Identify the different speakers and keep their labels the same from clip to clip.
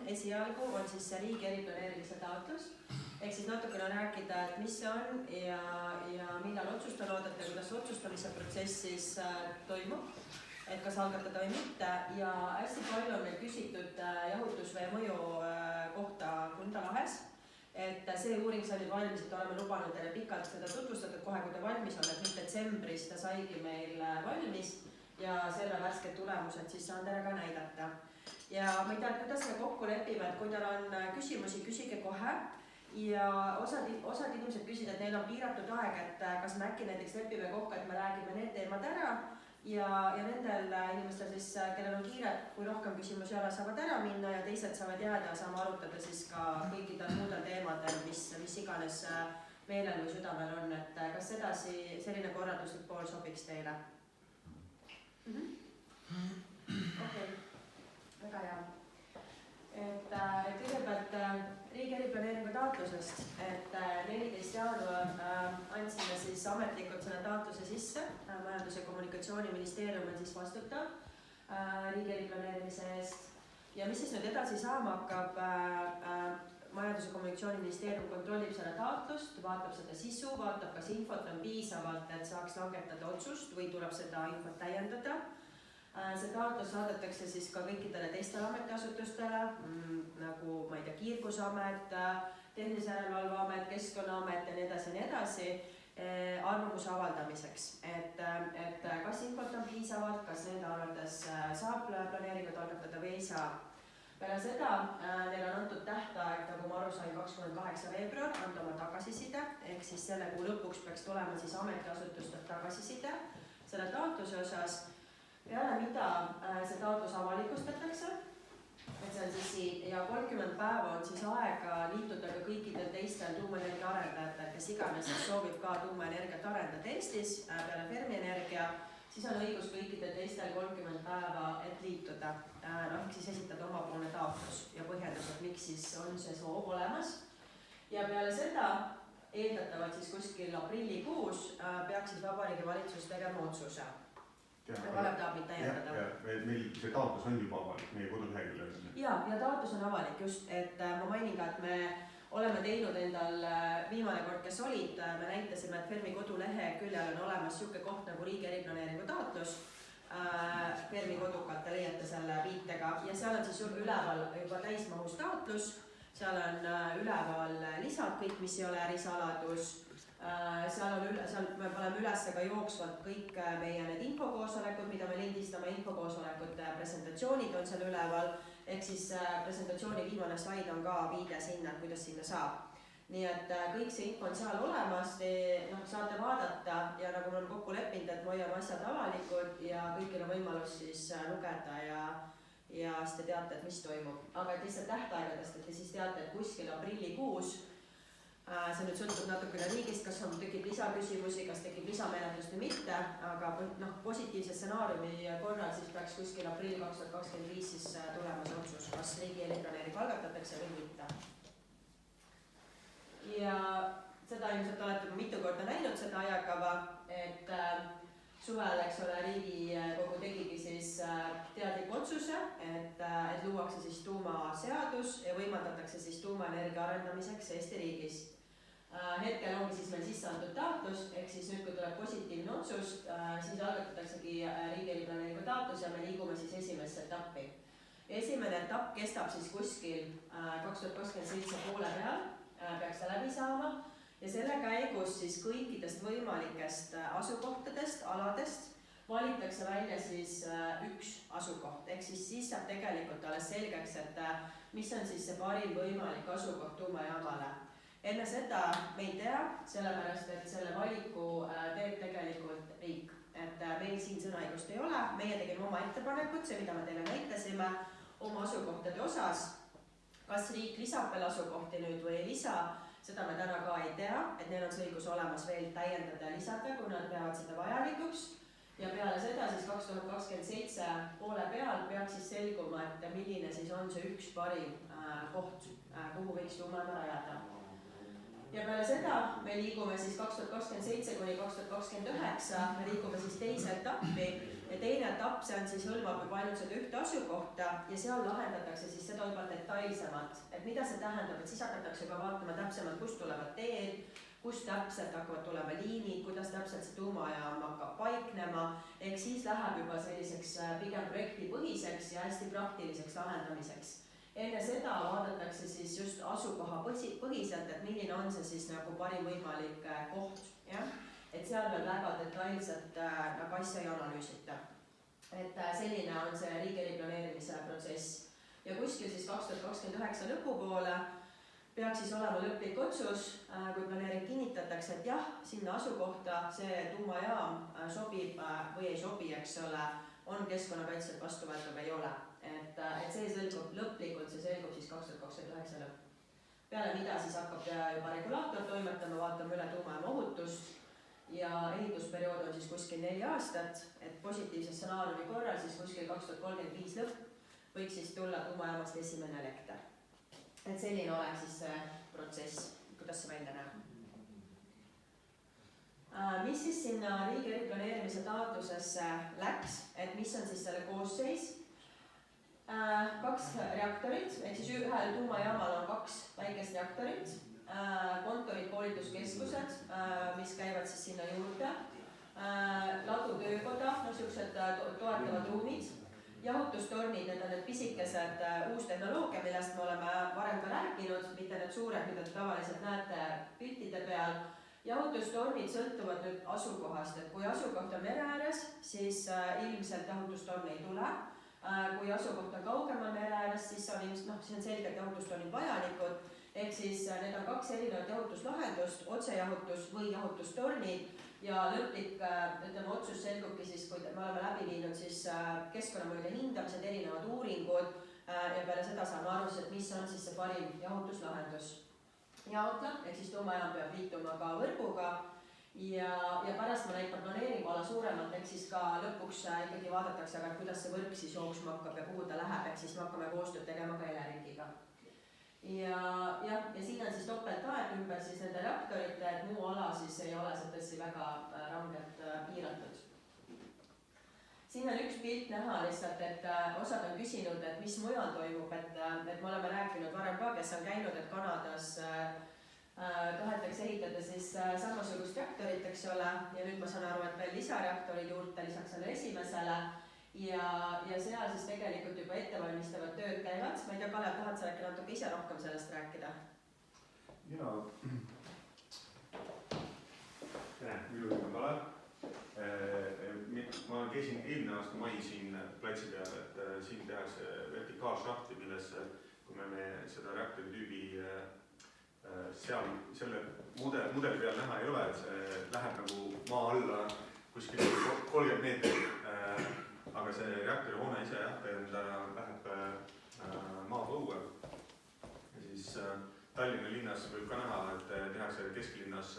Speaker 1: esialgu on siis see riigi eriplaneerimise taotlus, ehk siis natukene rääkida, et mis see on ja millal otsust on oodata ja kuidas otsustamise protsess siis toimub, et kas algatada või mitte. Ja hästi palju on meil küsitud jahutusvee mõju kohta Kunda lahes. Et see uuring sai nüüd valmis, et oleme lubanud teile pikalt seda tutvustatud kohe, kui ta valmis on, et nüüd detsembris ta saigi meil valmis ja selle värsked tulemused siis saan teile ka näidata. Ja ma ei tea, kuidas me kokku lepime, et kui teil on küsimusi, küsige kohe ja osad inimesed küsivad, et neil on piiratud aeg, et kas me äkki näiteks lepime kokku, et me räägime need teemad ära ja nendel inimestel siis, kellel on kiire, kui rohkem küsimusi ei ole, saavad ära minna ja teised saavad jääda ja saame arutada siis ka kõikidel muudel teemadel, mis iganes meelel või südamel on, et kas edasi selline korralduslik pool sobiks teile? Okei, väga hea. Et kõigepealt riigi eriplaneeringu taotlusest, et 14. jaanuar andsime siis ametlikult selle taotluse sisse. Majandus- ja Kommunikatsiooniministeerium on siis vastutav riigi eriplaneerimise eest. Ja mis siis nüüd edasi saama hakkab, Majandus- ja Kommunikatsiooniministeerium kontrollib selle taotlust, vaatab seda sisu, vaatab, kas infot on piisavalt, et saaks langetada otsust või tuleb seda infot täiendada. See taotlus saadetakse siis ka kõikidele teistele ametiasutustele, nagu ma ei tea, Kiirgusamet, Tehnilise Järelevalveamet, Keskkonnaamet ja nii edasi, arvamuse avaldamiseks, et kas infot on piisavalt, kas nende arvates saab planeeringut algatada või ei saa. Peale seda neil on antud tähtaeg, nagu ma aru sain, 28. veebruar anda oma tagasiside, ehk siis selle kuu lõpuks peaks tulema siis ametiasutustelt tagasiside selle taotluse osas. Peale mida see taotlus avalikustatakse, et see on siis ja 30 päeva on siis aega liituda ka kõikidel teistel tuumaenergia arendajatel, kes iganes soovib ka tuumaenergiat arendada Eestis peale Fermi-Energia, siis on õigus kõikidel teistel 30 päeva, et liituda. Ehk siis esitada omapoolne taotlus ja põhjendus, et miks siis on see soov olemas. Ja peale seda eeldatavalt siis kuskil aprillikuus peaks siis Vabariigi Valitsus tegema otsuse. Kalev tahab mind täiendada.
Speaker 2: Meil see taotlus on juba avalik, meie koduleheküljel.
Speaker 1: Ja taotlus on avalik just, et ma mainin ka, et me oleme teinud endal viimane kord, kes olid, me näitasime, et Fermi koduleheküljel on olemas siuke koht nagu riigi eriplaneeringu taotlus. Fermi kodukalt leiate selle viitega ja seal on siis üleval juba täismahus taotlus, seal on üleval lisad kõik, mis ei ole ärisaladus. Seal me paneme üles ka jooksvalt kõik meie need infokoosolekud, mida me lindistame, infokoosolekute presentatsioonid on seal üleval, ehk siis presentatsiooni viimane slaid on ka viide sinna, kuidas sinna saab. Nii et kõik see info on seal olemas, te saate vaadata ja nagu me oleme kokku leppinud, et me hoiame asjad avalikud ja kõigil on võimalus siis lugeda ja siis te teate, et mis toimub. Aga et lihtsalt tähtaegadest, et te siis teate, et kuskil aprillikuus see nüüd sõltub natukene riigist, kas on tekib lisaküsimusi, kas tekib lisamenetlust või mitte, aga positiivse stsenaariumi korral siis peaks kuskil aprill 2025 siis tulemas otsus, kas riigi eriplaneering algatatakse või mitte. Ja seda ilmselt olete mitu korda näinud seda ajakava, et suvel, eks ole, Riigikogu tegigi siis teadliku otsuse, et luuakse siis tuumaseadus ja võimaldatakse siis tuumaenergia arendamiseks Eesti riigis. Hetkel ongi siis meil sisse antud taotlus, ehk siis nüüd, kui tuleb positiivne otsus, siis algatataksegi riigi eriplaneeringu taotlus ja me liigume siis esimesse etappi. Esimene etapp kestab siis kuskil 2027 poole peal, peaks ta läbi saama ja selle käigus siis kõikidest võimalikest asukohtadest, aladest valitakse välja siis üks asukoht, ehk siis saab tegelikult alles selgeks, et mis on siis see parim võimalik asukoht tuumajaamale. Enne seda me ei tea, sellepärast, et selle valiku teeb tegelikult riik. Et meil siin sõnaõigust ei ole, meie tegime oma ettepanekut, see, mida me teile näitasime oma asukohtade osas. Kas riik lisab veel asukohti nüüd või ei lisa, seda me täna ka ei tea, et neil on see õigus olemas veel täiendada ja lisada, kui nad peavad seda vajalikuks. Ja peale seda siis 2027 poole peal peaks siis selguma, et milline siis on see üks parim koht, kuhu võiks tuumajaama rajada. Ja peale seda me liigume siis 2027 kuni 2029, me liigume siis teise etappi ja teine etapp, see on siis hõlmab juba ainult seda ühte asukohta ja seal lahendatakse siis seda juba detailsemalt, et mida see tähendab, et siis hakatakse juba vaatama täpsemalt, kust tulevad teed, kus täpselt hakkavad tulema liinid, kuidas täpselt see tuumajaam hakkab paiknema, ehk siis läheb juba selliseks pigem projektipõhiseks ja hästi praktiliseks lahendamiseks. Enne seda vaadatakse siis just asukoha põhiselt, et milline on see siis nagu parim võimalik koht, jah? Et seal veel väga detailselt nagu asja ei analüüsita. Et selline on see riigi eriplaneerimise protsess. Ja kuskil siis 2029 lõpupoole peaks siis olema lõplik otsus, kui planeering kinnitatakse, et jah, sinna asukohta see tuumajaam sobib või ei sobi, eks ole, on keskkonnakaitselt vastuvõetav või ei ole. Et see selgub lõplikult, see selgub siis 2029 lõpp. Peale mida siis hakkab juba regulaator toimetama, vaatame üle tuumajaama ohutust ja ehitusperiood on siis kuskil 4 aastat, et positiivse stsenaariumi korral siis kuskil 2035 lõpp võiks siis tulla tuumajaamast esimene elekter. Et selline oleks siis see protsess, kuidas see välja näeb. Mis siis sinna riigi eriplaneerimise taotlusesse läks, et mis on siis selle koosseis? 2 reaktorit, ehk siis ühel tuumajaamal on 2 väikest reaktorit, kontorid, koolituskeskused, mis käivad siis sinna juurde, ladutöökoda, sellised toetavad ruumid, jahutustornid, need on need pisikesed uus tehnoloogia, millest me oleme varem ka rääkinud, mitte need suured, mida te tavaliselt näete piltide peal. Jahutustornid sõltuvad nüüd asukohast, et kui asukoht on mere ääres, siis ilmselt jahutustorn ei tule. Kui asukoht on kaugemal mere ääres, siis on ilmselt, siis on selgelt jahutustornid vajalikud, ehk siis need on 2 erinevat jahutuslahendust, otsejahutus või jahutustornid. Ja lõplik otsus selgubki siis, kui me oleme läbi viinud siis keskkonnamõjude hindamised, erinevad uuringud ja peale seda saame aru, et mis on siis see parim jahutuslahendus. Jaotla, ehk siis tuumajaam peab liituma ka võrguga ja pärast ma näitan planeeringuala suuremalt, ehk siis ka lõpuks ikkagi vaadatakse, aga kuidas see võrk siis jooksma hakkab ja kuhu ta läheb, ehk siis me hakkame koostööd tegema ka Eleringiga. Ja siin on siis topeltaed ümber siis nende reaktorite, et muu ala siis ei ole see tõesti väga rangelt piiratud. Siin on üks pilt näha lihtsalt, et osad on küsinud, et mis mujal toimub, et me oleme rääkinud varem ka, kes on käinud, et Kanadas tahetakse ehitada siis samasugust reaktorit, eks ole, ja nüüd ma saan aru, et veel lisareaktorid juurde lisaks selle esimesele. Ja seal siis tegelikult juba ettevalmistavad tööd käivad. Ma ei tea, Kalev, tahad sa äkki natuke ise rohkem sellest rääkida?
Speaker 2: Jaa. Tere, minu nimi on Kalev. Ma käisin eelmine aasta mai siin platsi peal, et siin tehakse vertikaalšahti, milles, kui me seda reaktori tüübi seal selle mudeli peal näha ei ole, et see läheb nagu maa alla kuskil 30 meetrit. Aga see reaktori hoone ise läheb maapõue. Ja siis Tallinna linnas võib ka näha, et tehakse kesklinnas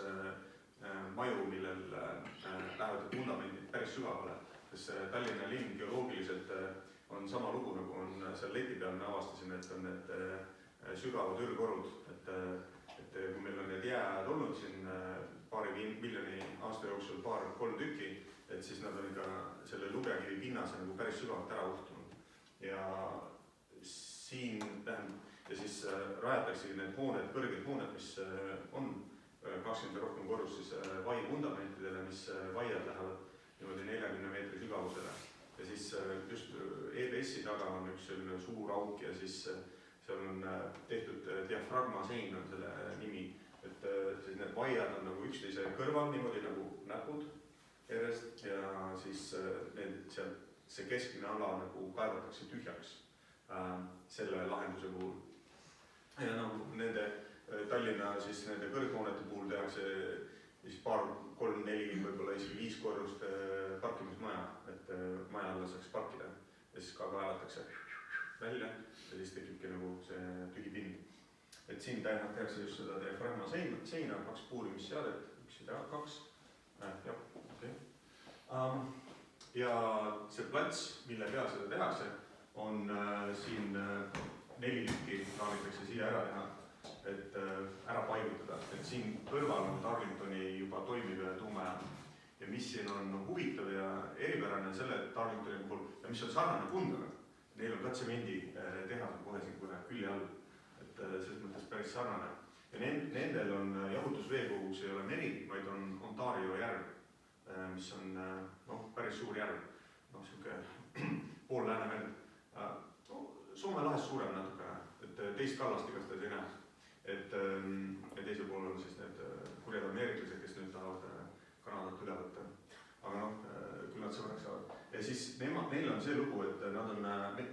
Speaker 2: maju, millel lähevad vundamendid päris sügavale. Sest Tallinna linn geoloogiliselt on sama lugu, nagu on seal leti peal, me avastasime, et on need sügavad ürgorud. Et kui meil on need jääajad olnud siin paari miljoni aasta jooksul 3 tükki, et siis nad on ikka selle lugekivi pinnase nagu päris sügavalt ära uhtunud. Ja siin ja siis rajataksegi need hooned, kõrged hooned, mis on 20 rohkem korrus siis vai fundamentidele, mis vaiad lähevad niimoodi 40 meetri sügavusele. Ja siis just EBS-i taga on üks selline suur auk ja siis seal on tehtud diafragma sein on selle nimi, et siis need vaiad on nagu üksteise kõrval niimoodi nagu näpud järjest ja siis see keskmine ala nagu kaevatakse tühjaks selle lahenduse puhul. Ja nagu nende Tallinna siis nende kõrghoonete puhul tehakse siis 2, 3, 4, võib-olla isegi 5 korrust parkimismaja, et maja alla saaks parkida ja siis ka kaevatakse välja ja siis tekibki nagu see tühi pind. Et siin tehakse just seda diafragma seina, 2 puurimisseadet, 1 ja 2. Jah, okei. Ja see plats, mille peal seda tehakse, on siin 4 tükki plaanitakse siia ära teha, et ära paigutada. Et siin kõrval on Darlingtoni juba toimiv tuumajaam. Ja mis siin on huvitav ja eripärane selle Darlingtoni puhul ja mis on sarnane Kundaga. neil on ka tsemenditehased kohe siin kohe külje all, et selles mõttes päris sarnane. Ja nendel on jahutusveekoguks ei ole meri, vaid on Ontario järv, mis on päris suur järv, sihuke pool Läänemerd. Soome lahes suurem natukene, et teist kallast igastahes ei näe. Ja teisel pool on siis need kurjad ameeriklased, kes nüüd tahavad Kanadat üle võtta. Aga küll nad sõbraks saavad. Ja siis neil on see lugu, et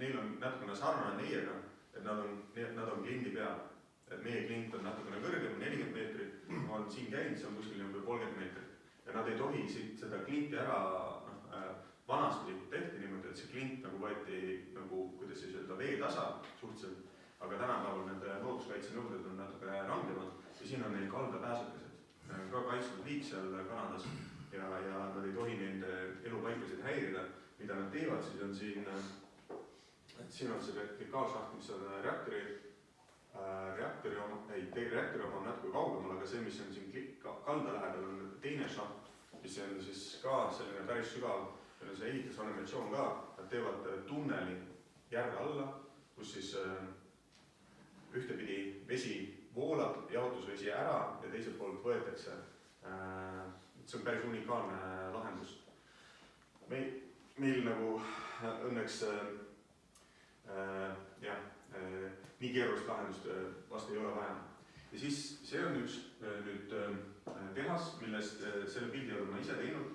Speaker 2: neil on natukene sarnane meiega, et nad on klindi peal. Et meie klint on natukene kõrgem, 40 meetrit, ma olen siin käinud, see on kuskil 30 meetrit. Ja nad ei tohi siit seda klinti ära, vanasti tehti niimoodi, et see klint nagu võeti, kuidas siis öelda, veetasa suhteliselt, aga tänapäeval need looduskaitsenõuded on natuke rangemad ja siin on neil kaldapääsukesed, ka kaitstud liik seal Kanadas ja nad ei tohi nende elupaikasid häirida. Mida nad teevad, siis on siin on see vertikaalšaht, mis on reaktori oma on natuke kaugemal, aga see, mis on siin kalda lähedal, on teine šaht, mis on siis ka selline päris sügav, see ehitusanimatsioon ka, nad teevad tunneli järve alla, kus siis ühtepidi vesi voolab, jahutusvesi ära ja teiselt poolt võetakse. See on päris unikaalne lahendus. Meil nagu õnneks nii keerulist lahendust vast ei ole vaja. Ja siis see on üks nüüd tehas, millest selle pildi olen ma ise teinud,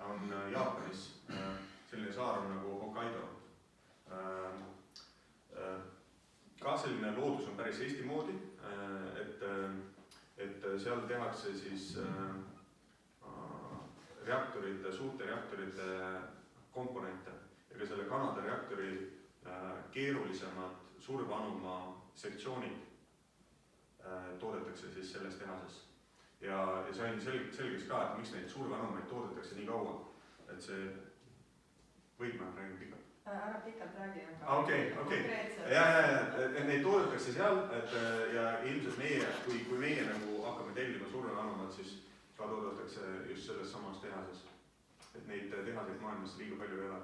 Speaker 2: on Jaapanis. Selline saar on nagu Hokkaido. Ka selline loodus on päris Eesti moodi, et seal tehakse siis suurte reaktorite komponente ja ka selle Kanada reaktori keerulisemad surveanuma sektsioonid toodetakse siis selles tehases. Ja see on selgeks ka, et miks neid surveanumaid toodetakse nii kaua. Et see võib ma räägin pikalt.
Speaker 1: Ära pikalt räägi,
Speaker 2: aga konkreetselt. Ja neid toodetakse seal, ja ilmselt meie, kui meie nagu hakkame tellima surveanumat, siis ka toodetakse just selles samas tehases. Et neid tehaseid maailmas liiga palju ei ole.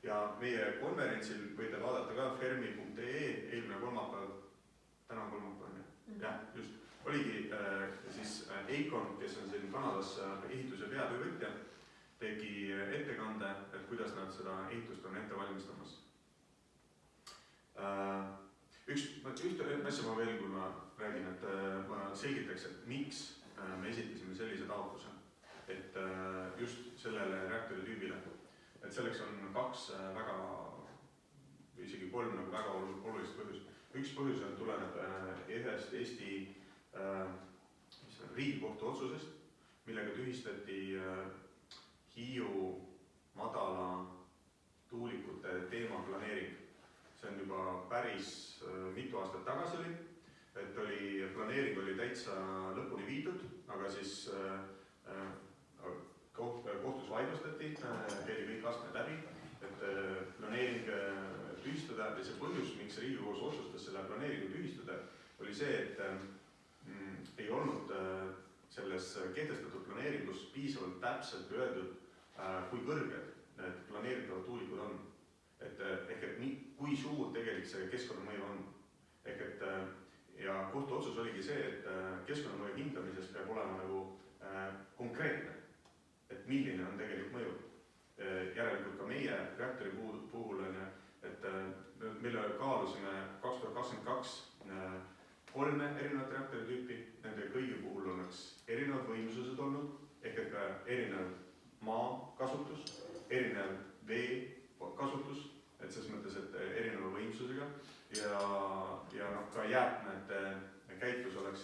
Speaker 2: Ja meie konverentsil võite vaadata ka fermi.ee eelmine kolmapäev, täna on kolmapäev, jah, just, oligi siis Eikon, kes on siin Kanadas ehituse peatöövõtja, tegi ettekande, et kuidas nad seda ehitust on ette valmistamas. Ühte asja ma veel, kui ma räägin, et ma selgitaks, et miks me esitasime sellise taotluse, et just sellele reaktori tüübile. Et selleks on kaks väga, või isegi kolm nagu väga olulist põhjust. Üks põhjus tuleneb ühest Eesti Riigikohtu otsusest, millega tühistati Hiiu madala tuulikute teema planeering. See on juba päris mitu aastat tagasi oli, et planeering oli täitsa lõpuni viidud, aga siis kohtus vaidlustati, käidi kõik astmed läbi, et planeering tühistada ja see põhjus, miks Riigikogus otsustas selle planeeringu tühistada, oli see, et ei olnud selles kehtestatud planeeringus piisavalt täpselt öeldud, kui kõrged need planeeritavad tuulikud on. Ehk et kui suur tegelikult see keskkonnamõju on. Ja kohtu otsus oligi see, et keskkonnamõju hindamises peab olema nagu konkreetne, et milline on tegelikult mõju. Järelikult ka meie reaktori puhul on, et mille kaalusime 2022 kolme erinevat reaktori tüüpi, nende kõigi puhul oleks erinevad võimsused olnud, ehk et ka erinev maa kasutus, erinev vee kasutus, et selles mõttes, et erineva võimsusega ja ka jäätmete käitus oleks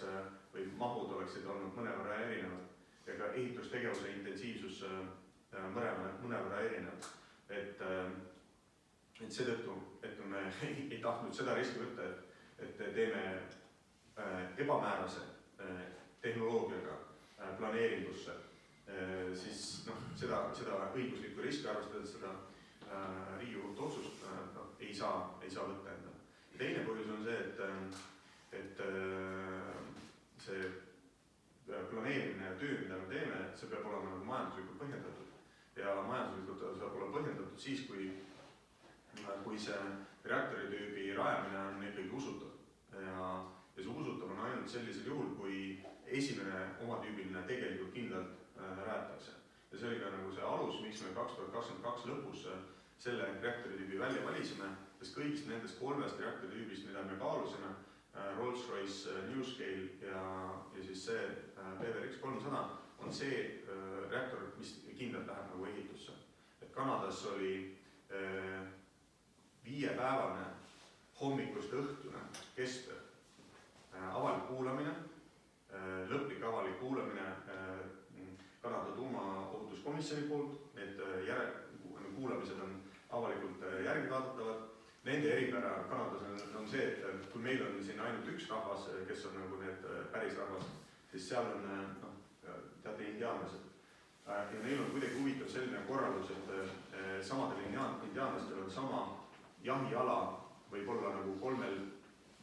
Speaker 2: või mahud oleksid olnud mõnevõrra erinevad ja ka ehitustegevuse intensiivsus mõnevõrra erinev. Et seetõttu, et me ei tahtnud seda riski võtta, et teeme ebamäärase tehnoloogiaga planeeringusse, siis seda õiguslikku riski arvestades seda Riigikohtu otsust ei saa võtta enda. Teine põhjus on see, et see planeerimine ja töö, mida me teeme, see peab olema nagu majanduslikult põhjendatud. Ja majanduslikult saab olla põhjendatud siis, kui see reaktoritüübi rajamine on ikkagi usutav ja see usutav on ainult sellisel juhul, kui esimene omatüübiline tegelikult kindlalt rajatakse. Ja see oli ka nagu see alus, miks me 2022 lõpus selle reaktoritüübi välja valisime, sest kõigist nendest 3 reaktoritüübist, mida me kaalusime, Rolls-Royce NewScale ja siis see PWRX 300 on see reaktor, mis kindlalt läheb nagu ehitusse. Et Kanadas oli 5-päevane hommikust õhtune kestev avalik kuulamine, lõplik avalik kuulamine Kanada tuumaohutuskomisjoni poolt, need kuulamised on avalikult järgi vaadatavad. Nende eripära Kanadas on see, et kui meil on siin ainult üks rahvas, kes on nagu need päris rahvas, siis seal on teate indiaanlased. Ja neil on kuidagi huvitav selline korraldus, et samadel indiaanlastel on sama jahiala võib-olla nagu 3,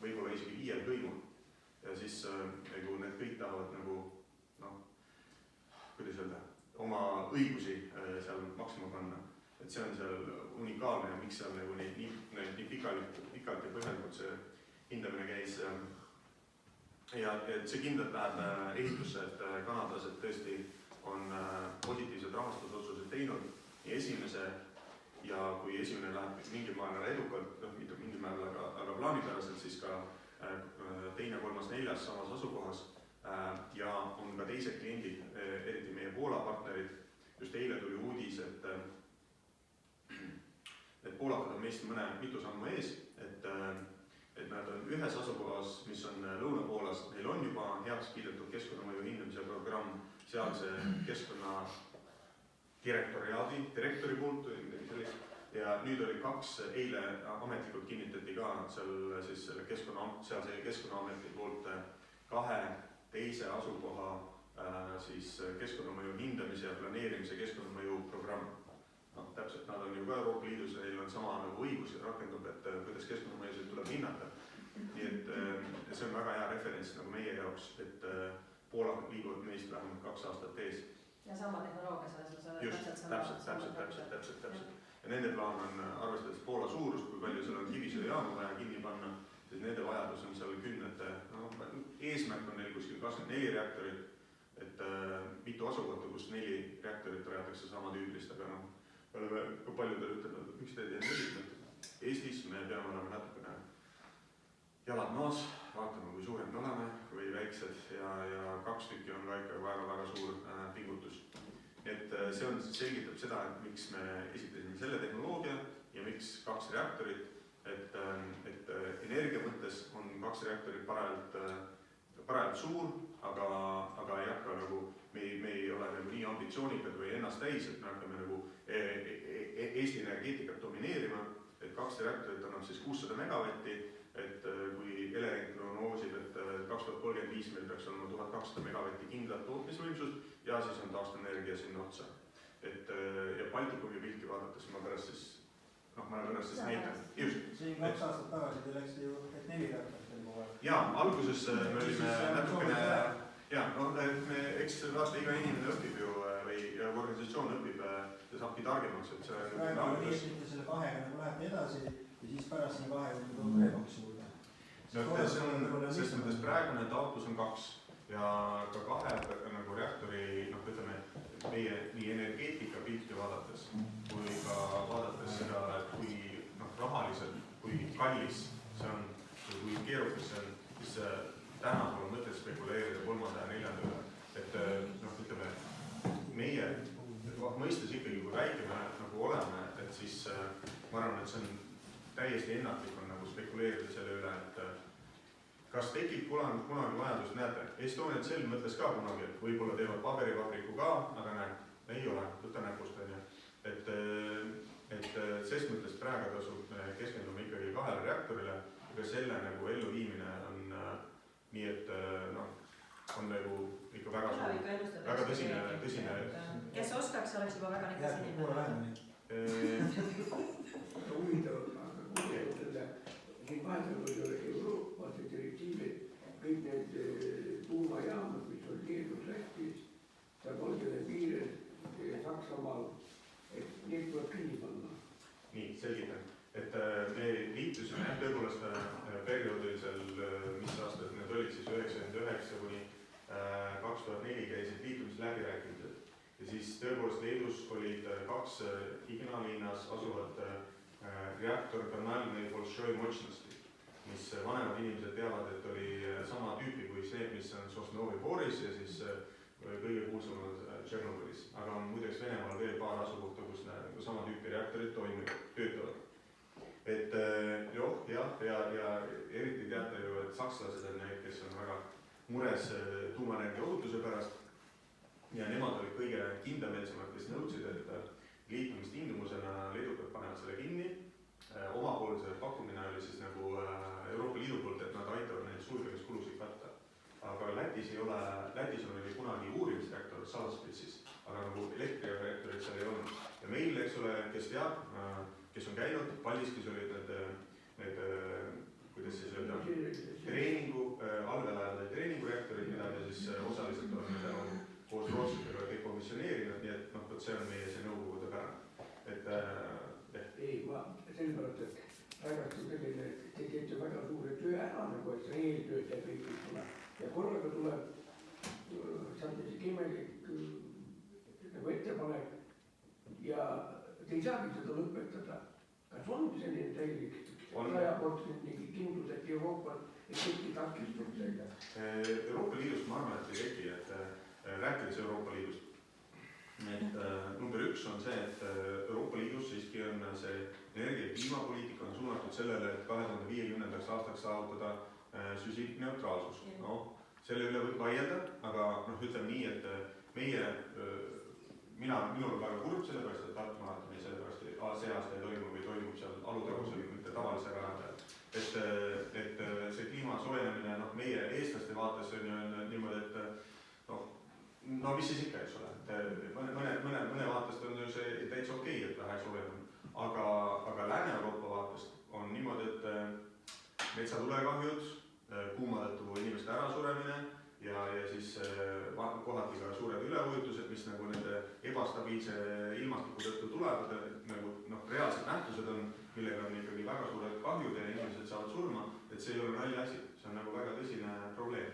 Speaker 2: võib-olla isegi 5 hõimul. Ja siis nagu need kõik tahavad nagu, kuidas öelda, oma õigusi seal maksima panna. Et see on seal unikaalne ja miks seal nagu nii pikalt ja põhjalikult see hindamine käis. Ja et see kindlalt läheb ehitusse, et Kanadas et tõesti on positiivsed rahastusotsused teinud nii esimese ja kui esimene läheb mingil määral edukalt, mitte mingil määral, aga plaanipäraselt, siis ka teine, 3., 4. samas asukohas ja on ka teised kliendid, eriti meie Poola partnerid. Just eile tuli uudis, et poolakad on meist mitu sammu ees, et nad on ühes asukohas, mis on Lõuna-Poolas, neil on juba heaks kiidetud keskkonnamõju hindamise programm sealse keskkonna direktori poolt ja nüüd oli 2, eile ametlikult kinnitati ka seal siis selle sealse Keskkonnaameti poolt 2 teise asukoha siis keskkonnamõju hindamise ja planeerimise keskkonnamõju programm. Täpselt, nad on ju ka Euroopa Liidus ja neil on sama nagu õigus ja rakendub, et kuidas keskkonnamõjusid tuleb hinnata. Nii et see on väga hea referents nagu meie jaoks, et Poolakad liiguvad meist vähemalt 2 aastat ees.
Speaker 1: Ja sama tehnoloogia selles
Speaker 2: just, täpselt. Ja nende plaan on arvestades Poola suurust, kui palju seal on kivisöejaamu vaja kinni panna, siis nende vajadus on seal 10, eesmärk on neil kuskil 24 reaktorit, et mitu asukohta, kus 4 reaktorit rajatakse sama tüübilist, aga me oleme ka paljudel ütelnud, et miks te ei tee 4. Eestis me peame olema natukene jalad maas, vaatame, kui suured me oleme või väiksed ja 2 tükki on ka ikka väga suur pingutus. Et see selgitab seda, et miks me esitasime selle tehnoloogia ja miks 2 reaktorit, et energia mõttes on 2 reaktorit parajalt suur, aga ei hakka nagu, me ei ole nagu nii ambitsioonikad või ennast täis, et me hakkame nagu Eesti energeetikat domineerima, et 2 reaktorit annab siis 600 megavatti, et kui Elering prognoosib, et 2035 meil peaks olema 1200 megavatti kindlat tootmisvõimsust ja siis on taastuvenergia sinna otsa. Ja Baltikumi pilti vaadates ma pärast siis näitan.
Speaker 3: See 2 aastat tagasi te läksite ju, et 4 reaktorit oli kogu aeg.
Speaker 2: Jaa, alguses me olime natukene, eks vaata iga inimene õpib ju või organisatsioon õpib ja saabki targemaks, et see
Speaker 3: praegu on nii, et selle 2-ga nagu lähete edasi ja siis pärast selle 2-ga tuleb veel 2 juurde.
Speaker 2: Sest mõttes praegune taotlus on 2 ja ka 2 nagu reaktori, ütleme, meie nii energeetika pilti vaadates kui ka vaadates seda, et kui rahaliselt, kui kallis see on, kui keerukas see on, siis täna pole mõtet spekuleerida 3. ja 4. üle. Et ütleme, meie mõistes ikkagi, kui väike me nagu oleme, et siis ma arvan, et see on täiesti ennatlik on nagu spekuleerida selle üle, et kas tekib kunagi vajadus, näete, Estonian Cell mõtles ka kunagi, et võib-olla teevad paberivabriku ka, aga ei ole, võta näpust, et sest mõttes praegu tasub keskendume ikkagi 2 reaktorile, aga selle nagu elluviimine on nii, et on nagu ikka väga tõsine.
Speaker 1: Kes oskaks, oleks juba väga näiteks
Speaker 3: inimene.
Speaker 4: Huvitav, aga selle siin vahepeal oli Euroopa direktiivid, kõik need tuumajaamad, mis on Leedus, Lätis, Valgevene piires, Saksamaal, et need tuleb kinni panna.
Speaker 2: Nii, selgitan. Et me siis tõepoolest Leedus olid 2 Ignalinas asuvat reaktor Kanalne Bolšoi Močnosti, mis vanemad inimesed teavad, et oli sama tüüpi kui see, mis on Sosnovi Boris ja siis kõige kuulsamad Tšernobõlis. Aga on muideks Venemaal veel paar asukohta, kus sama tüüpi reaktorid töötavad. Et ja eriti teate ju, et sakslased on need, kes on väga mures tuumaenergia ohutuse pärast ja nemad olid kõige kindlameelsemad, kes nõudsid, et liitumistingimusena leedukad panevad selle kinni. Omapoolse pakkumine oli siis nagu Euroopa Liidu poolt, et nad aitavad neid sulgemiskulusid katta. Aga Lätis oli kunagi uurimisreaktor Salzpilsis, aga nagu elektrireaktorid seal ei olnud. Ja meil, eks ole, kes teab, kes on käinud, Paldiskis olid need kuidas siis öelda, allveelaevade treeningureaktorid, mida me siis osaliselt oleme koos rootslastega kõik komisjoneerinud, nii et see on meie see nõukogude pärand.
Speaker 4: Ei, ma sellepärast, et praegu selline, te teete väga suure töö ära, nagu et see eeltööd ja kõik tuleb. Ja korraga tuleb saate imelik nagu ettepanek ja te ei saagi seda lõpetada. Kas on selline täielik 100% kindlus, et Euroopas ei teki takistusega?
Speaker 2: Euroopa Liidust ma arvan, et ei teki, et rääkides Euroopa Liidust. Et number 1 on see, et Euroopa Liidus siiski on see energia- ja kliimapoliitika on suunatud sellele, et 2050. aastaks saavutada süsinikneutraalsus. Selle üle võib vaielda, aga ütleme nii, et minul on väga kurb sellepärast, et Tartu maratoni sellepärast see aasta ei toimu või toimub seal Alutagusel mitte tavalise raja peal. Et see kliima soojenemine meie eestlaste vaates on ju niimoodi, et no mis siis ikka, eks ole. Mõne vaatest on ju see täitsa okei, et vähe soojeneb. Aga Lääne-Euroopa vaatest on niimoodi, et metsatulekahjud, kuuma tõttu inimeste ärasuremine ja siis kohati ka suured üleujutused, mis nagu nende ebastabiilse ilmastiku tõttu tulevad, nagu reaalsed nähtused on, millega on ikkagi väga suured kahjud ja inimesed saavad surma, et see ei ole naljaasi, see on nagu väga tõsine probleem.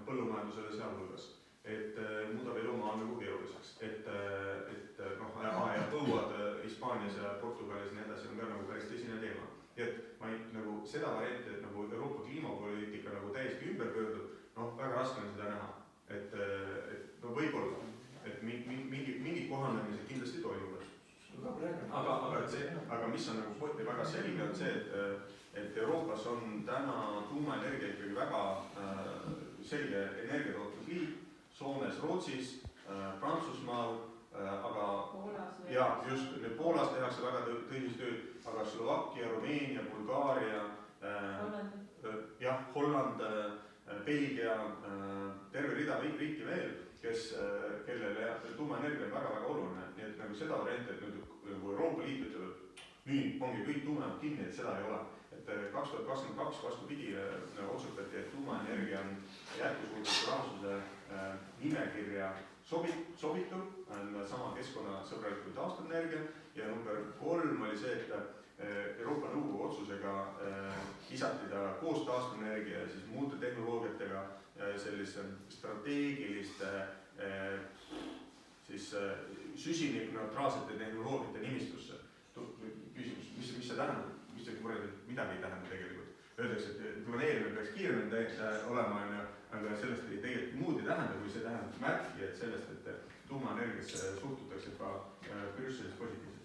Speaker 2: Põllumajandusele sealhulgas. Et muudab elu maa nagu keeruliseks. Ja põuad Hispaanias ja Portugalis ja nii edasi on ka nagu päris tõsine teema. Et ma nagu seda varianti, et nagu Euroopa kliimapoliitika nagu täiesti ümber pöördub, väga raske on seda näha. Et võib-olla, et mingid kohanemised kindlasti toimuvad. Aga mis on nagu väga selge on see, et Euroopas on täna tuumaenergia ikkagi väga selge energiatootmisliik. Soomes, Rootsis, Prantsusmaal, aga ja just Poolas tehakse väga tõsist tööd, aga Slovakkia, Rumeenia, Bulgaaria, Holland, Belgia, terve rida riiki veel, kellele tuumaenergia on väga-väga oluline. Nii et nagu seda varianti, et nagu Euroopa Liit ütleb, et nüüd ongi kõik tuumajaamad kinni, et seda ei ole. Et 2022 vastupidi otsustati, et tuumaenergia on jätkusuutliku rahastuse nimekirja sobitub, on sama keskkonnasõbraliku taastuvenergia ja number 3 oli see, et Euroopa Nõukogu otsusega lisati ta koos taastuvenergia ja siis muude tehnoloogiatega selliste strateegiliste siis süsinikneutraalsete tehnoloogiate nimistusse. Küsimus, mis see tähendab? Midagi ei tähenda tegelikult. Öeldakse, et planeerimine peaks kiiremini olema, aga sellest ei tegelikult muud ei tähenda, kui see tähendab märki, et sellest, et tuumaenergiasse suhtutakse ka Brüsselis positiivselt.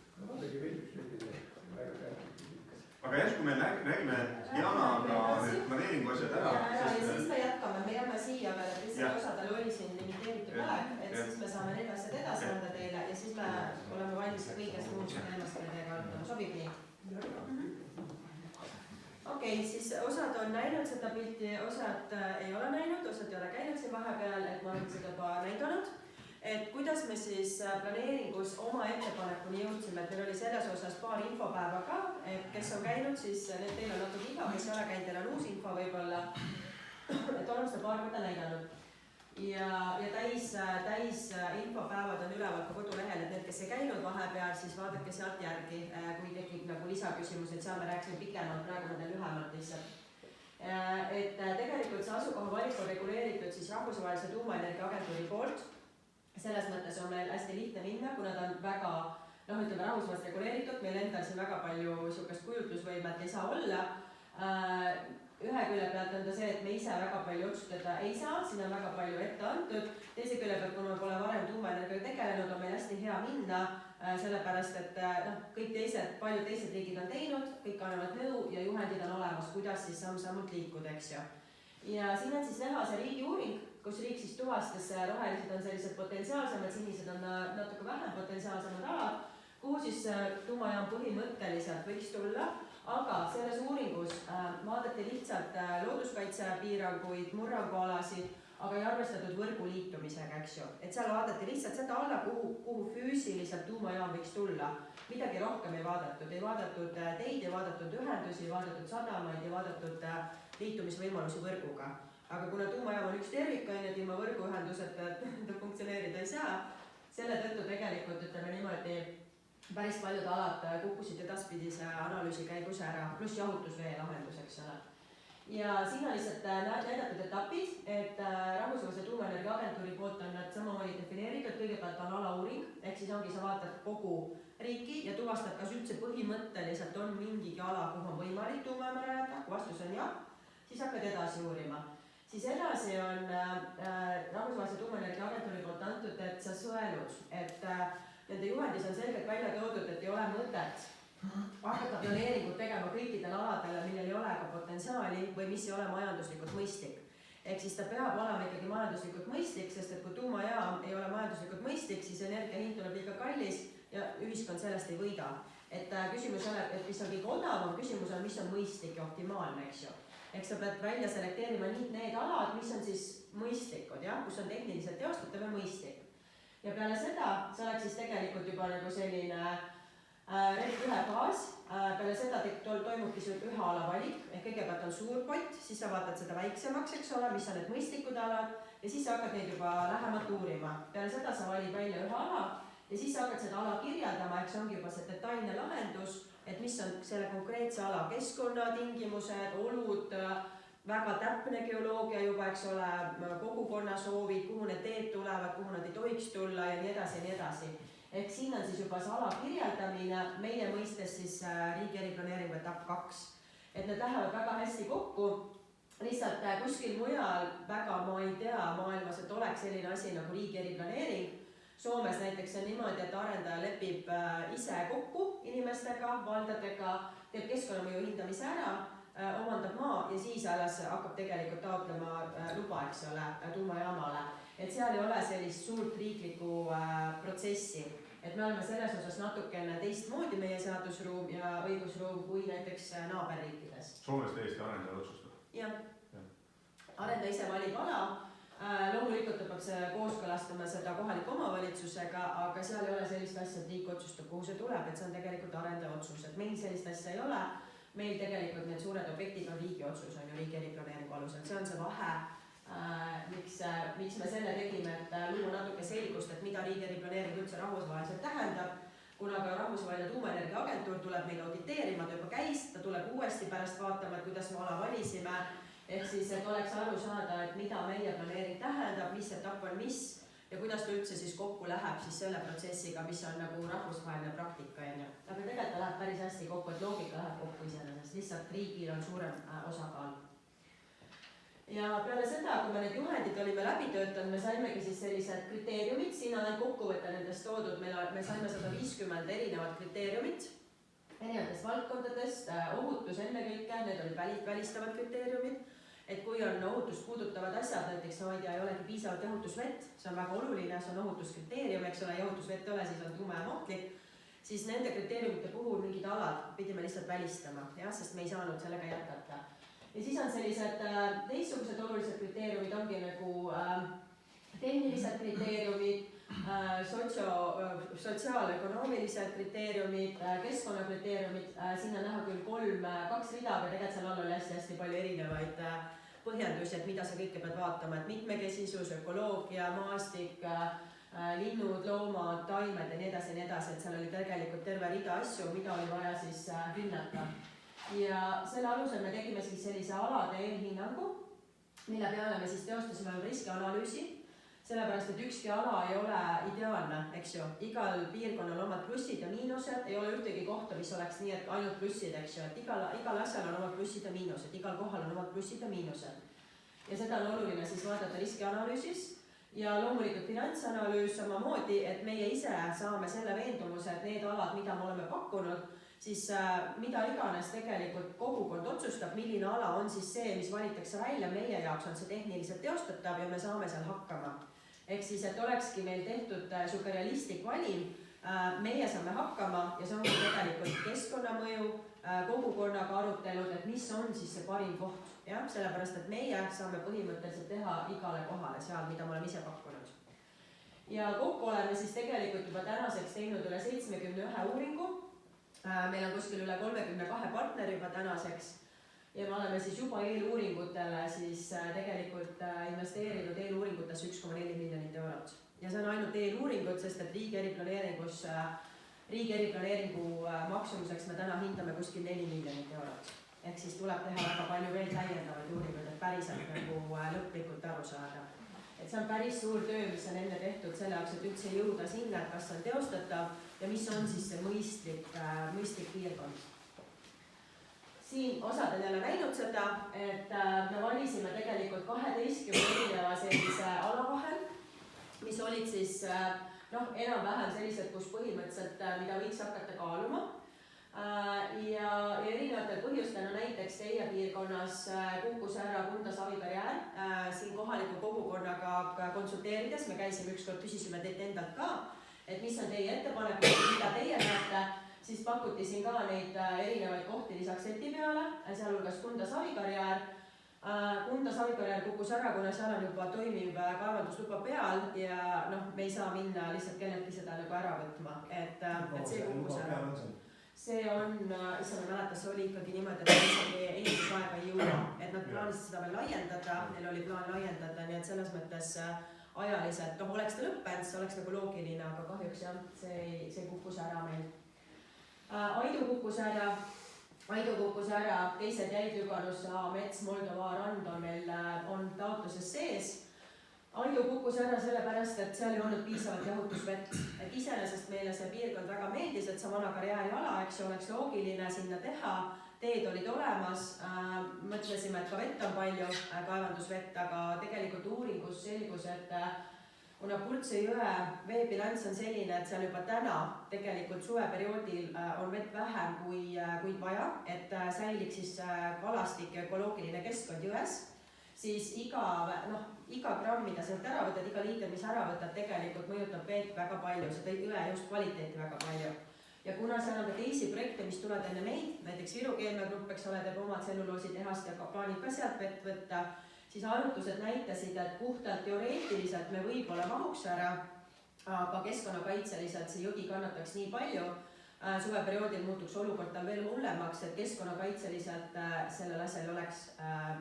Speaker 2: Aga järsku me nägime Janaga need planeeringu asjad ära.
Speaker 1: Ja siis me jätkame, me jääme siia veel, et lihtsalt osadel oli siin limiteeritud aeg, et siis me saame need asjad edasi anda teile ja siis me oleme valmis kõigest muust teemast teiega arutama. Sobib nii? Okei, siis osad on näinud seda pilti, osad ei ole näinud, osad ei ole käinud siin vahepeal, et ma olen seda juba näidanud. Et kuidas me siis planeeringus oma ettepanekuni jõudsime, et meil oli selles osas paar infopäeva ka, et kes on käinud, siis teil on natuke iga, kes ei ole käinud, teil on uus info võib-olla, et oleme seda paar korda näidanud. Ja täis infopäevad on üleval ka kodulehel, et need, kes ei käinud vahepeal, siis vaadake sealt järgi, kui tekib nagu lisaküsimus, et seal me rääkisime pikemalt, praegu ma teen lühemalt lihtsalt. Et tegelikult see asukoha valik on reguleeritud siis Rahvusvahelise tuumaenergia agentuuri poolt. selles mõttes on meil hästi lihtne minna, kuna ta on väga ütleme rahvusvaheliselt reguleeritud, meil endal siin väga palju niisugust kujutlusvõimet ei saa olla. Ühe külje pealt on ta see, et me ise väga palju otsustada ei saa, siin on väga palju ette antud. Teise külje pealt, kui me pole varem tuumaenergiaga tegelenud, on meil hästi hea minna, sellepärast et paljud teised riigid on teinud, kõik annavad nõu ja juhendid on olemas, kuidas siis samm-sammult liikuda, eks ju. Ja siin on siis näha see riigi uuring, kus riik siis tuvastas, rohelised on sellised potentsiaalsemad, sinised on natuke vähem potentsiaalsemad alad, kuhu siis tuumajaam põhimõtteliselt võiks tulla, aga selles uuringus vaadati lihtsalt looduskaitsepiiranguid, murrangualasid, aga ei arvestatud võrgu liitumisega, eks ju. Et seal vaadati lihtsalt seda alla, kuhu füüsiliselt tuumajaam võiks tulla. Midagi rohkem ei vaadatud teid, ei vaadatud ühendusi, ei vaadatud sadamaid, ei vaadatud liitumisvõimalusi võrguga. Aga kuna tuumajaam on üks tervik, et ilma võrguühenduseta ta funktsioneerida ei saa, selle tõttu tegelikult ütleme niimoodi, päris paljud alad kukkusid edaspidise analüüsi käigus ära, pluss jahutusvee lahendus, eks ole. Ja siin on lihtsalt näidatud etapid, et Rahvusvahelise tuumaenergia agentuuri poolt on nad samamoodi defineeritud, kõigepealt on alauuring, ehk siis ongi sa vaatad kogu riiki ja tuvastad, kas üldse põhimõtteliselt on mingigi ala, kuhu on võimalik tuumajaama rajada, kui vastus on jah, siis hakkad edasi uurima. Siis edasi on Rahvusvahelise tuumaenergia agentuuri poolt antud, et sa sõelud, et nende juhendis on selgelt välja toodud, et ei ole mõtet hakata planeeringut tegema kõikidel aladele, millel ei ole ka potentsiaali või mis ei ole majanduslikult mõistlik. Ehk siis ta peab olema ikkagi majanduslikult mõistlik, sest et kui tuumajaam ei ole majanduslikult mõistlik, siis energiahind tuleb liiga kallis ja ühiskond sellest ei võida. Et küsimus on, et mis on kõige odavam, küsimus on, mis on mõistlik ja optimaalne, eks ju. Ehk sa pead välja selekteerima need alad, mis on siis mõistlikud, kus on tehniliselt teostatav ja mõistlik. Ja peale seda, see oleks siis tegelikult juba nagu selline ühe faas, peale seda toimubki sul ühe ala valik, ehk kõigepealt on suur pott, siis sa vaatad seda väiksemaks, eks ole, mis on need mõistlikud alad ja siis sa hakkad neid juba lähemalt uurima. Peale seda sa valid välja ühe ala ja siis sa hakkad seda ala kirjeldama, ehk see ongi juba see detailne lahendus, et mis on selle konkreetse ala keskkonnatingimused, olud, väga täpne geoloogia juba, eks ole, kogukonna soovid, kuhu need teed tulevad, kuhu nad ei tohiks tulla ja nii edasi ja nii edasi. Ehk siin on siis juba see ala kirjeldamine, meie mõistes siis riigi eriplaneeringu etapp 2. Et need lähevad väga hästi kokku, lihtsalt kuskil mujal väga ma ei tea maailmas, et oleks selline asi nagu riigi eriplaneering. Soomes näiteks on niimoodi, et arendaja lepib ise kokku inimestega, valdadega, teeb keskkonnamõju hindamise ära, omandab maa ja siis alles hakkab tegelikult taotlema luba, eks ole, tuumajaamale. Et seal ei ole sellist suurt riiklikku protsessi. Et me oleme selles osas natukene teistmoodi meie seadusruum ja õigusruum kui näiteks naaberriikides.
Speaker 2: Soomes täiesti arendaja otsustab?
Speaker 1: Jah. Arendaja ise valib ala. Loomulikult peab see kooskõlastama seda kohaliku omavalitsusega, aga seal ei ole sellist asja, et riik otsustab, kuhu see tuleb, et see on tegelikult arendaja otsus. Et meil sellist asja ei ole. Meil tegelikult need suured objektid on riigi otsus, on ju riigi eriplaneeringu alusel. See on see vahe, miks me selle tegime, et luua natuke selgust, et mida riigi eriplaneering üldse rahvusvaheliselt tähendab. Kuna ka Rahvusvaheline tuumaenergia agentuur tuleb meil auditeerima, ta juba käis, ta tuleb uuesti pärast vaatama, et kuidas me ala valisime. Ehk siis, et oleks aru saada, et mida meie planeering tähendab, mis etapp on mis ja kuidas ta üldse siis kokku läheb siis selle protsessiga, mis on nagu rahvusvaheline praktika. Aga tegelikult läheb päris hästi kokku, et loogika läheb kokku iseenesest, lihtsalt riigil on suurem osakaal. Ja peale seda, kui me need juhendid olime läbi töötanud, me saimegi siis sellised kriteeriumid, siin on kokkuvõte nendest toodud, me saime 150 erinevat kriteeriumit erinevatest valdkondadest, ohutus ennekõike, need olid välistavad kriteeriumid, et kui on ohutust puudutavad asjad, näiteks ei olegi piisavalt jahutusvett, see on väga oluline, see on ohutuskriteerium, eks ole, jahutusvett ei ole, siis on tuumajaam ohtlik, siis nende kriteeriumite puhul mingid alad pidime lihtsalt välistama, sest me ei saanud sellega jätkata. Ja siis on sellised teistsugused olulised kriteeriumid, ongi nagu tehnilised kriteeriumid, sotsiaalökonoomilised kriteeriumid, keskkonnakriteeriumid, siin on näha küll 2 rida, aga tegelikult seal all oli hästi palju erinevaid põhjendusi, et mida sa kõike pead vaatama, et mitmekesisus, ökoloogia, maastik, linnud, loomad, taimed ja nii edasi, et seal oli tegelikult terve rida asju, mida oli vaja siis hinnata. Ja selle alusel me tegime siis sellise alade eelhinnangu, mille peale me siis teostasime riskianalüüsi. sellepärast, et ükski ala ei ole ideaalne, eks ju. Igal piirkonnal omad plussid ja miinused, ei ole ühtegi kohta, mis oleks nii, et ainult plussid, eks ju. Et igal asjal on omad plussid ja miinused, igal kohal on omad plussid ja miinused. Ja seda on oluline siis vaadata riskianalüüsis ja loomulikult finantsanalüüs samamoodi, et meie ise saame selle veendumuse, et need alad, mida me oleme pakkunud, siis mida iganes tegelikult kogukond otsustab, milline ala on siis see, mis valitakse välja, meie jaoks on see tehniliselt teostatav ja me saame seal hakkama. Ehk siis, et olekski meil tehtud suke realistlik valim, meie saame hakkama ja see ongi tegelikult keskkonnamõju, kogukonnaga arutelud, et mis on siis see parim koht, jah? Sellepärast, et meie saame põhimõtteliselt teha igale kohale seal, mida me oleme ise pakkunud. Ja kokku oleme siis tegelikult juba tänaseks teinud üle 71 uuringu. Meil on kuskil üle 32 partneri juba tänaseks ja me oleme siis juba eeluuringutele siis tegelikult investeerinud eeluuringutesse 1,4 miljonit eurot. Ja see on ainult eeluuringud, sest et riigi eriplaneeringu maksumuseks me täna hindame kuskil 4 miljonit eurot. Ehk siis tuleb teha väga palju veel täiendavaid uuringuid, et päriselt nagu lõplikult aru saada. Et see on päris suur töö, mis on enne tehtud selle jaoks, et üldse jõuda sinna, et kas on teostatav ja mis on siis see mõistlik piirkond. Siin osad on jälle näinud seda, et me valisime tegelikult 12 erineva sellise ala vahel, mis olid siis enam-vähem sellised, kus põhimõtteliselt, mida võiks hakata kaaluma. Ja erinevatel põhjustel, näiteks teie piirkonnas kukkus ära Kunda Savikarjäär, siin kohaliku kogukonnaga konsulteerides, me käisime ükskord, küsisime teilt endalt ka, et mis on teie ettepanekud, mida teie näete, siis pakuti siin ka neid erinevaid kohti lisaks seti peale, sealhulgas Kunda Savikarjäär. Kunda Savikarjäär kukkus ära, kuna seal on juba toimiv kaevandusluba peal ja me ei saa minna lihtsalt kelleltki seda nagu ära võtma, et see kukkus ära. See on, ise ma mäletan, see oli ikkagi niimoodi, et isegi eelmise aega ei jõua, et nad plaanisid seda veel laiendada, neil oli plaan laiendada, nii et selles mõttes ajaliselt, oleks ta lõppenud, see oleks nagu loogiline, aga kahjuks jah, see kukkus ära meil. Aidu kukkus ära, teised jäid Lüganusa, Mets, Moldova, Rand on meil on taotluses sees. Aidu kukkus ära sellepärast, et seal ei olnud piisavalt jahutusvett. Et iseenesest meile see piirkond väga meeldis, et see vana karjääri ala, eks oleks loogiline sinna teha. Teed olid olemas, mõtlesime, et ka vett on palju, kaevandusvett, aga tegelikult uuringus selgus, et kuna Purtse jõe veebilants on selline, et seal juba täna tegelikult suveperioodil on vett vähem kui vaja, et säiliks siis kalastik ja ökoloogiline keskkond jões, siis iga gramm, mida sealt ära võtad, iga liiter, mis ära võtad, tegelikult mõjutab veelt väga palju, seda jõe just kvaliteeti väga palju. Ja kuna seal on ka teisi projekte, mis tulevad enne meid, näiteks Viru Keemiagrupp, eks ole, teeb omad tselluloositehast ja plaanib ka sealt vett võtta, siis arvutused näitasid, et puhtalt teoreetiliselt me võib-olla mahuks ära, aga keskkonnakaitseliselt see jõgi kannataks nii palju, suveperioodil muutuks olukord tal veel hullemaks, et keskkonnakaitseliselt sellel asjal oleks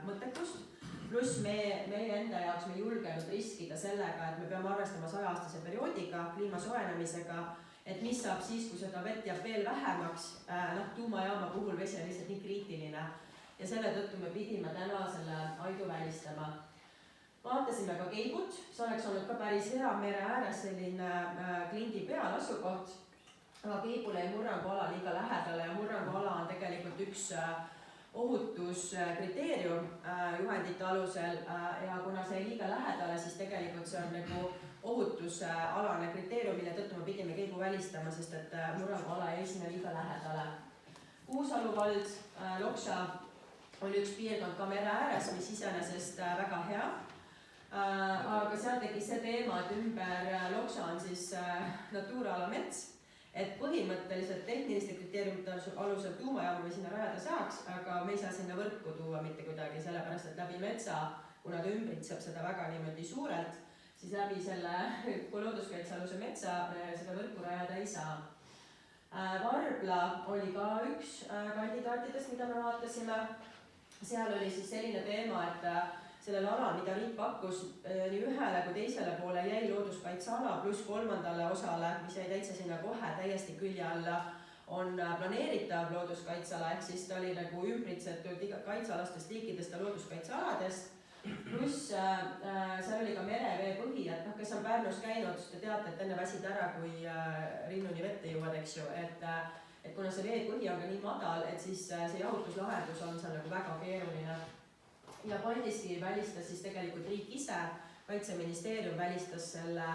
Speaker 1: mõttekust. Pluss meie enda jaoks me julgenud riskida sellega, et me peame arvestama 100-aastase perioodiga, kliima soojenemisega, et mis saab siis, kui seda vett jääb veel vähemaks, tuumajaama puhul vesi on lihtsalt nii kriitiline. Ja selle tõttu me pidime täna selle Aidu välistama. Vaatasime ka Keibut, see oleks olnud ka päris hea mere ääres selline klindi peal asukoht, aga Keibule ei murranguala liiga lähedale ja murranguala on tegelikult üks ohutuskriteerium juhendite alusel ja kuna see liiga lähedale, siis tegelikult see on nagu ohutusalane kriteerium, mille tõttu me pidime Keibu välistama, sest et murranguala jäi sinna liiga lähedale. Kuusalu vald, Loksa oli üks piirkond ka mere ääres, mis iseenesest väga hea. Aga seal tekkis see teema, et ümber Loksa on siis Naturaala mets. Et põhimõtteliselt tehniliste kriteeriumite alusel tuumajaama me sinna rajada saaks, aga me ei saa sinna võrku tuua mitte kuidagi, sellepärast et läbi metsa, kuna ta ümbritseb seda väga niimoodi suurelt, siis läbi selle looduskaitsealuse metsa seda võrku rajada ei saa. Varbla oli ka üks kandidaatidest, mida me vaatasime. Seal oli siis selline teema, et sellel alal, mida riik pakkus nii ühele kui teisele poole jäi looduskaitseala pluss kolmandale osale, mis jäi täitsa sinna kohe täiesti külje alla, on planeeritav looduskaitseala, ehk siis ta oli nagu ümbritsetud kaitsealastest liikidest ja looduskaitsealadest, pluss seal seal oli ka mereveepõhi, et noh, kes on Pärnus käinud, te teate, et enne väsid ära, kui rinnuni vette jõuad, eks ju, et kuna see veepõhi on ka nii madal, et siis see jahutuslahendus on seal nagu väga keeruline. Ja Paldiski välistas siis tegelikult riik ise, Kaitseministeerium välistas selle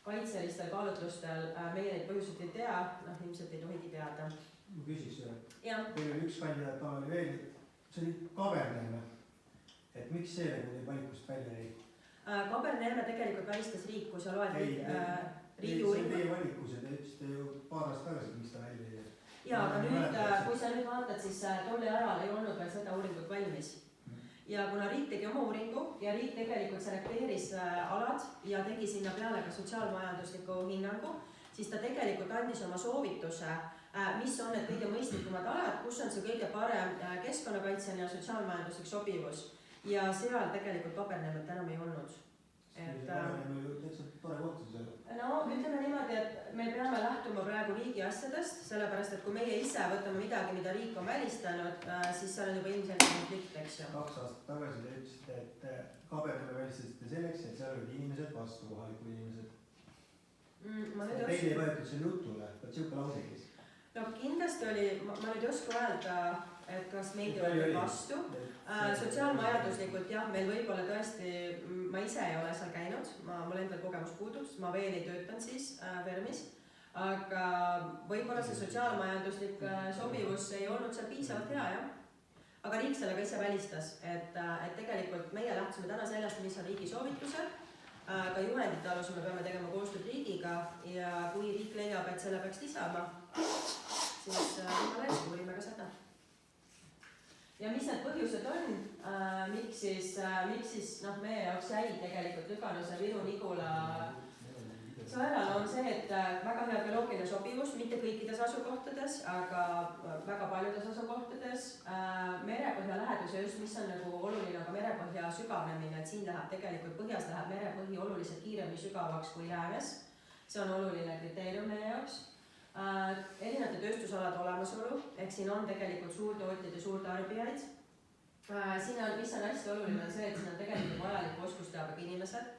Speaker 1: kaitselistel kaalutlustel, meie neid põhjuseid ei tea, noh ilmselt ei tohigi teada.
Speaker 3: Ma küsiks üle.
Speaker 1: Ja.
Speaker 3: Teil oli üks kandidaat, oli veel, see oli Kaberneeme. Et miks see nagu valikust välja jäi?
Speaker 1: Kaberneeme tegelikult välistas riik, kui sa loed riigi
Speaker 3: uuringu.
Speaker 1: uuringu.
Speaker 3: See teie valikus ja te ütlesite ju paar aastat tagasi, miks ta välja jäi.
Speaker 1: Ja, aga nüüd, kui sa nüüd vaatad, siis tolle ajal ei olnud veel seda uuringut valmis. Ja kuna riik tegi oma uuringu ja riik tegelikult selekteeris alad ja tegi sinna peale ka sotsiaalmajandusliku hinnangu, siis ta tegelikult andis oma soovituse, mis on need kõige mõistlikumad alad, kus on see kõige parem keskkonnakaitseline ja sotsiaalmajanduslik sobivus. Ja seal tegelikult Kaberneemet enam ei olnud.
Speaker 3: Kaberneeme ju täitsa tore kohta seal.
Speaker 1: No ütleme niimoodi, et me peame lähtuma praegu riigi asjadest, sellepärast, et kui meie ise võtame midagi, mida riik on välistanud, siis seal on juba ilmselt konflikt, eks ju.
Speaker 3: 2 aastat tagasi te ütlesite, et Kaberneeme välistasite selleks, et seal olid inimesed vastu, kohalikud inimesed. Teil ei võetud selle jutule, et siuke lausegis.
Speaker 1: No kindlasti oli, ma nüüd ei oska öelda, et kas meid oli vastu. Sotsiaalmajanduslikult jah, meil võib-olla tõesti, ma ise ei ole seal käinud, mul endal kogemus puudub, ma veel ei töötan siis Vermis, aga võib-olla see sotsiaalmajanduslik sobivus ei olnud seal piisavalt hea, jah. Aga riik sellega ise välistas, et tegelikult meie lähtusime täna sellest, mis on riigi soovitused, ka juhendite alusel me peame tegema koostööd riigiga ja kui riik leiab, et selle peaks lisama, siis uurime ka seda. Ja mis need põhjused on, miks siis meie jaoks jäi tegelikult Lüganuse, Viru, Nigula sõelal on see, et väga hea bioloogiline sobivus, mitte kõikides asukohtades, aga väga paljudes asukohtades. Merepõhja lähedus ja just mis on nagu oluline ka merepõhja sügavnemine, et siin läheb tegelikult põhjas läheb merepõhi oluliselt kiiremini sügavaks kui läänes. See on oluline kriteerium meie jaoks. Erinevate tööstusalade olemasolu, ehk siin on tegelikult suurtootjad ja suurtarbijaid. Siin on, mis on hästi oluline, on see, et siin on tegelikult vajalik oskusteabega inimesed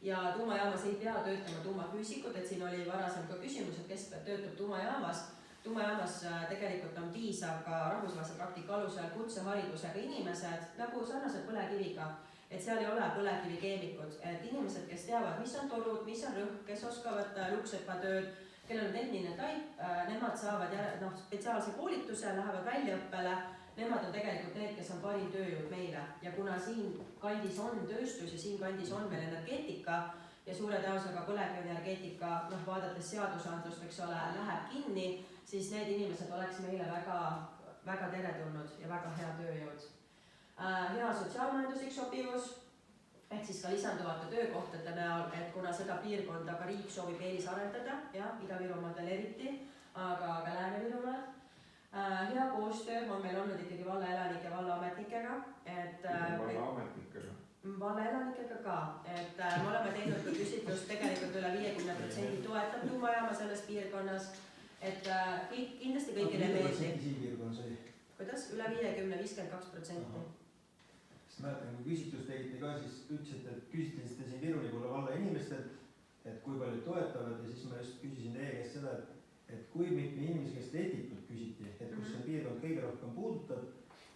Speaker 1: ja tuumajaamas ei pea töötama tuumafüüsikud, et siin oli varasem ka küsimus, et kes töötab tuumajaamas. Tuumajaamas tegelikult on piisav ka rahvusvahelise praktika alusel kutseharidusega inimesed, nagu sarnaselt põlevkiviga, et seal ei ole põlevkivikeemikud, et inimesed, kes teavad, mis on torud, mis on rõhk, kes oskavad luksõppatööd, kellel on tehniline taip, nemad saavad spetsiaalse koolituse, lähevad väljaõppele, nemad on tegelikult need, kes on parim tööjõud meile. Ja kuna siin kandis on tööstus ja siin kandis on meil energeetika ja suure tõenäosusega põlevkivienergeetika, vaadates seadusandlust, eks ole, läheb kinni, siis need inimesed oleks meile väga, väga teretulnud ja väga hea tööjõud. Hea sotsiaalmajanduslik sobivus, ehk siis ka lisanduvate töökohtade näol, et kuna seda piirkonda ka riik soovib eelisarendada, jah, Ida-Virumaadel eriti, aga ka Lääne-Virumaal. Hea koostöö on meil olnud ikkagi vallaelanike ja vallaametnikega. Vallaelanikega ka, et me oleme teinud ka küsitlust tegelikult üle 50% toetab tuumajaama selles piirkonnas, et kindlasti kõigile meeldib. Kuidas? Üle 50-52%.
Speaker 3: Sest mäletan, kui küsitlus tegite ka, siis ütlesite, et küsitlesite siin Viru-Nigula valla inimestelt, et kui palju toetavad ja siis ma just küsisin teie käest seda, et kui mitme inimese käest Letitut küsiti, et kus see piirkond kõige rohkem puudutab,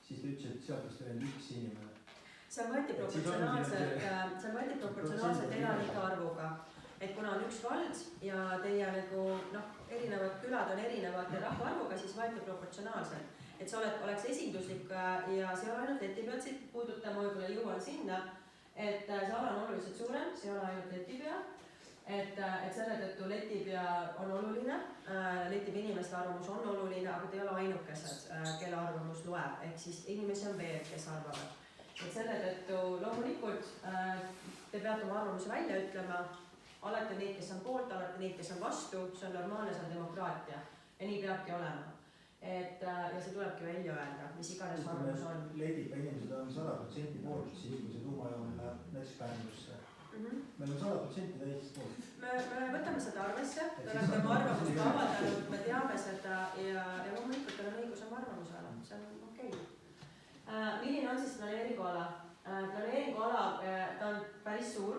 Speaker 3: siis te ütlesite, et sealt vist oli üks inimene.
Speaker 1: See võeti proportsionaalselt elanike arvuga, et kuna on üks vald ja teie erinevad külad on erinevate rahvaarvuga, siis võeti proportsionaalselt. Et see oleks esinduslik ja see on ainult Letipea, siit puudutama võib-olla jõuan sinna, et see ala on oluliselt suurem, see ei ole ainult Letipea, et selle tõttu Letipea on oluline, Letipea inimeste arvamus on oluline, aga te ei ole ainukesed, kelle arvamus loeb, ehk siis inimesi on veel, kes arvavad. Et selle tõttu loomulikult te peate oma arvamuse välja ütlema, alati neid, kes on poolt, alati neid, kes on vastu, see on normaalne, see on demokraatia ja nii peabki olema. Ja see tulebki välja öelda, mis iganes arvamus on.
Speaker 3: Letipea inimesed on 100% poolt, siis kui see tuumajaam läheb näiteks Pärnusse. Meil on 100% täis poolt.
Speaker 1: Me võtame seda arvesse, te olete oma arvamust avaldanud, me teame seda ja loomulikult teil on õigus oma arvamusele, see on okei. Milline on siis planeeringuala? Planeeringuala, ta on päris päris suur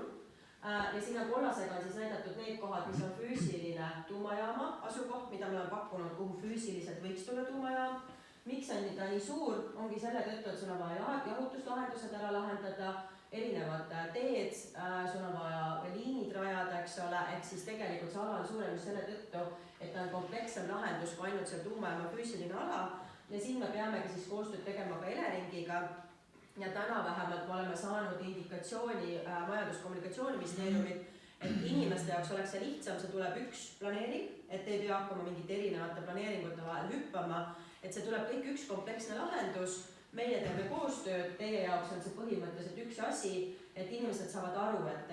Speaker 1: ja sinna kollasega on siis näidatud need kohad, mis on füüsiline tuumajaama asukoht, mida me oleme pakkunud, kuhu füüsiliselt võiks tulla tuumajaam. Miks on ta nii suur, ongi selle tõttu, et sul on vaja jahutuslahendused ära lahendada, erinevad teed, sul on vaja liinid rajada, eks ole, ehk siis tegelikult see ala on suurem just selle tõttu, et ta on komplekssem lahendus kui ainult see tuumajaama füüsiline ala ja siin me peamegi siis koostööd tegema ka Eleringiga. Ja täna vähemalt me oleme saanud indikatsiooni Majandus-Kommunikatsiooniministeeriumit, et inimeste jaoks oleks see lihtsam, see tuleb üks planeering, et ei pea hakkama mingite erinevate planeeringute vahel hüppama, et see tuleb kõik üks kompleksne lahendus, meie teeme koostööd, teie jaoks on see põhimõtteliselt üks asi, et inimesed saavad aru, et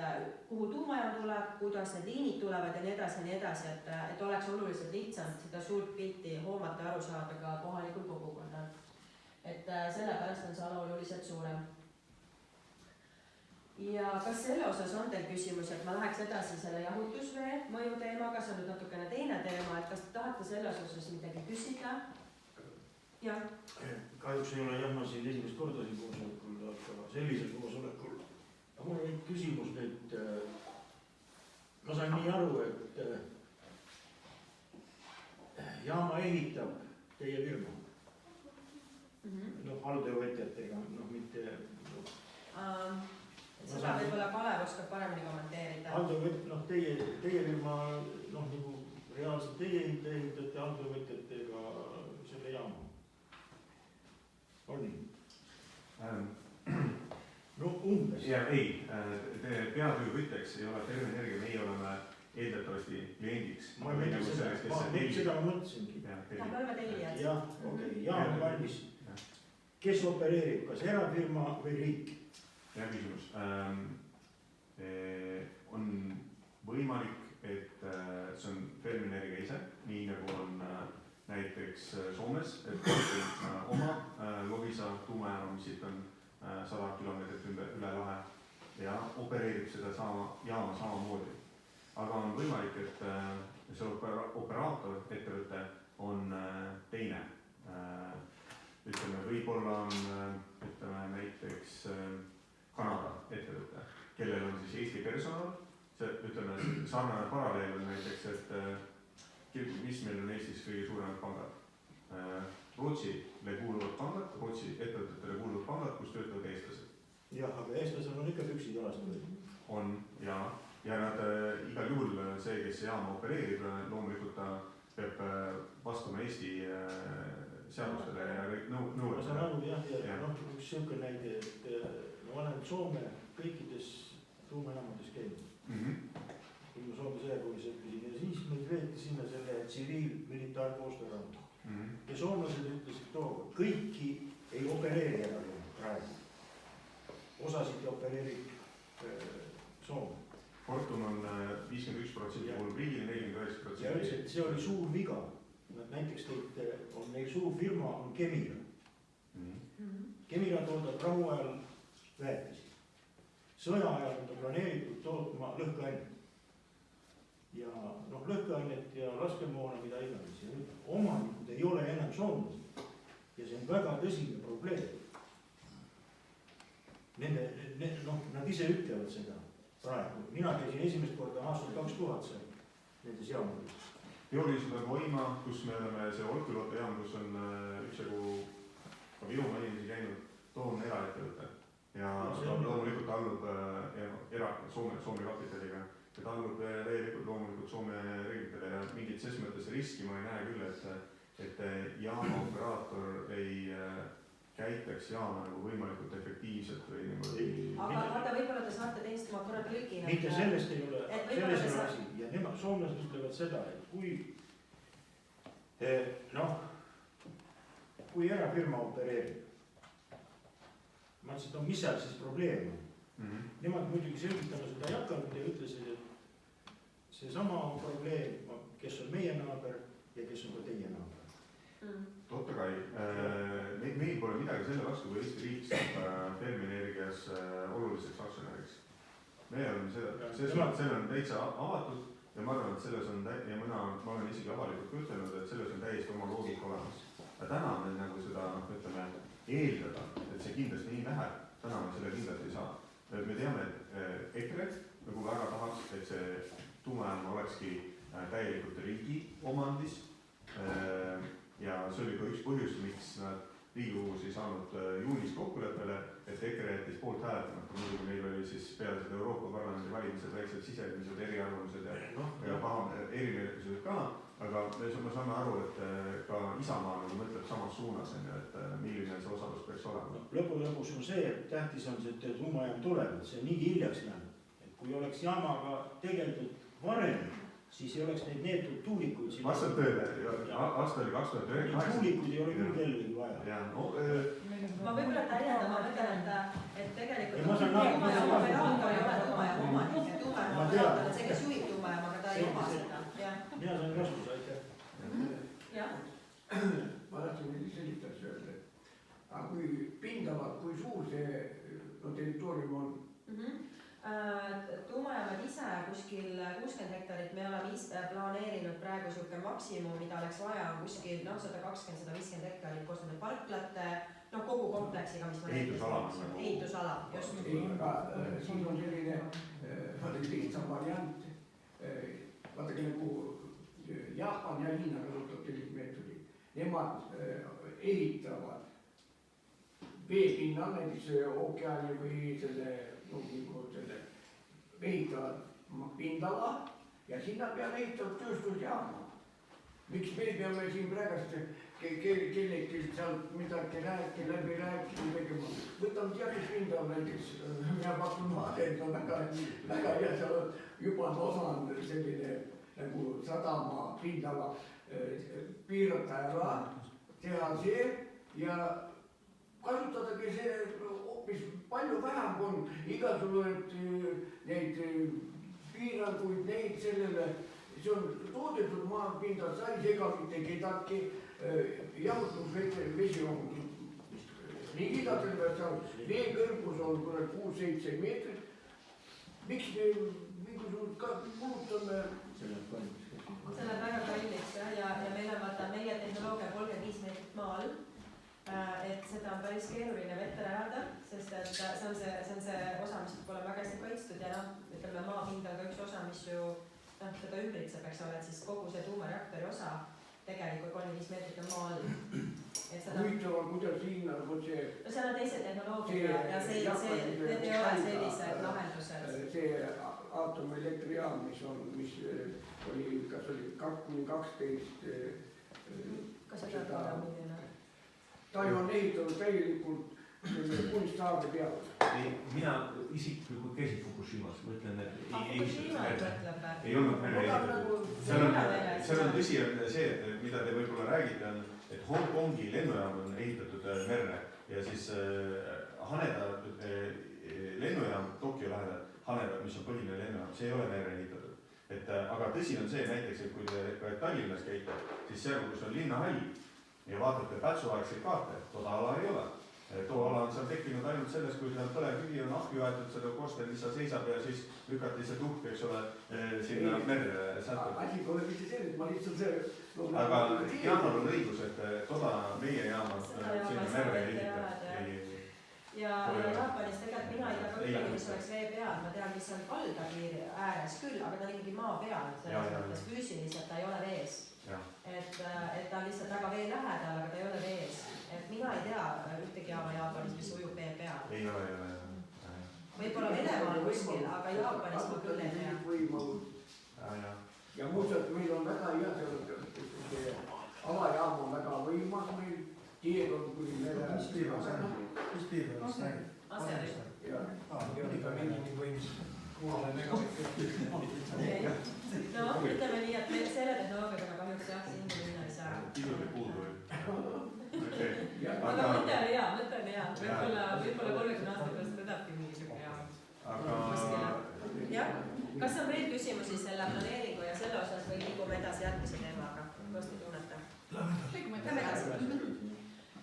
Speaker 1: kuhu tuumajaam tuleb, kuidas need liinid tulevad ja nii edasi, et oleks oluliselt lihtsam seda suurt pilti hoomata ja aru saada ka kohalikul kogukonnal. Et sellepärast on see ala oluliselt suurem. Ja kas selle osas on teil küsimus, et ma läheks edasi selle jahutusvee mõju teemaga, see on nüüd natukene teine teema, et kas te tahate selles osas midagi küsida? Ja.
Speaker 5: Kahjuks ei ole jah, ma siin esimest korda siin koosolekul, aga sellisel koosolekul. Mul on küsimus nüüd, ma sain nii aru, et jaama ehitab teie firma. Alltöövõtjatega, mitte...
Speaker 1: Seda võib-olla Kalev oskab paremini kommenteerida.
Speaker 5: Alltöövõtjad, teie firma, nagu reaalselt teie ehitate alltöövõtjatega selle jaama. On nii? No umbes.
Speaker 2: Ja ei, peatöövõtjaks ei ole Fermi Energia, meie oleme eeldatavasti kliendiks.
Speaker 5: Seda ma mõtlesingi.
Speaker 1: Me oleme tellijad.
Speaker 5: Jah, okei, jaam valmis. Kes opereerib, kas erafirma või riik?
Speaker 2: Hea küsimus. On võimalik, et see on Fermi Energia ise, nii nagu on näiteks Soomes, et oma Loviisa tuumajaama, mis siit on 100 kilomeetrit üle lahe ja opereerib seda jaama samamoodi. Aga on võimalik, et see operaator ettevõte on teine. Ütleme, võib-olla on näiteks Kanada ettevõte, kellel on siis Eesti personal. Ütleme, sarnane paralleel on näiteks, et mis meil on Eestis kõige suuremad pangad. Rootsile kuuluvad pangad, Rootsi ettevõtetele kuuluvad pangad, kus töötavad eestlased.
Speaker 5: Jah, aga eestlasel on ikka püksid jalas.
Speaker 2: On, ja nad igal juhul see, kes jaama opereerib, loomulikult ta peab vastama Eesti seadustele ja nõuetele.
Speaker 5: Ma saan aru, jah, üks siuke näide, et ma olen Soome kõikides tuumajaamades käinud. Kui ma Soome sõjakoolis õppisin ja siis meid veeti sinna selle tsiviil-militaarkoostöö rauda. Ja soomlased ütlesid tookord, kõiki ei opereeri praegu. Osasid opereerib Soome.
Speaker 2: Fortum on 51% kuulub riigile, 49%.
Speaker 5: Ja ütles, et see oli suur viga. Näiteks on neil suur firma, on Kemira. Kemira toodab rahu ajal väetisi. Sõja ajal on ta planeeritud tootma lõhkeainet. Ja lõhkeainet ja laskemoona, mida iganes. Omanikud ei ole enam soomlased. Ja see on väga tõsine probleem. Nad ise ütlevad seda praegu. Mina käisin esimest korda aastal 2000 seal nendes jaamadest.
Speaker 2: Teoorilised on Voima, kus me oleme see Olkiluoto jaam, kus on üksjagu ka Virumaa inimesi käinud, too on eraettevõte. Ja loomulikult allub Soome kapitaliga ja ta allub loomulikult Soome reeglitele ja mingit ses mõttes riski ma ei näe küll, et jaama operaator ei käitaks jaama nagu võimalikult efektiivselt või niimoodi.
Speaker 1: Aga vaata, võib-olla te saate teist ma korra tõlgin.
Speaker 5: Mitte sellest ei ole asi. Ja nemad soomlased ütlevad seda, et kui erafirma opereerib, ma ütlesin, mis seal siis probleem on. Nemad muidugi selgitama seda ei hakanud ja ütlesid, et see sama probleem, kes on meie naaber ja kes on ka teie naaber.
Speaker 2: Totta kai, meil pole midagi selle vastu, kui Eesti riik saab Fermi Energias oluliseks aktsionäriks. Me oleme see on täitsa avatud ja ma arvan, et selles on, ja ma olen isegi avalikult ütelnud, et selles on täiesti oma loogika olemas. Ja täna me nagu seda, ütleme, eeldada, et see kindlasti nii läheb, täna me selle kindlasti ei saa. Me teame, et väga tahaks, et see tuumajaam olekski täielikult riigi omandis. Ja see oli ka üks põhjus, miks nad Riigikogus ei saanud juunis kokkuleppele, et EKRE jättis poolt hääletamata, muidugi neil oli siis peale seda Euroopa Parlamendi valimised väiksed sisemised eriarvamused ja erimeelsused ka, aga me saame aru, et ka Isamaa nagu mõtleb samas suunas, et milline see osalus peaks olema.
Speaker 5: Lõpus on see, et tähtis on see, et tuumajaam tuleb, et see on niigi hiljaks läinud. Et kui oleks jaamaga tegeldud varem, siis ei oleks neid neetud tuulikuid siin.
Speaker 2: Vastab tõele, aasta oli 2009.
Speaker 5: Tuulikuid ei ole küll kellegi vaja.
Speaker 1: Ma võib-olla täiendan, ma mõtlen, et tegelikult
Speaker 5: tuumajaam
Speaker 1: operaator ei ole tuumajaam omanik, tuumajaam operaator on see, kes juhib tuumajaam, aga ta ei oma seda.
Speaker 5: Mina sain vastuse, aitäh.
Speaker 4: Ma tahtsin sellist asja öelda, aga kui pindala, kui suur see territoorium on?
Speaker 1: Tuumajaamad ise kuskil 60 hektarit, me oleme planeerinud praegu siuke maksimum, mida oleks vaja kuskil 120-150 hektarit koos nende parklate, kogu kompleksiga, mis ehitusala, just.
Speaker 4: Aga siin on selline lihtsam variant, vaadake nagu Jaapan ja Hiina kasutab sellist meetodit. Nemad ehitavad veepinnal, näiteks ookeani või selle ehitavad pindala ja sinna peale ehitavad tööstusjaama. Miks me peame siin praegast kellegi sealt midagi läbi rääkima? Võtame teatud pindal näiteks, mina pakun maade, et on väga hea, seal on juba osa on selline nagu sadama pindala piirata ära, teha see ja kasutadagi see hoopis palju vähem on igasuguseid neid piiranguid, neid sellele, see on toodetud maapindal, sa ei sega mitte kedagi, jahutusvesi on ligidatel veel seal, vee kõrgus on 6-7 meetrit. Miks me mingisugust kulutame?
Speaker 1: See läheb väga kalliks ja meil on vaata meie tehnoloogia 35 meetrit maa all. Et seda on päris keeruline vette rajada, sest et see on see osa, mis pole väga hästi kaitstud ja ütleme maapind on ka üks osa, mis ju seda ümbritseb, eks ole, et siis kogu see tuumareaktori osa tegelikult 35 meetrit on maa all.
Speaker 4: Huvitaval, kuidas siin on see...
Speaker 1: No seal on teised tehnoloogia ja need ei ole sellised lahendused.
Speaker 4: See aatomilektrijaam, mis oli, kas oli 2-12...
Speaker 1: Kas seda milline?
Speaker 4: Ta ju on ehitatud täielikult kunsthaarde peale.
Speaker 6: Mina isiklikult käisin Fukushimas, mõtlen, et
Speaker 2: ei olnud mere ehitatud. Seal on tõsi on see, et mida te võib-olla räägite, on, et Hongkongi lennujaam on ehitatud merre ja siis Haneda lennujaam Tokyo lähedal, Haneda, mis on põhiline lennujaam, see ei ole merre ehitatud. Aga tõsi on see näiteks, et kui te ka Tallinnas käite, siis seal, kus on linnahall, ja vaatate pätsuaegseid kaarte, toda ala ei ole. Too ala on seal tekkinud ainult selles, kui seal põlevkivi on ahju aetud, seda korsten lihtsalt seisab ja siis lükati see tuhk, eks ole, sinna merre sätub.
Speaker 4: Asi pole mitte see, et ma lihtsalt see...
Speaker 2: Aga Jaanal on õigus, et toda meie jaamad sinna merre ehitab.
Speaker 1: Ja Jaapanis tegelikult mina ei tea kõige, mis oleks vee peal, ma tean, mis on kaldapiiri ääres küll, aga ta on ikkagi maa peal, selles mõttes füüsiliselt ta ei ole vees. Et ta on lihtsalt väga vee lähedal, aga ta ei ole vees. Et mina ei tea ühtegi jaama Jaapanis, mis ujub vee peal.
Speaker 2: Ei ole.
Speaker 1: Võib-olla Venemaal kuskil, aga Jaapanis ma küll ei tea.
Speaker 4: Ja muuseas, meil on väga hea, see alajaam on väga võimas meil, tied on kuni mere.
Speaker 3: Mis piirkonnast räägib?
Speaker 1: Aseri.
Speaker 4: Ikka mingi võims.
Speaker 1: No, ütleme nii, et meil selle tehnoloogiaga kahjuks jah, siin minna ei saa.
Speaker 2: Piduri puudu või?
Speaker 1: Aga mõte on hea. Võib-olla 30 aasta pärast tõdabki mingi siuke hea. Jah, kas on veel küsimusi selle planeeringu ja selle osas või liigume edasi järgmise teemaga? Kuidas te tunnete? Lähme edasi.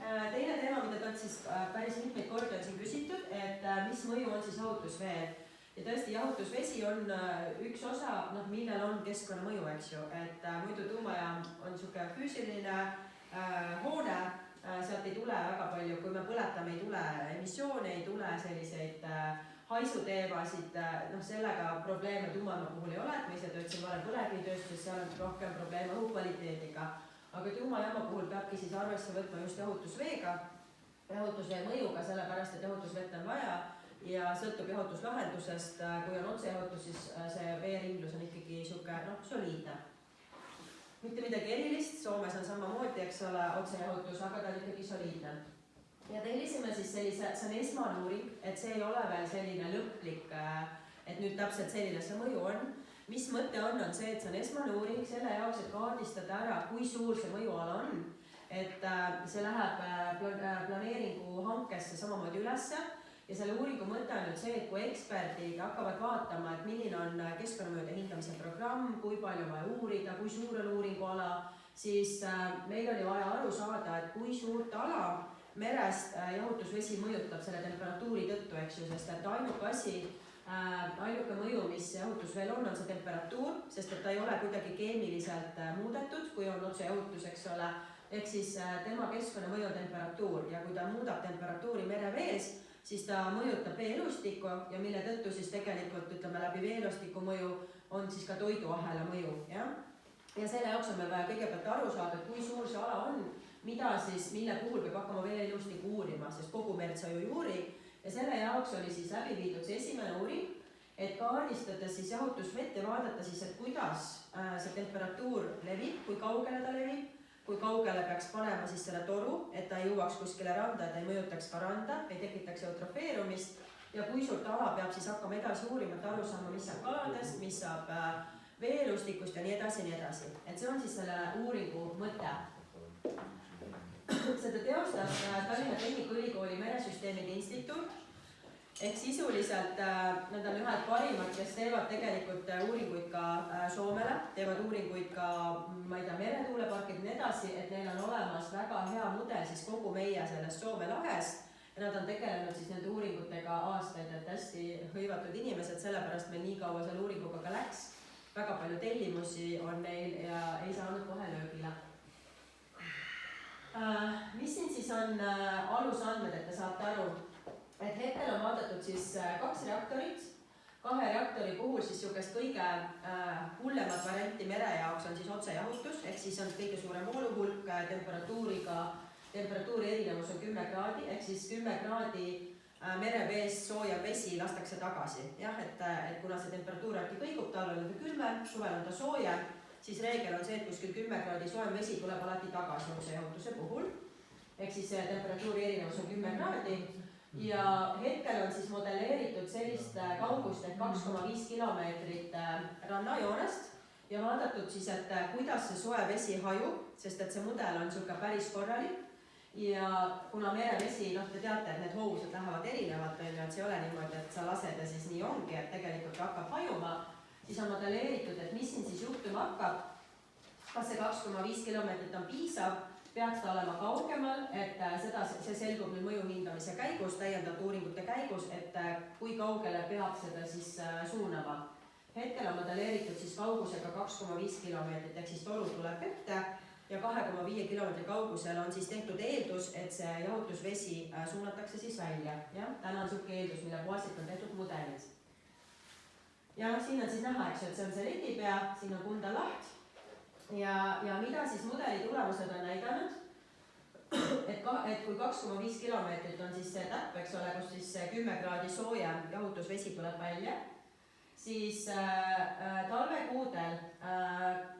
Speaker 1: Teine teema, mida ta on siis päris mitmeid kordi on siin küsitud, et mis mõju on siis jahutusveel. Ja tõesti, jahutusvesi on üks osa, millel on keskkonnamõju, eks ju, et muidu tuumajaam on siuke füüsiline hoone, sealt ei tule väga palju, kui me põletame, ei tule emissioone, ei tule selliseid haisuteemasid, sellega probleeme tuumajaama puhul ei ole, et ma ise töötasin varem põlevkivitööstuses, seal on rohkem probleeme õhukvaliteediga. Aga tuumajaama puhul peabki siis arvesse võtma just jahutusveega, jahutusvee mõjuga, sellepärast et jahutusvett on vaja ja sõltub jahutuslahendusest. Kui on otsejahutus, siis see veeringlus on ikkagi sihuke soliidne. Mitte midagi erilist, Soomes on samamoodi, eks ole, otsejahutus, aga ta on ikkagi soliidne. Ja tellisime siis sellise, see on esmane uuring, et see ei ole veel selline lõplik, et nüüd täpselt selline see mõju on. Mis mõte on see, et see on esmane uuring selle jaoks, et kaardistada ära, kui suur see mõjuala on. Et see läheb planeeringu hankesse samamoodi ülesse ja selle uuringu mõte on nüüd see, et kui eksperdid hakkavad vaatama, et milline on keskkonnamõjude hindamise programm, kui palju vaja uurida, kui suur on uuringuala, siis meil oli vaja aru saada, et kui suurt ala merest jahutusvesi mõjutab selle temperatuuri tõttu, eks ju, sest et ainuke mõju, mis jahutusveel on see temperatuur, sest et ta ei ole kuidagi keemiliselt muudetud, kui on otse jahutus, eks ole, ehk siis tema keskkonnamõju on temperatuur ja kui ta muudab temperatuuri merevees, siis ta mõjutab veeelustikku ja mille tõttu siis tegelikult läbi veeelustiku mõju on siis ka toiduahela mõju, jah. Ja selle jaoks on meil vaja kõigepealt aru saada, kui suur see ala on, mille puhul peab hakkama veeelustikku uurima, sest kogu merd sa ju ei uuri. Ja selle jaoks oli siis läbi viidud see esimene uuring, et kaardistada siis jahutusvett ja vaadata siis, et kuidas see temperatuur levib, kui kaugele ta levib, kui kaugele peaks panema siis selle toru, et ta ei jõuaks kuskile randa, et ei mõjutaks ka randa, ei tekitaks eutrofeerumist ja kui suurt ala peab siis hakkama edasi uurima, et aru saama, mis saab kaladest, mis saab veelustikust ja nii edasi, nii edasi. Et see on siis selle uuringu mõte. Seda teostab Tallinna Tehnikaülikooli Meresüsteemide Instituut ehk sisuliselt nad on ühed parimad, kes teevad tegelikult uuringuid ka Soomele, teevad uuringuid ka, meretuuleparkid ja nii edasi, et neil on olemas väga hea mudel siis kogu meie sellest Soome lahes ja nad on tegelenud siis nende uuringutega aastaid, et hästi hõivatud inimesed, sellepärast meil nii kaua selle uuringuga ka läks. Väga palju tellimusi on neil ja ei saanud kohe löögile. Mis siin siis on alusandmed, et te saate aru, et hetkel on vaadatud siis 2 reaktorit, 2 reaktori puhul siis niisugust kõige hullemat varianti mere jaoks on siis otsejahutus, ehk siis on kõige suurem vooluhulk temperatuuri erinevus on 10 kraadi, ehk siis 10 kraadi mereveest sooja vesi lastakse tagasi. Jah, et kuna see temperatuur äkki kõigub, talvel on ta külmem, suvel on ta soojem, siis reegel on see, et kuskil 10 kraadi soojem vesi tuleb alati tagasi otsejahutuse puhul. Ehk siis temperatuuri erinevus on 10 kraadi ja hetkel on siis modelleeritud sellist kaugust, et 2,5 kilomeetrit rannajoonest ja vaadatud siis, et kuidas see soe vesi hajub, sest et see mudel on niisugune päris korralik. Ja kuna merevesi, te teate, et need hoovused lähevad erinevalt, et see ei ole niimoodi, et sa lased ja siis nii ongi, et tegelikult hakkab hajuma, siis on modelleeritud, et mis siin siis juhtuma hakkab, kas see 2,5 kilomeetrit on piisav, peaks ta olema kaugemal, et see selgub nüüd mõju hindamise käigus, täiendavate uuringute käigus, et kui kaugele peab seda siis suunama. Hetkel on modelleeritud siis kaugusega 2,5 kilomeetrit, ehk siis toru tuleb ette ja 2,5 kilomeetri kaugusel on siis tehtud eeldus, et see jahutusvesi suunatakse siis välja. Ja? Täna on niisugune eeldus, mille kohaselt on tehtud mudelid. Ja siin on siis näha, et see on see letipea, siin on kundalaht ja mida siis mudeli tulemused on näidanud, et kui 2,5 kilomeetrit on siis see täpp, eks ole, kus siis 10 kraadi soojem jahutusvesi tuleb välja, siis talvekuudel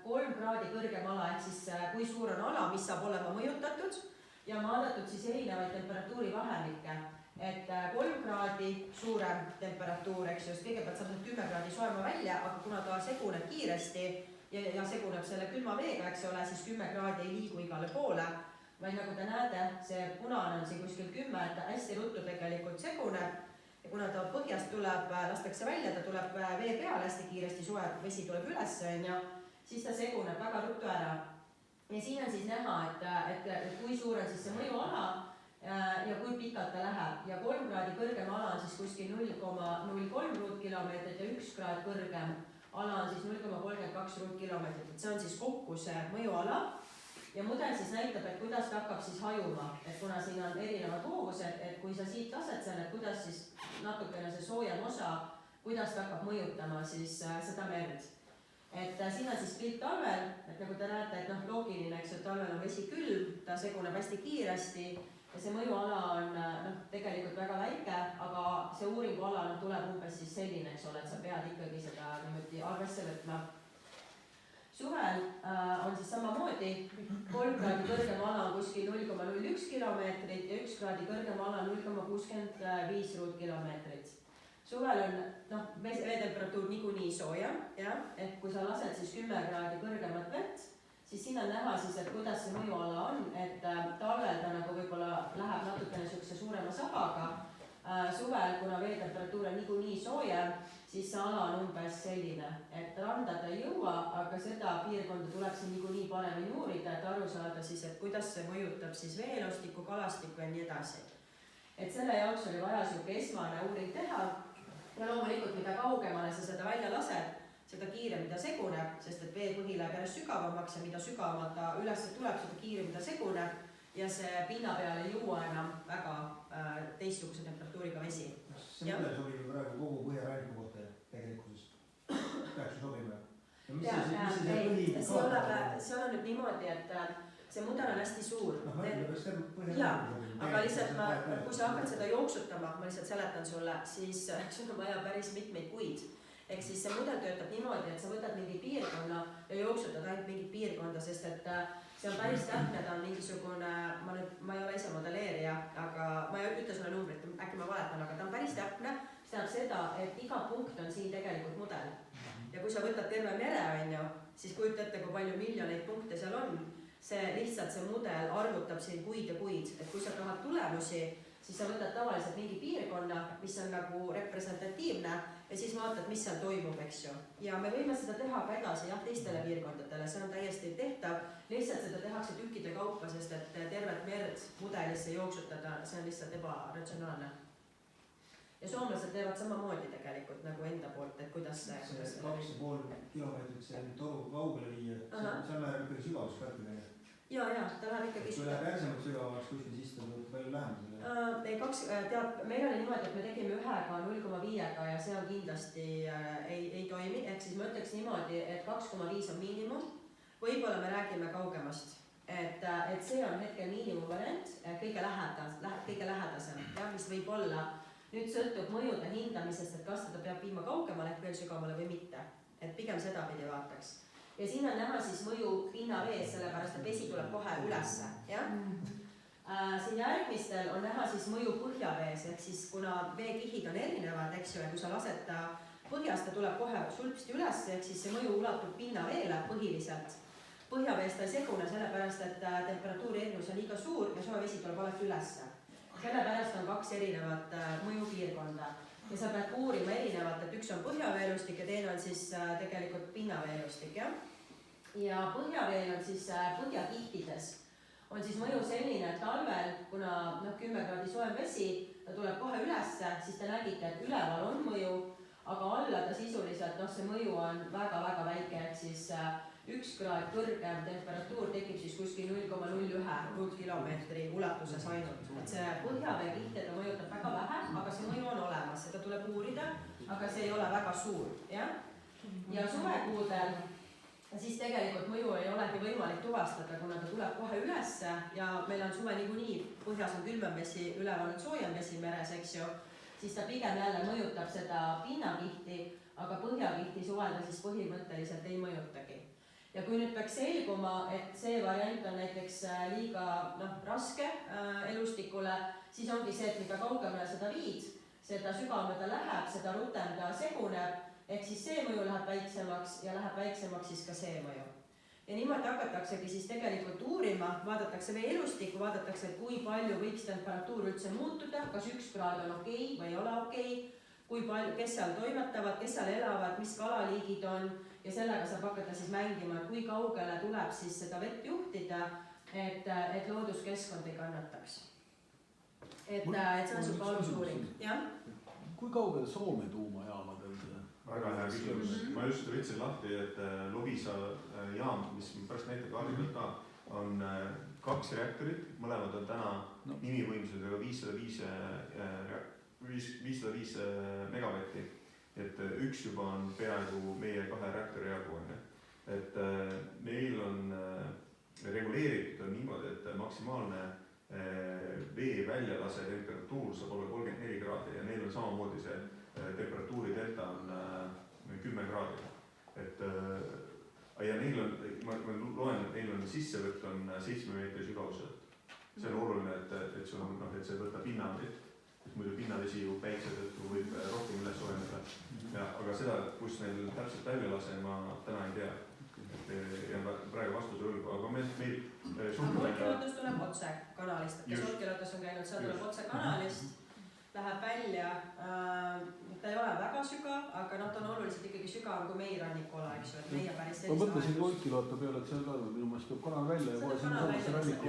Speaker 1: 3 kraadi kõrgem ala, ehk siis kui suur on ala, mis saab olema mõjutatud ja vaadatud siis erinevaid temperatuuri vahemikke, et 3 kraadi suurem temperatuur, eks just, kõigepealt saab 10 kraadi soema välja, aga kuna ta seguneb kiiresti ja seguneb selle külma veega, eks ole, siis 10 kraadi ei liigu igale poole, vaid nagu te näete, see punane on siin kuskil 10, et ta hästi ruttu tegelikult seguneb. Ja kuna ta põhjast tuleb, lastakse välja, ta tuleb vee peale hästi kiiresti, soe vesi tuleb üles, siis ta seguneb väga ruttu ära. Ja siin on siis näha, et kui suur on siis see mõjuala ja kui pikalt ta läheb. Ja 3 kraadi kõrgem ala on siis kuskil 0,03 ruutkilomeetrit ja 1 kraad kõrgem ala on siis 0,32 ruutkilomeetrit. See on siis kokku see mõjuala. ja mudel siis näitab, et kuidas ta hakkab siis hajuma, et kuna siin on erinevad hoovused, et kui sa siit lased selle, et kuidas siis natukene see soojem osa, kuidas ta hakkab mõjutama siis seda merd. Et siin on siis pilt talvel, et nagu te näete, et loogiline, eks ju, talvel on vesi külm, ta seguneb hästi kiiresti ja see mõjuala on tegelikult väga väike, aga see uuringuala tuleb umbes siis selline, eks ole, et sa pead ikkagi seda niimoodi arvesse võtma. Suvel on siis samamoodi, 3 kraadi kõrgem ala on kuskil 0,01 kilomeetrit ja 1 kraadi kõrgem ala 0,65 ruutkilomeetrit. Suvel on veetemperatuur niikuinii soojem, et kui sa lased siis 10 kraadi kõrgemat vett, siis siin on näha siis, et kuidas see mõjuala on, et talvel ta nagu võib-olla läheb natukene niisuguse suurema sabaga. Suvel, kuna veetemperatuur on niikuinii soojem, siis see ala on umbes selline, et randada ei jõua, aga seda piirkonda tuleb siin niikuinii paremini uurida, et aru saada siis, et kuidas see mõjutab siis veelustikku, kalastikku ja nii edasi. Et selle jaoks oli vaja niisugune esmane uuring teha ja loomulikult, mida kaugemale sa seda välja lased, seda kiiremini ta seguneb, sest et veepõhi läheb järjest sügavamaks ja mida sügavamalt ta üles tuleb, seda kiiremini ta seguneb ja see pinna peale ei jõua enam väga teistsuguse temperatuuriga vesi.
Speaker 3: See mudel sobib praegu kogu Põhjaranniku kohta tegelikkuses. Peaks ju sobima.
Speaker 1: See on nüüd niimoodi, et see mudel on hästi suur. Aga lihtsalt kui sa hakkad seda jooksutama, ma lihtsalt seletan sulle, siis sul on vaja päris mitmeid kuid. Ehk siis see mudel töötab niimoodi, et sa võtad mingi piirkonna ja jooksutad ainult mingit piirkonda, sest et see on päris täpne, ta on mingisugune, ma ei ole ise modelleerija, aga ma ei ütle sulle numbrit, äkki ma valetan, aga ta on päris täpne, see tähendab seda, et iga punkt on siin tegelikult mudel. Ja kui sa võtad terve mere, siis kujuta ette, kui palju miljoneid punkte seal on, lihtsalt see mudel arvutab siin kuid ja kuid, et kui sa tahad tulemusi, siis sa võtad tavaliselt mingi piirkonna, mis on nagu representatiivne ja siis vaatad, mis seal toimub, eks ju. Ja me võime seda teha ka edasi, teistele piirkondadele, see on täiesti tehtav. Lihtsalt seda tehakse tükkide kaupa, sest et tervet merd mudelisse jooksutada, see on lihtsalt ebaratsionaalne. Ja soomlased teevad samamoodi tegelikult nagu enda poolt, et kuidas see...
Speaker 3: See 2,5 kilomeetrit see toru kaugele viia, seal läheb ikkagi sügavus kõrgele.
Speaker 1: Ja, ta läheb ikkagi
Speaker 3: kui läheb järsemalt sügavaks kuskil, siis ta tuleb palju lähemale.
Speaker 1: Meil oli niimoodi, et me tegime 1,0,5 ja see on kindlasti ei toimi, ehk siis ma ütleks niimoodi, et 2,5 on miinimum, võib-olla me räägime kaugemast, et see on hetkel miinimumvariant, kõige lähedasem, mis võib olla, nüüd sõltub mõjude hindamisest, et kas teda peab viima kaugemale ehk veel sügavale või mitte, et pigem seda pidi vaataks. Ja siin on näha siis mõju pinnavees, sellepärast et vesi tuleb kohe ülesse. Siin järgmistel on näha siis mõju põhjavees, ehk siis kuna veekihid on erinevad, eks ju, ja kui sa lased ta põhjast, ta tuleb kohe sulpsti ülesse, ehk siis see mõju ulatub pinnaveele põhiliselt. Põhjavees ta ei segune, sellepärast et temperatuuri erinevus on liiga suur ja soe vesi tuleb alati ülesse. Sellepärast on 2 erinevat mõjupiirkonda. Ja sa pead uurima erinevat, et üks on põhjaveelustik ja teine on siis tegelikult pinnaveelustik. Ja põhjaveel on siis põhjakihtides. On siis mõju selline, et talvel, kuna 10 kraadi soojem vesi, ta tuleb kohe ülesse, siis te nägite, et üleval on mõju, aga alla ta sisuliselt, see mõju on väga-väga väike, et siis 1 kraad kõrgem temperatuur tekib siis kuskil 0,01 ruutkilomeetri ulatuses ainult. Et see põhjavee kihte ta mõjutab väga vähe, aga see mõju on olemas, seda tuleb uurida, aga see ei ole väga suur. Ja suvekuudel siis tegelikult mõju ei olegi võimalik tuvastada, kuna ta tuleb kohe ülesse ja meil on suve niikuinii, põhjas on külmem vesi, üleval on soojem vesi meres, eks ju, siis ta pigem jälle mõjutab seda pinnakihti, aga põhjakihti suvel ta siis põhimõtteliselt ei mõjutagi. Ja kui nüüd peaks selguma, et see variant on näiteks liiga raske elustikule, siis ongi see, et mida kaugemale seda viid, seda sügavamale ta läheb, seda rutem ta seguneb, ehk siis see mõju läheb väiksemaks ja läheb väiksemaks siis ka see mõju. Ja niimoodi hakataksegi siis tegelikult uurima, vaadatakse vee elustikku, vaadatakse, et kui palju võiks temperatuur üldse muutuda, kas 1 kraad on okei või ei ole okei, kui palju, kes seal toimetavad, kes seal elavad, mis kalaliigid on ja sellega saab hakata siis mängima, kui kaugele tuleb siis seda vett juhtida, et looduskeskkond ei kannataks. Et see on sulle alusuuring.
Speaker 7: Kui kaugel Soome tuumajaamadel see?
Speaker 2: Väga hea küsimus. Ma just võtsin lahti, et Loviisa jaam, mis pärast näitab kaardil ka, on 2 reaktorit, mõlemad on täna nimivõimsusega 505 megavatti. Et üks juba on peaaegu meie 2 reaktori jagu on. Et neil on reguleeritud on niimoodi, et maksimaalne vee väljalase temperatuur saab olla 34 kraadi ja neil on samamoodi see temperatuuri delta on 10 kraadi. Et ja neil on, ma loen, et neil on sissevõtt on 7 meetri sügavuselt. See on oluline, et sul on, et see võtab pinnavett, sest muidu pinnavesi ju päikse tõttu võib rohkem üles soojeneda. Ja, aga seda, kus neil täpselt välja lase, ma täna ei tea. Jään praegu vastuse õlgu, aga meil
Speaker 1: Olkiluotos tuleb otse kanalist, kes Olkiluotos on käinud, seal tuleb otse kanalist, läheb välja, ta ei ole väga sügav, aga ta on oluliselt ikkagi sügav kui meie rannikuala, eks ju, et meie päris
Speaker 7: ma mõtlesin Olkiluoto peale, et seal ka minu meelest tuleb kanal välja ja kohe siin samasse ranniku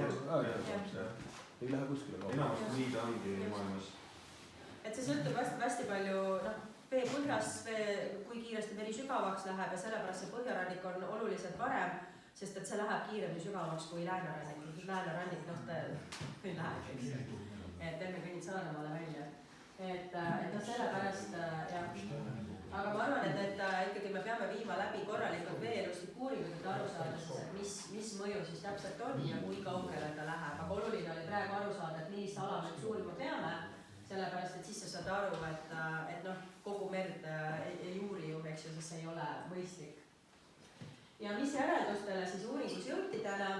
Speaker 7: ei lähe kuskile kaua.
Speaker 2: Enamasti nii ta ongi maailmas.
Speaker 1: Et see sõltub hästi palju vee põhjas, kui kiiresti veri sügavaks läheb ja sellepärast see põhjarannik on oluliselt varem, sest et see läheb kiiremini sügavaks kui läänerannik. Läänerannik, ta küll läheb, eks. Et enne kõnnid Saaremaale välja. Et sellepärast, jah. Aga ma arvan, et ikkagi me peame viima läbi korralikult veeelustikku uuringut, et aru saada, mis mõju siis täpselt on ja kui kaugele ta läheb. Aga oluline oli praegu aru saada, et millist ala me suurima peame, sellepärast, et siis sa saad aru, et kogu merd ei uuri ju, eks ju, sest see ei ole mõistlik. Ja mis järeldustele siis uuringus jõuti täna,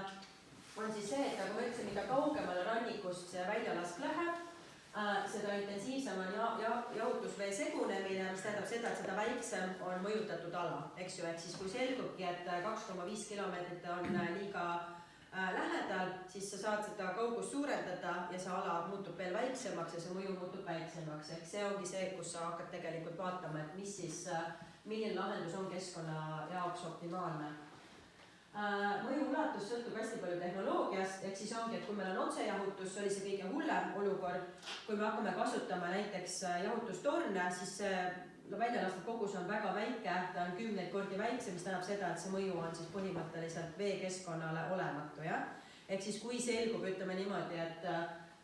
Speaker 1: on siis see, et nagu ma ütlesin, mida kaugemale rannikust see väljalask läheb, seda intensiivsem on jahutusvee segunemine, mis tähendab seda, et seda väiksem on mõjutatud ala, eks ju, ehk siis kui selgubki, et 2,5 kilomeetrit on liiga lähedal, siis sa saad seda kaugust suurendada ja see ala muutub veel väiksemaks ja see mõju muutub väiksemaks. Ehk see ongi see, kus sa hakkad tegelikult vaatama, et milline lahendus on keskkonna jaoks optimaalne. Mõju ulatus sõltub hästi palju tehnoloogiast, ehk siis ongi, et kui meil on otsejahutus, see oli see kõige hullem olukord, kui me hakkame kasutama näiteks jahutustorne, siis see väljalastud kogus on väga väike, ta on 10 kordi väiksem, mis tähendab seda, et see mõju on siis põhimõtteliselt veekeskkonnale olematu, jah? Ehk siis kui selgub, ütleme niimoodi, et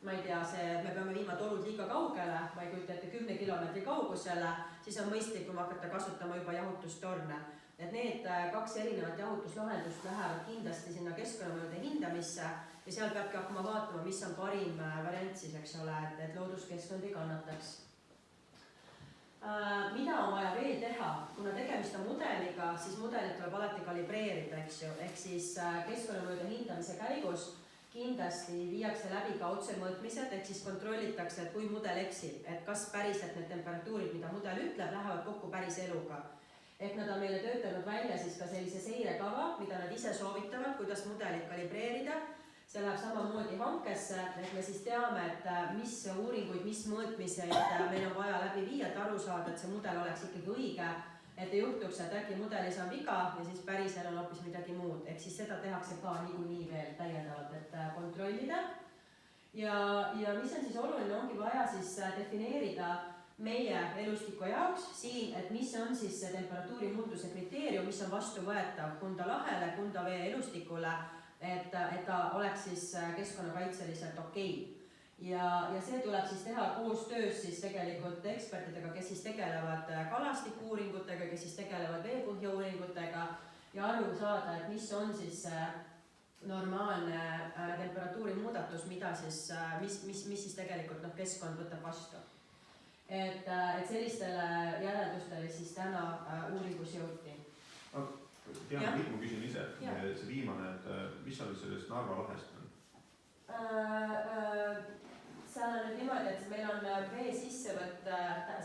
Speaker 1: ma ei tea, me peame viima torud liiga kaugele, ma ei kujuta ette 10 kilomeetri kaugusele, siis on mõistlikum hakata kasutama juba jahutustorne. Et need 2 erinevat jahutuslahendust lähevad kindlasti sinna keskkonnamõjude hindamisse ja seal peabki hakkama vaatama, mis on parim variant siis, eks ole, et looduskeskkond ei kannataks. Mida on vaja veel teha? Kuna tegemist on mudeliga, siis mudelit tuleb alati kalibreerida, eks ju, ehk siis keskkonnamõjude hindamise käigus kindlasti viiakse läbi ka otsemõõtmised, ehk siis kontrollitakse, et kui mudel eksib, et kas päriselt need temperatuurid, mida mudel ütleb, lähevad kokku päris eluga. Ehk nad on meile töötanud välja siis ka sellise seirekava, mida nad ise soovitavad, kuidas mudelit kalibreerida. See läheb samamoodi hankesse, et me siis teame, et mis uuringuid, mis mõõtmiseid meil on vaja läbi viia, et aru saada, et see mudel oleks ikkagi õige, et ei juhtuks, et äkki mudelis on viga ja siis pärisel on hoopis midagi muud. Ehk siis seda tehakse ka niikuinii veel täiendavalt, et kontrollida. Ja mis on siis oluline, ongi vaja siis defineerida meie elustiku jaoks siin, et mis on siis see temperatuuri muutuse kriteerium, mis on vastuvõetav Kunda lahele, Kunda vee elustikule, et ta oleks siis keskkonnakaitseliselt okei. Ja see tuleb siis teha koostöös siis tegelikult ekspertidega, kes siis tegelevad kalastikuuuringutega, kes siis tegelevad veepõhjauuringutega ja aru saada, et mis on siis normaalne temperatuuri muudatus, mis siis tegelikult keskkond võtab vastu. Et sellistele järeldustele siis täna uuringus jõuti.
Speaker 2: Tean, kõik ma küsin ise, see viimane, et mis on sellest Narva lahest?
Speaker 1: Seal on nüüd niimoodi, et meil on vee sissevõtt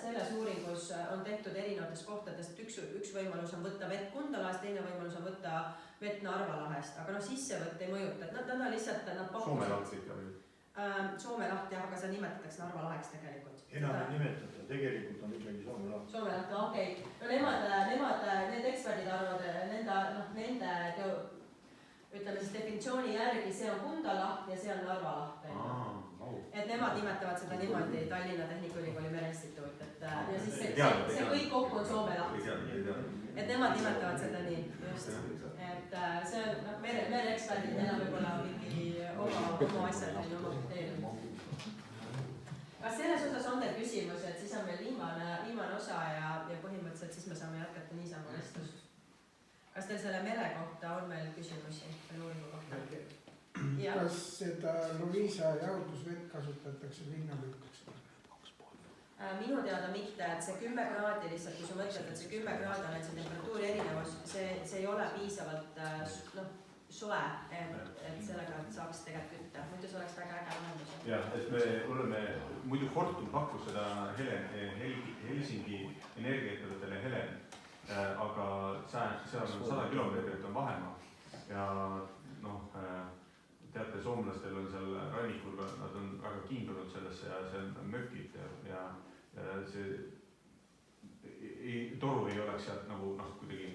Speaker 1: selles uuringus on tehtud erinevates kohtades, et üks võimalus on võtta vett Kunda lahest, teine võimalus on võtta vett Narva lahest, aga sissevõtt ei mõjuta, et nad on lihtsalt
Speaker 2: Soome laht ikka või?
Speaker 1: Soome laht jah, aga seda nimetatakse Narva laheks tegelikult.
Speaker 5: Enam ei nimetata, tegelikult on ikkagi Soome laht.
Speaker 1: Soome laht, okei. No nemad, need eksperdid arvavad, nende ütleme siis definitsiooni järgi see on Kunda laht ja see on Narva laht. Et nemad nimetavad seda niimoodi Tallinna Tehnikaülikooli Mereinstituut, ja siis see kõik kokku on Soome laht. Et nemad nimetavad seda nii, just. Et see on mereeksperdid, neil on võib-olla oma asjad on oma kriteeriumid. Kas selles osas on teil küsimusi, et siis on meil viimane osa ja põhimõtteliselt siis me saame jätkata niisama vestlust. Kas teil selle mere kohta on meil küsimusi või uuringu kohta?
Speaker 8: Kas seda Loviisa jahutusvett kasutatakse linnalükkeks?
Speaker 1: Minu teada mitte, et see 10 kraadi lihtsalt, kui sa mõtled, et see 10 kraadi on see temperatuuri erinevus, see ei ole piisavalt soe, et sellega saaks tegelikult kütta, muidu see oleks väga äge lahendus.
Speaker 2: jah, et me oleme, muidu Fortum pakkus seda Helsingi energiaettevõttele Helen, aga seal on 100 kilomeetrit on vahemaa ja noh, teate, soomlastel on seal rannikul, nad on väga kiindunud sellesse ja seal on mökid ja see toru ei oleks sealt nagu noh, kuidagi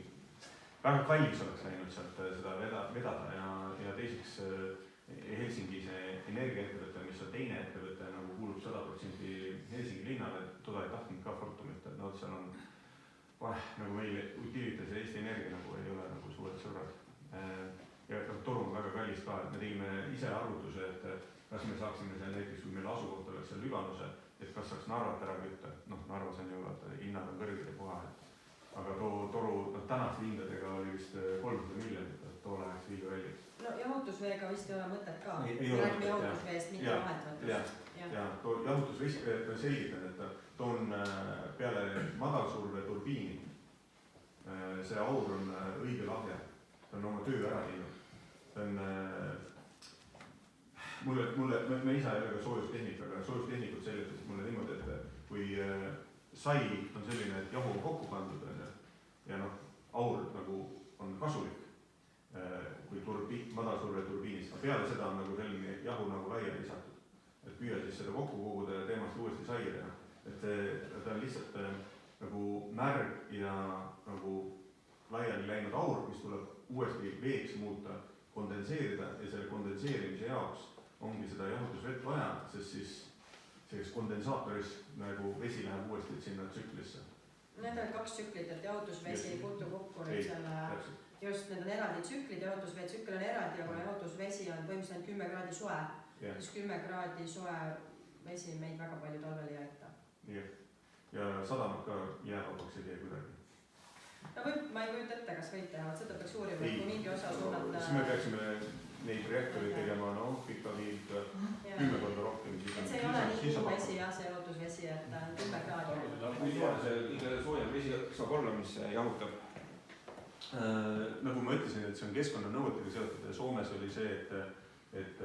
Speaker 2: väga kallis oleks läinud sealt seda vedada ja teiseks Helsingi see energiaettevõte, mis on teine ettevõte, nagu kuulub 100% Helsingi linnale, toda ei tahtnud ka Fortumit, et no seal on nagu meil Utilitas ja Eesti Energia nagu ei ole nagu suured sõbrad. Ja toru on väga kallis ka, et me tegime ise arvutuse, et kas me saaksime seal näiteks, kui meil asukoht oleks seal Lüganuse, et kas saaks Narvat ära kütta, noh Narvas on ju, hinnad on kõrged ja puha, aga toru, noh tänaste hindadega oli vist 300 miljonit, et too läheks liiga kalliks. No jahutusveega vist ei ole mõtet ka, räägime jahutusveest, mitte vahetavõtust. Ja jahutusvesi, ma selgitan, et too on peale madalsurve turbiini, see aur on õige lahja, ta on oma töö ära teinud. Me ise ei ole ka soojustehnika, aga soojustehnikud selgitasid mulle niimoodi, et kui sai on selline, et jahu on kokku pandud ja noh, aur nagu on kasulik, kui madalsurve turbiinis, aga peale seda on nagu selline jahu nagu laia lisatud. Et püüa siis seda kokku koguda ja teemast uuesti sai teha. Et ta on lihtsalt nagu märg ja nagu laiali läinud aur, mis tuleb uuesti veeks muuta, kondenseerida ja selle kondenseerimise jaoks ongi seda jahutusvett vaja, sest siis selleks kondensaatoris nagu vesi läheb uuesti sinna tsüklisse. Need on 2 tsüklit, et jahutusvesi ei puutu kokku nüüd selle, just need on eraldi tsüklid, jahutusvee tsükkel on eraldi, aga jahutusvesi on põhimõtteliselt 10 kraadi soe, siis 10 kraadi soe vesi meid väga palju talvel ei aita. Nii, ja sadamad ka jäävabaks ei tee kuidagi. No ma ei kujuta ette, kas võib teha, seda peaks uurima, kui mingi osa suunata. Siis me peaksime neid reaktoreid tegema, noh, ikka viid 10 korda rohkem. Et see ei ole nii kuumvesi ja see jahutusvesi, et 10 kraadi. Kui soe see kõige soojem vesi saab olla, mis jahutab? Nagu ma ütlesin, et see on keskkonnanõuetega seotud ja Soomes oli see, et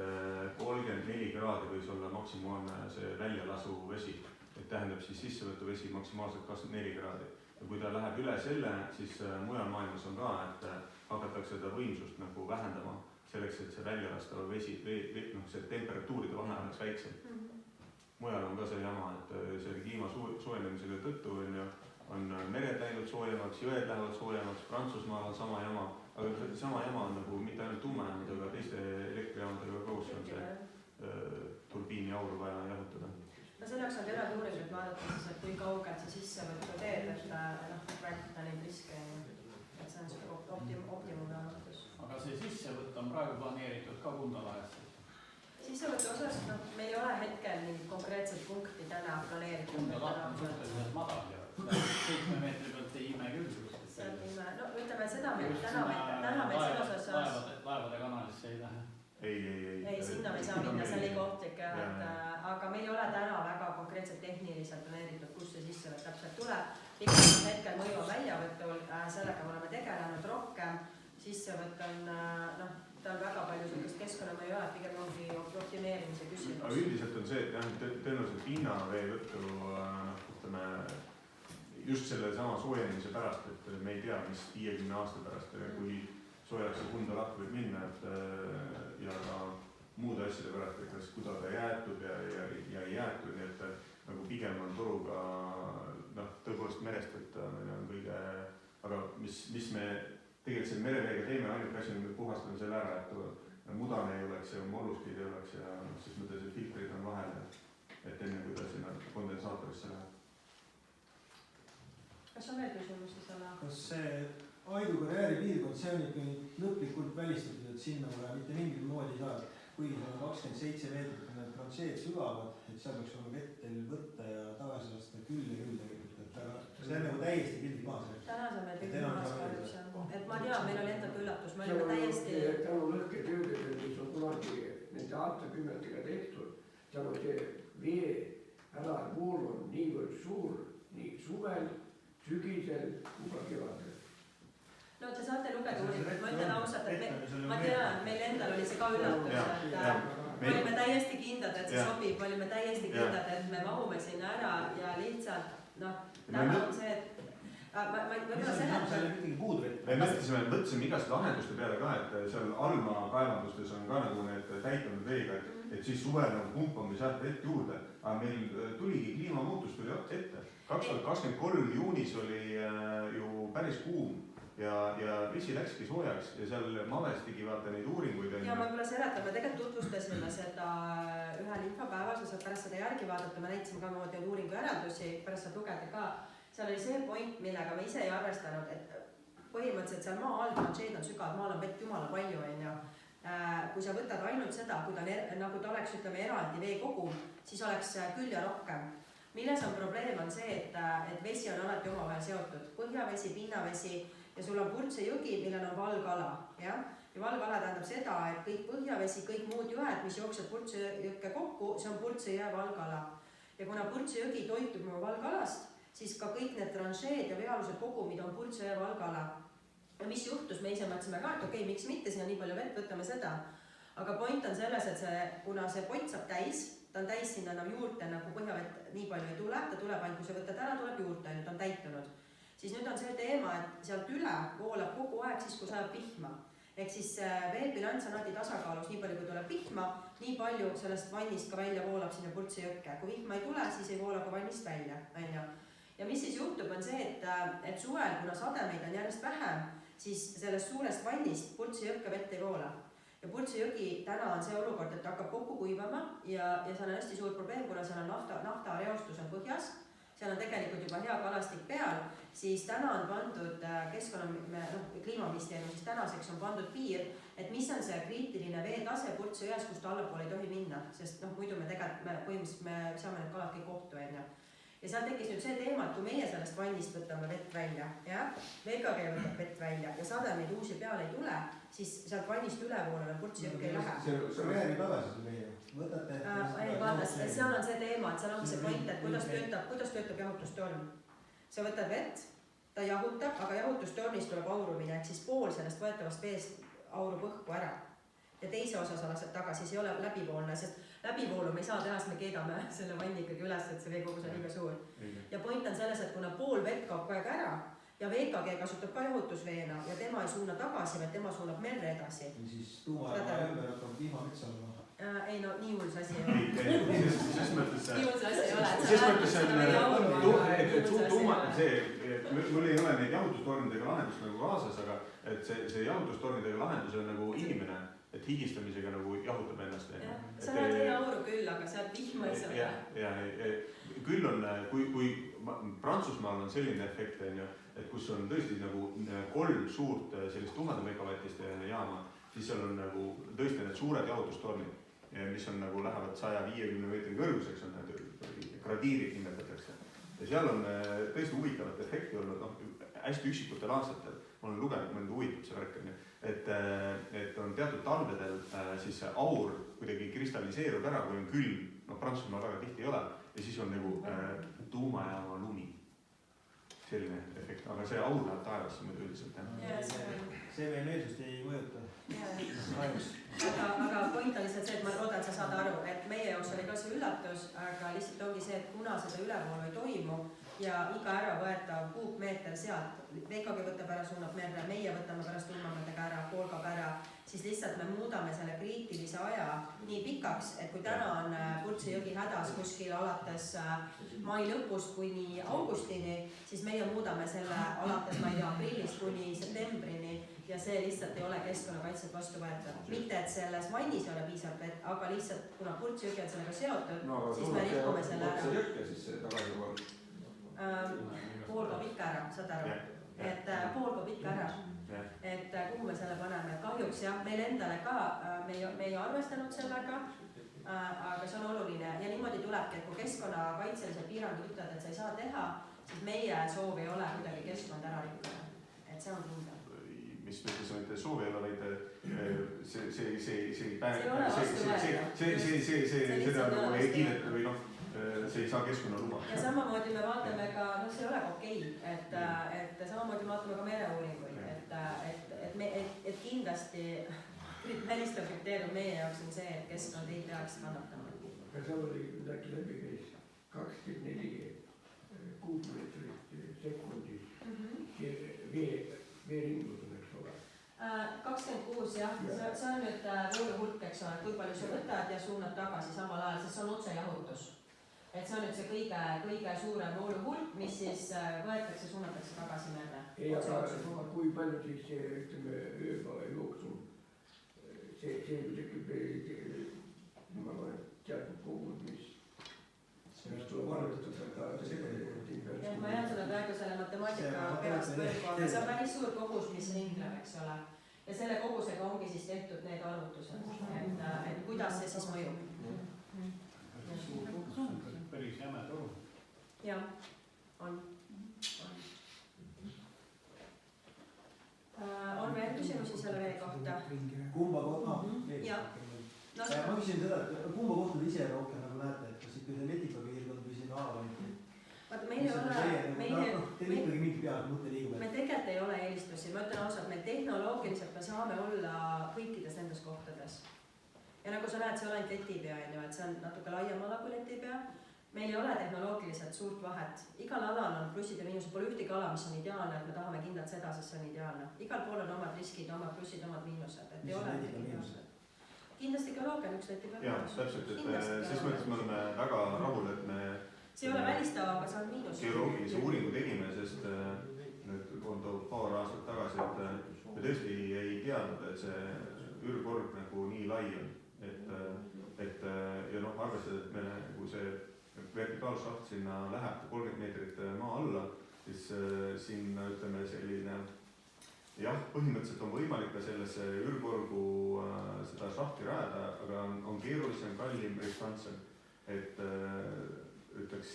Speaker 2: 34 kraadi võis olla maksimaalne see väljalasu vesi. Et tähendab siis sissevõtuvesi maksimaalselt 24 kraadi. Ja kui ta läheb üle selle, siis mujal maailmas on ka, et hakatakse seda võimsust nagu vähendama selleks, et see väljalastava vesi, see temperatuuride vahe oleks väiksem. Mujal on ka see jama, et see kliima soojenemisega tõttu on mered läinud soojemaks, jõed lähevad soojemaks, Prantsusmaal on sama jama, aga sama jama on nagu mitte ainult tuumajaamadega, teiste elektrijaamadega koos on see turbiini aur vaja jahutada. No selleks on eraldi uuringut vaadata siis, et kui kaugelt see sissevõttu teed, et vältida neid riske, et see on optimum jahutus.
Speaker 9: Aga see sissevõtt on praegu planeeritud ka Kunda lahesse?
Speaker 1: Sissevõtu osas meil ei ole hetkel mingit konkreetset punkti täna planeeritud.
Speaker 9: Kunda laht on suhteliselt madal ja 7 meetri pealt ei ime küll.
Speaker 1: No ütleme seda, täna meil selles osas...
Speaker 9: Laevade kanalisse ei lähe?
Speaker 1: Ei, sinna me ei saa minna, see on liiga ohtlik, aga meil ei ole täna väga konkreetselt tehniliselt planeeritud, kus see sissevõtt täpselt tuleb. Pikalt hetkel mõju on väljavõtul, sellega me oleme tegelenud rohkem, sissevõtt on, noh, ta on väga palju sellist keskkonnamõju ei ole, pigem ongi optimeerimise küsimus. Aga üldiselt on see, et tõenäoliselt pinnaveevõttu, ütleme, just selle sama soojenemise pärast, et me ei tea, mis 50 aasta pärast, kui soojaks see Kunda lahk võib minna, ja ka muude asjade pärast, et kas kuda ta jäätub ja ei jäetud, nii et nagu pigem on toruga, noh, tõepoolest merest võtta on kõige, aga mis me tegelikult selle mereveega teeme, ainuke asi on, me puhastame selle ära, et mudane ei oleks ja molluskid ei oleks ja siis mõte see filtrid on vahel, et enne kui ta sinna kondensaatorisse läheb. Kas on veel küsimusi selle?
Speaker 3: Kas see Aidu karjääri piirkond, see on ikka lõplikult välistatud, et sinna pole mitte mingit moodi saada? kuigi seal on 27 meetrit need tranšeed sügavad, et seal peaks olema vett teil võtta ja tagasi lasta küll ja küll tegelikult, et aga see on nagu täiesti pildi maas.
Speaker 1: täna saame pildi maas kahjuks jah. Et ma tean, meil oli endal üllatus, me olime täiesti.
Speaker 4: tänu lõhketöödele, mis on kunagi nende aastakümnetega tehtud, seal on see vee äravool on niivõrd suur, nii suvel, sügisel kui ka kevadel.
Speaker 1: No te saate lugeda uuringut, ma ütlen ausalt, et ma tean, meil endal oli see ka üllatus, et me olime täiesti kindlad, et see sobib, me olime täiesti kindlad, et me mahume sinna ära ja lihtsalt täna on see, et ma võib-olla seletan.
Speaker 2: Me mõtlesime igast lahenduste peale ka, et seal Alma kaevandustes on ka nagu need täitunud veega, et siis suvel nagu pumpame sealt vett juurde, aga meil tuligi kliimamuutus tuli ette. 2023 juunis oli ju päris kuum. Ja vesi läkski soojaks ja seal Maves tegi vaata neid uuringuid.
Speaker 1: Ja ma võib-olla seletan, me tegelikult tutvustasime seda ühel infopäeval, sa saad pärast seda järgi vaadata, me näitasime ka moodi uuringu järeldusi, pärast saad lugeda ka. Seal oli see point, millega me ise ei arvestanud, et põhimõtteliselt seal maa all tranšeed on sügav, maal on vett jumala palju, onju. Kui sa võtad ainult seda, kui ta nagu ta oleks, ütleme, eraldi veekogum, siis oleks küll ja rohkem. Milles on probleem on see, et vesi on alati omavahel seotud. Põhjavesi, pinnavesi ja sul on Purtse jõgi, millel on valgala. Ja valgala tähendab seda, et kõik põhjavesi, kõik muud jõed, mis jookseb Purtse jõkke kokku, see on Purtse jõe valgala. Ja kuna Purtse jõgi toitub oma valgalast, siis ka kõik need tranšeed ja veealused kogumid on Purtse jõe valgala. Ja mis juhtus, me ise mõtlesime ka, et okei, miks mitte, siin on nii palju vett, võtame seda. Aga point on selles, et kuna see pott saab täis, ta on täis sinna enam juurde, nagu põhjavett nii palju ei tule, ta tuleb ainult, kui sa võtad ära, tuleb juurde, ta on täitunud. Siis nüüd on see teema, et sealt üle voolab kogu aeg siis, kui sajab vihma. Ehk siis veebilanss on alati tasakaalus, nii palju kui tuleb vihma, nii palju sellest vannist ka välja voolab sinna Purtse jõkke. Kui vihma ei tule, siis ei voola ka vannist välja. Ja mis siis juhtub on see, et suvel, kuna sademeid on järjest vähem, siis sellest suurest vannist Purtse jõkke vett ei voola. Ja Purtse jõgi täna on see olukord, et hakkab kokku kuivama ja seal on hästi suur probleem, kuna seal on naftareostus on põhjas, seal on tegelikult juba hea kalastik peal, siis täna on pandud Kliimaministeerium, siis tänaseks on pandud piir, et mis on see kriitiline veetase Purtse jões, kus ta allapoole ei tohi minna, sest muidu me põhimõtteliselt saame need kalad kõik kohtu. Ja seal tekkis nüüd see teema, et kui meie sellest vannist võtame vett välja, VKG võtab vett välja ja sademeid uusi peale ei tule, siis sealt vannist ülevoolele Purtse jõkke ei lähe.
Speaker 3: See on jääni tagasi see meie. Võtate...
Speaker 1: Ei vaata, seal on see teema, et seal on see point, et kuidas töötab jahutustorm. Sa võtad vett, ta jahutab, aga jahutustormist tuleb aurumine, ehk siis pool sellest võetavast veest aurub õhku ära. Ja teise osa sa lased tagasi, see ei ole läbivoolne, sest läbivoolu me ei saa teha, sest me keedame selle vanni ikkagi üles, et see veekogus on liiga suur. Ja point on selles, et kuna pool vett kaob kogu aeg ära ja VKG kasutab ka jahutusveena ja tema ei suuna tagasi, vaid tema suunab merre edasi.
Speaker 3: Ja siis tuumajaama ümber hakkab vihmametsa olla.
Speaker 1: Ei no, nii hull see asi ei ole.
Speaker 2: Ses mõttes mul ei ole neid jahutustormidega lahendust nagu kaasas, aga et see jahutustormidega lahendus on nagu inimene, et higistamisega nagu jahutab ennast.
Speaker 1: Sa näed ei auru küll, aga sealt vihma ei saa.
Speaker 2: Küll on, kui Prantsusmaal on selline efekt, et kus on tõesti nagu 3 suurt sellist 1000 megavatist jaama, siis seal on nagu tõesti need suured jahutustormid, mis on nagu lähevad 150 meetri kõrguseks, on need gradiirid nimetatakse. Ja seal on tõesti huvitavat efekti olnud, hästi üksikutel aastatel, ma olen lugenud, mõnda huvitab see värk, et on teatud talvedel siis aur kuidagi kristalliseerub ära, kui on külm, Prantsusmaal väga tihti ei ole, ja siis on nagu tuumajaama lumi. Selline efekt, aga see aur läheb taevasse muidu üldiselt.
Speaker 3: See meie meelsust ei mõjuta.
Speaker 1: Aga point on lihtsalt see, et ma loodan, et sa saad aru, et meie jaoks oli ka see üllatus, aga lihtsalt ongi see, et kuna seda ülevoolu ei toimu ja iga ära võetav kuupmeeter sealt, VKG võtab ära, suunab merre, meie võtame pärast ulmametega ära, poolgab ära, siis lihtsalt me muudame selle kriitilise aja nii pikaks, et kui täna on Purtse jõgi hädas kuskil alates mai lõpust kuni augustini, siis meie muudame selle alates, ma ei tea, aprillist kuni septembrini ja see lihtsalt ei ole keskkonnakaitset vastu võetud. Mitte, et selles vannis ei ole piisavalt vett, aga lihtsalt, kuna Purtse jõgi on sellega seotud, siis me rikkume selle ära.
Speaker 2: Purtse jõkke siis tagasi pool?
Speaker 1: Pool kaab ikka ära, saad aru? Et pool kaab ikka ära. Et kuhu me selle paneme? Kahjuks mõjuks jah, meil endale ka, me ei arvestanud sellega, aga see on oluline ja niimoodi tulebki, et kui keskkonnakaitselised piirangud ütlevad, et sa ei saa teha, siis meie soov ei ole kuidagi keskkonda ära rikkuda, et see on kindel.
Speaker 2: Mis me ütlesime, et soov ei ole, vaid see ei kiideta või noh, see ei saa keskkonna luba.
Speaker 1: Ja samamoodi me vaatame ka, see ei ole okei, et samamoodi vaatame ka mereuuringuid, et kindlasti välistav kriteerium meie jaoks on see, et keskkond ei peaks kannatama.
Speaker 4: Aga seal oli kuidagi läbi käis 24 kuupmeetrit sekundis veeringlus, eks ole.
Speaker 1: 26 jah, see on nüüd voolu hulk, eks ole, kui palju sa võtad ja suunad tagasi samal ajal, sest see on otsejahutus. Et see on nüüd see kõige suurem voolu hulk, mis siis võetakse, suunatakse tagasi merre.
Speaker 4: Ei, aga kui palju siis ütleme ööpäeva jooksul see tekib teatud kogud, mis tuleb arvestada
Speaker 1: ja ma jään seda praegu selle matemaatika peast võrgu, aga see on päris suur kogus, mis ringleb, eks ole. Ja selle kogusega ongi siis tehtud need arvutused, et kuidas see siis mõjub.
Speaker 9: Päris jäme toru.
Speaker 1: Jah, on. On veel küsimusi selle vee kohta?
Speaker 3: Kumba kohta?
Speaker 1: Jah.
Speaker 3: Ma küsin seda, et kumba kohta te ise rohkem nagu näete, et kas ikka see Letiko piirkond või siin Aalavanti?
Speaker 1: Vaata, meil ei ole...
Speaker 3: Teil ikkagi mingi peal mõte liigub.
Speaker 1: Me tegelikult ei ole eelistusi, ma ütlen ausalt, meil tehnoloogiliselt me saame olla kõikides nendes kohtades. Ja nagu sa näed, see ei ole ainult letipea, et see on natuke laiem ala kui letipea. Meil ei ole tehnoloogiliselt suurt vahet. Igal alal on plussid ja miinused, pole ühtegi ala, mis on ideaalne, et me tahame kindlalt seda, sest see on ideaalne. Igal pool on omad riskid, omad plussid, omad miinused.
Speaker 3: Mis on letipea miinused?
Speaker 1: Kindlasti geoloogia on üks letipea
Speaker 2: miinus. Jah, täpselt, et siis mõttes me oleme väga rahul, et me
Speaker 1: see ei ole välistava, aga see on miinus.
Speaker 2: Geoloogilise uuringu tegime, sest nüüd on toodud paar aastat tagasi, et me tõesti ei teadnud, et see ürgkorg nagu nii lai on. Ja noh, arvestades, et kui see vertikaalšaht sinna läheb 30 meetrit maa alla, siis sinna ütleme selline jah, põhimõtteliselt on võimalik ka sellesse ürgkorgu seda šahti rajada, aga on keerulisem, kallim, riskantsem. Et ütleks,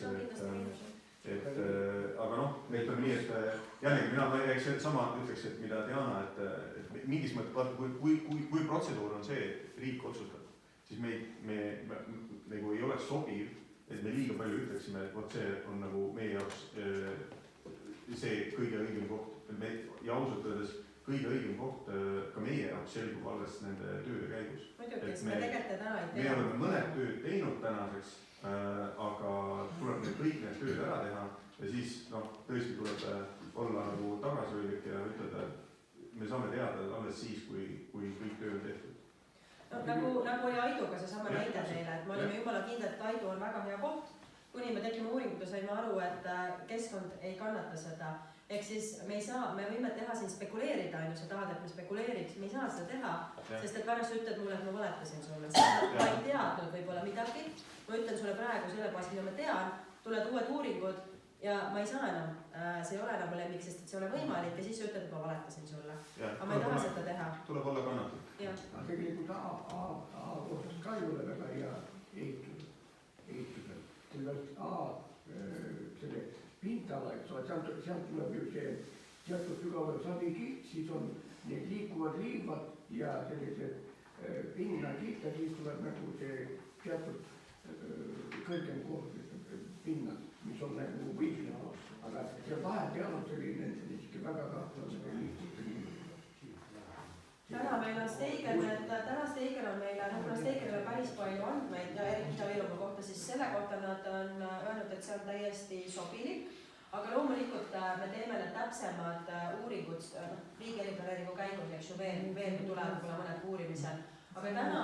Speaker 2: aga noh, ütleme nii, et jällegi mina sama ütleks, et mida Diana, et mingis mõttes, kui protseduur on see, et riik otsustab, siis me nagu ei oleks sobiv, et me liiga palju ütleksime, et vot see on nagu meie jaoks see kõige õigem koht. Ja ausalt öeldes kõige õigem koht ka meie jaoks selgub alles nende tööde käigus. Me oleme mõned tööd teinud tänaseks, aga tuleb kõik need tööd ära teha ja siis tõesti tuleb olla nagu tagasihoidlik ja ütelda, et me saame teada alles siis, kui kõik töö on tehtud.
Speaker 1: Nagu oli Aiduga seesama näide teile, et me olime jumala kindlad, et Aidu on väga hea koht. Kuni me tegime uuringuda, saime aru, et keskkond ei kannata seda. Ehk siis me võime teha siin spekuleerida, sa tahad, et me spekuleeriks, me ei saa seda teha, sest et pärast ütled mulle, et ma valetasin sulle. Ma ei teadnud võib-olla midagi, ma ütlen sulle praegu selle kohas, mida ma tean, tuled uued uuringud ja ma ei saa enam, see ei ole enam lemmik, sest et see ei ole võimalik ja siis ütled, et ma valetasin sulle. Aga ma ei taha seda teha.
Speaker 2: Tuleb olla kannatlik.
Speaker 4: Aga tegelikult A-kohtas ka ei ole väga hea ehitusel. Selle pintala, sealt tuleb ju see teatud sügaval savikiht, siis on need liikuvad liivad ja sellised pinnakiht ja siis tuleb nagu see teatud kõrgem koht pinnad, mis on nagu võitlema. Aga see vahepeal on selline väga kahtlane liikud.
Speaker 1: Täna meil on Steiger, täna Steiger on meile, kuna Steigeril on päris palju andmeid ja eriti Ida-Virumaa kohta, siis selle kohta nad on öelnud, et see on täiesti sobilik. Aga loomulikult me teeme need täpsemad uuringud riigi eriplaneeringu käigus, eks ju veel tuleb kuna mõned uurimised. Aga täna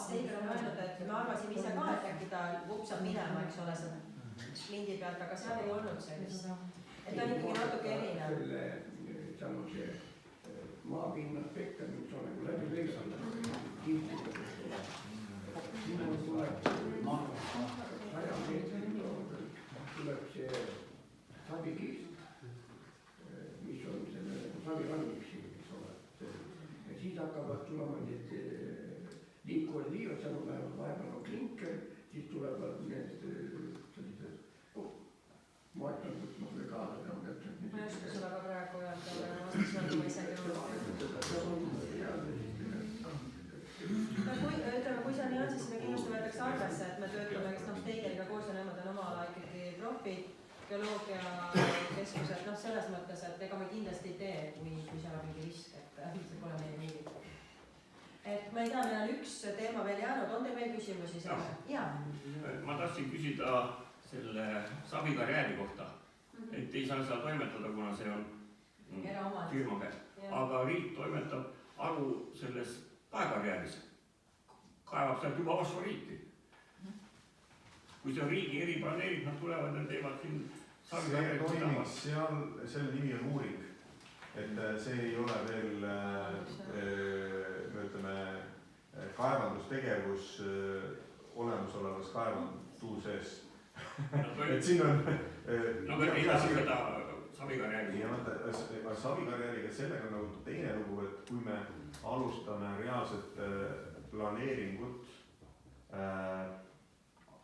Speaker 1: Steiger on öelnud, et me arvasime ise ka, et äkki ta vupsab minema, eks ole, see lindi pealt, aga seal ei olnud sellist. Et ta on ikkagi natuke erinev.
Speaker 4: Seal on see maapinna spekter, mis on nagu läbi lõiganud kihtidega. Siin on tuleb 100 meetrit tuleb see savikiht, mis on selle saviranniks, eks ole. Ja siis hakkavad tulema need liikuvad liivad, seal lähevad vahepeal on klinker, siis tulevad need sellised moetanud mulle ka, aga ma täpselt
Speaker 1: ma ei oska sulle ka praegu öelda, aga vastus on ma isegi kui see nii on, siis me kindlasti võetakse arvesse, et me töötame Steigeriga koos ja nemad on oma ala ikkagi profid, geoloogiakeskused, selles mõttes, et ega me kindlasti ei tee, kui seal on mingi risk, et see pole meie mingi. Et ma ei tea, meil on üks teema veel jäänud, on teil veel küsimusi selle? Jaa.
Speaker 10: Ma tahtsin küsida selle savikarjääri kohta, et ei saa seal toimetada, kuna see on firma käes. Aga riik toimetab aru selles paekarjääris, kaevab sealt juba fosforiiti. Kui see on riigi eriplaneering, nad tulevad ja teevad siin savikarjääri.
Speaker 2: See toimiks seal, selle nimi on uuring. Et see ei ole veel, ütleme, kaevandustegevus olemasolevas kaevandu sees. Et siin on...
Speaker 10: No ei saa seda savikarjääri.
Speaker 2: Savikarjääriga sellega on nagu teine lugu, et kui me alustame reaalset planeeringut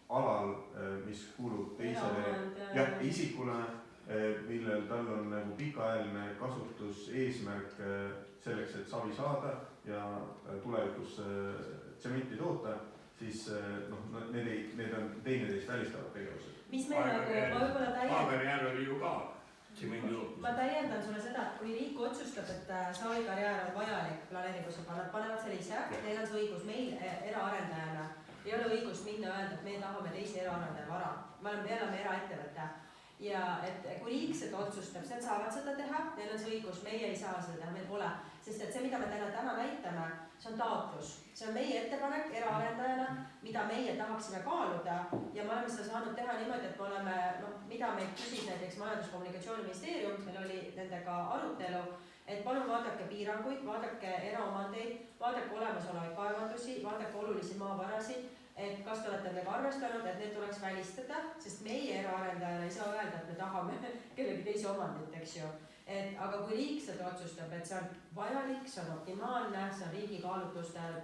Speaker 2: alal, mis kuulub teisele isikule, millel tal on nagu pikaajaline kasutus eesmärk selleks, et savi saada ja tulevikus tsementi toota, siis need on teineteist välistavad tegevused.
Speaker 1: Mis meil nagu võib-olla
Speaker 10: Paakarjäär oli ju ka tsemendi tootmine.
Speaker 1: Ma täiendan sulle seda, et kui riik otsustab, et savikarjäär on vajalik planeeringusse, nad panevad selle ise, neil on see õigus meil eraarendajana. Ei ole õigus minna öelda, et me tahame teise eraarendaja vara. Me oleme eraettevõte. Ja et kui riik seda otsustab, siis saavad seda teha, neil on see õigus, meie ei saa seda teha, meil pole. Sest et see, mida me täna näitame, see on taotlus. See on meie ettepanek eraarendajana, mida meie tahaksime kaaluda ja me oleme seda saanud teha niimoodi, et me oleme, mida meid küsis näiteks Majandus- ja Kommunikatsiooniministeerium, meil oli nendega arutelu, et palun vaadake piiranguid, vaadake eraomandeid, vaadake olemasolevaid kaevandusi, vaadake olulisi maavarasid, et kas te olete nendega arvestanud, et need tuleks välistada, sest meie eraarendajana ei saa öelda, et me tahame kellegi teise omandit, eks ju. Aga kui riik seda otsustab, et see on vajalik, see on optimaalne, see on riigi kaalutlustel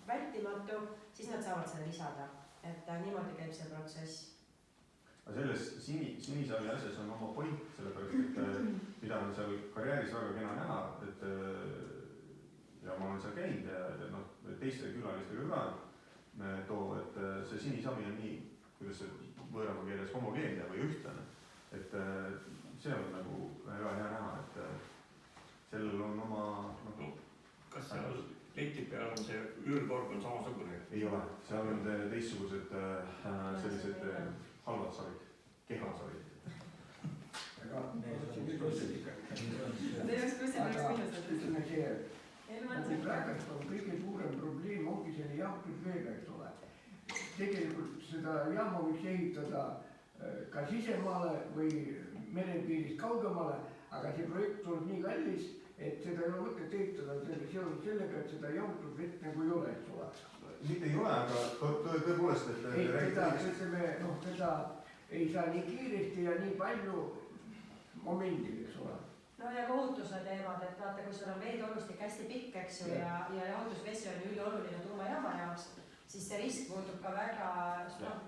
Speaker 1: vältimatu, siis nad saavad selle lisada. Et niimoodi käib see protsess.
Speaker 2: Selles Sinisavi asjas on oma point, sellepärast, et mida on seal karjääris väga kena näha, ja ma olen seal käinud ja teiste külalistega ka too, et see Sinisavi on nii, kuidas see võõrama keeles homogeenne või ühtlane, et see on nagu väga hea näha, et sellel on oma...
Speaker 10: Kas seal leti peal on see üürkorg on samasugune?
Speaker 2: Ei ole, seal on teistsugused sellised halvad savid, kehasavid.
Speaker 4: Aga praegu on kõige suurem probleem ongi selle jahutusveega, eks ole. Tegelikult seda jaama võiks ehitada ka sisemaale või merepiirist kaugemale, aga see projekt on nii kallis, et seda ei ole mõtet ehitada seoses sellega, et seda jahutusvett nagu ei ole, eks ole.
Speaker 2: Mitte ei ole, aga tõepoolest, et...
Speaker 4: Seda ei saa nii kiiresti ja nii palju momendil, eks ole.
Speaker 1: No ja kohutuse teemad, et vaata, kui sul on veetolustik hästi pikk, eks ju, ja jahutusvesi on ülioluline tuumajaama jaoks, siis see risk muutub ka väga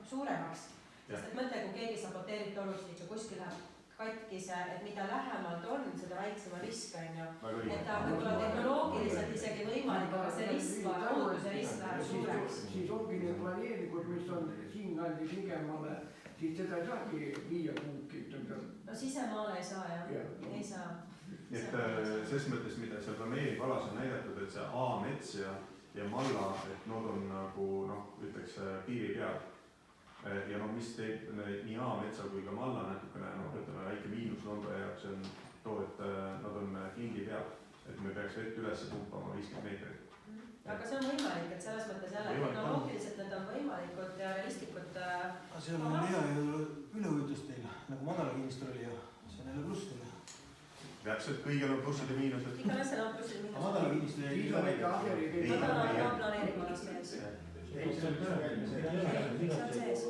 Speaker 1: suuremaks. Sest et mõtle, kui keegi saboteerib tolustikku, kuskil läheb katkise, et mida lähemalt on, seda väiksema risk on ju. Et ta võib-olla tehnoloogiliselt isegi võimalik, aga see risk, ohutuse risk läheb suureks.
Speaker 4: Siis ongi need planeeringud, mis on siin kalli ligemale, siis seda ei saagi viia kuhugi.
Speaker 1: No sisemaale ei saa jah, ei saa.
Speaker 2: Et selles mõttes, mida seal planeeringualas on näidatud, et see A-mets ja malla, et nad on nagu, ütleks piiri peal. Ja mis teeb nii A-metsa kui ka malla natukene, ütleme väike miinus Londra jaoks on too, et nad on kingi peal, et me peaks vett üles pumpama 50 meetrit.
Speaker 1: Aga see on võimalik, et selles mõttes jälle tehnoloogiliselt need on võimalikud ja realistlikud.
Speaker 3: See on hea üleujutus teil, nagu madalakinnistul oli ja see on jälle pluss teile.
Speaker 2: Täpselt, kõigil on plussid ja miinused.
Speaker 1: Igal asjal on plussid ja miinused.
Speaker 3: Madalakinnistul jäi
Speaker 4: siis on ikka asjari
Speaker 1: madala planeeringualas sees.
Speaker 3: See on sees.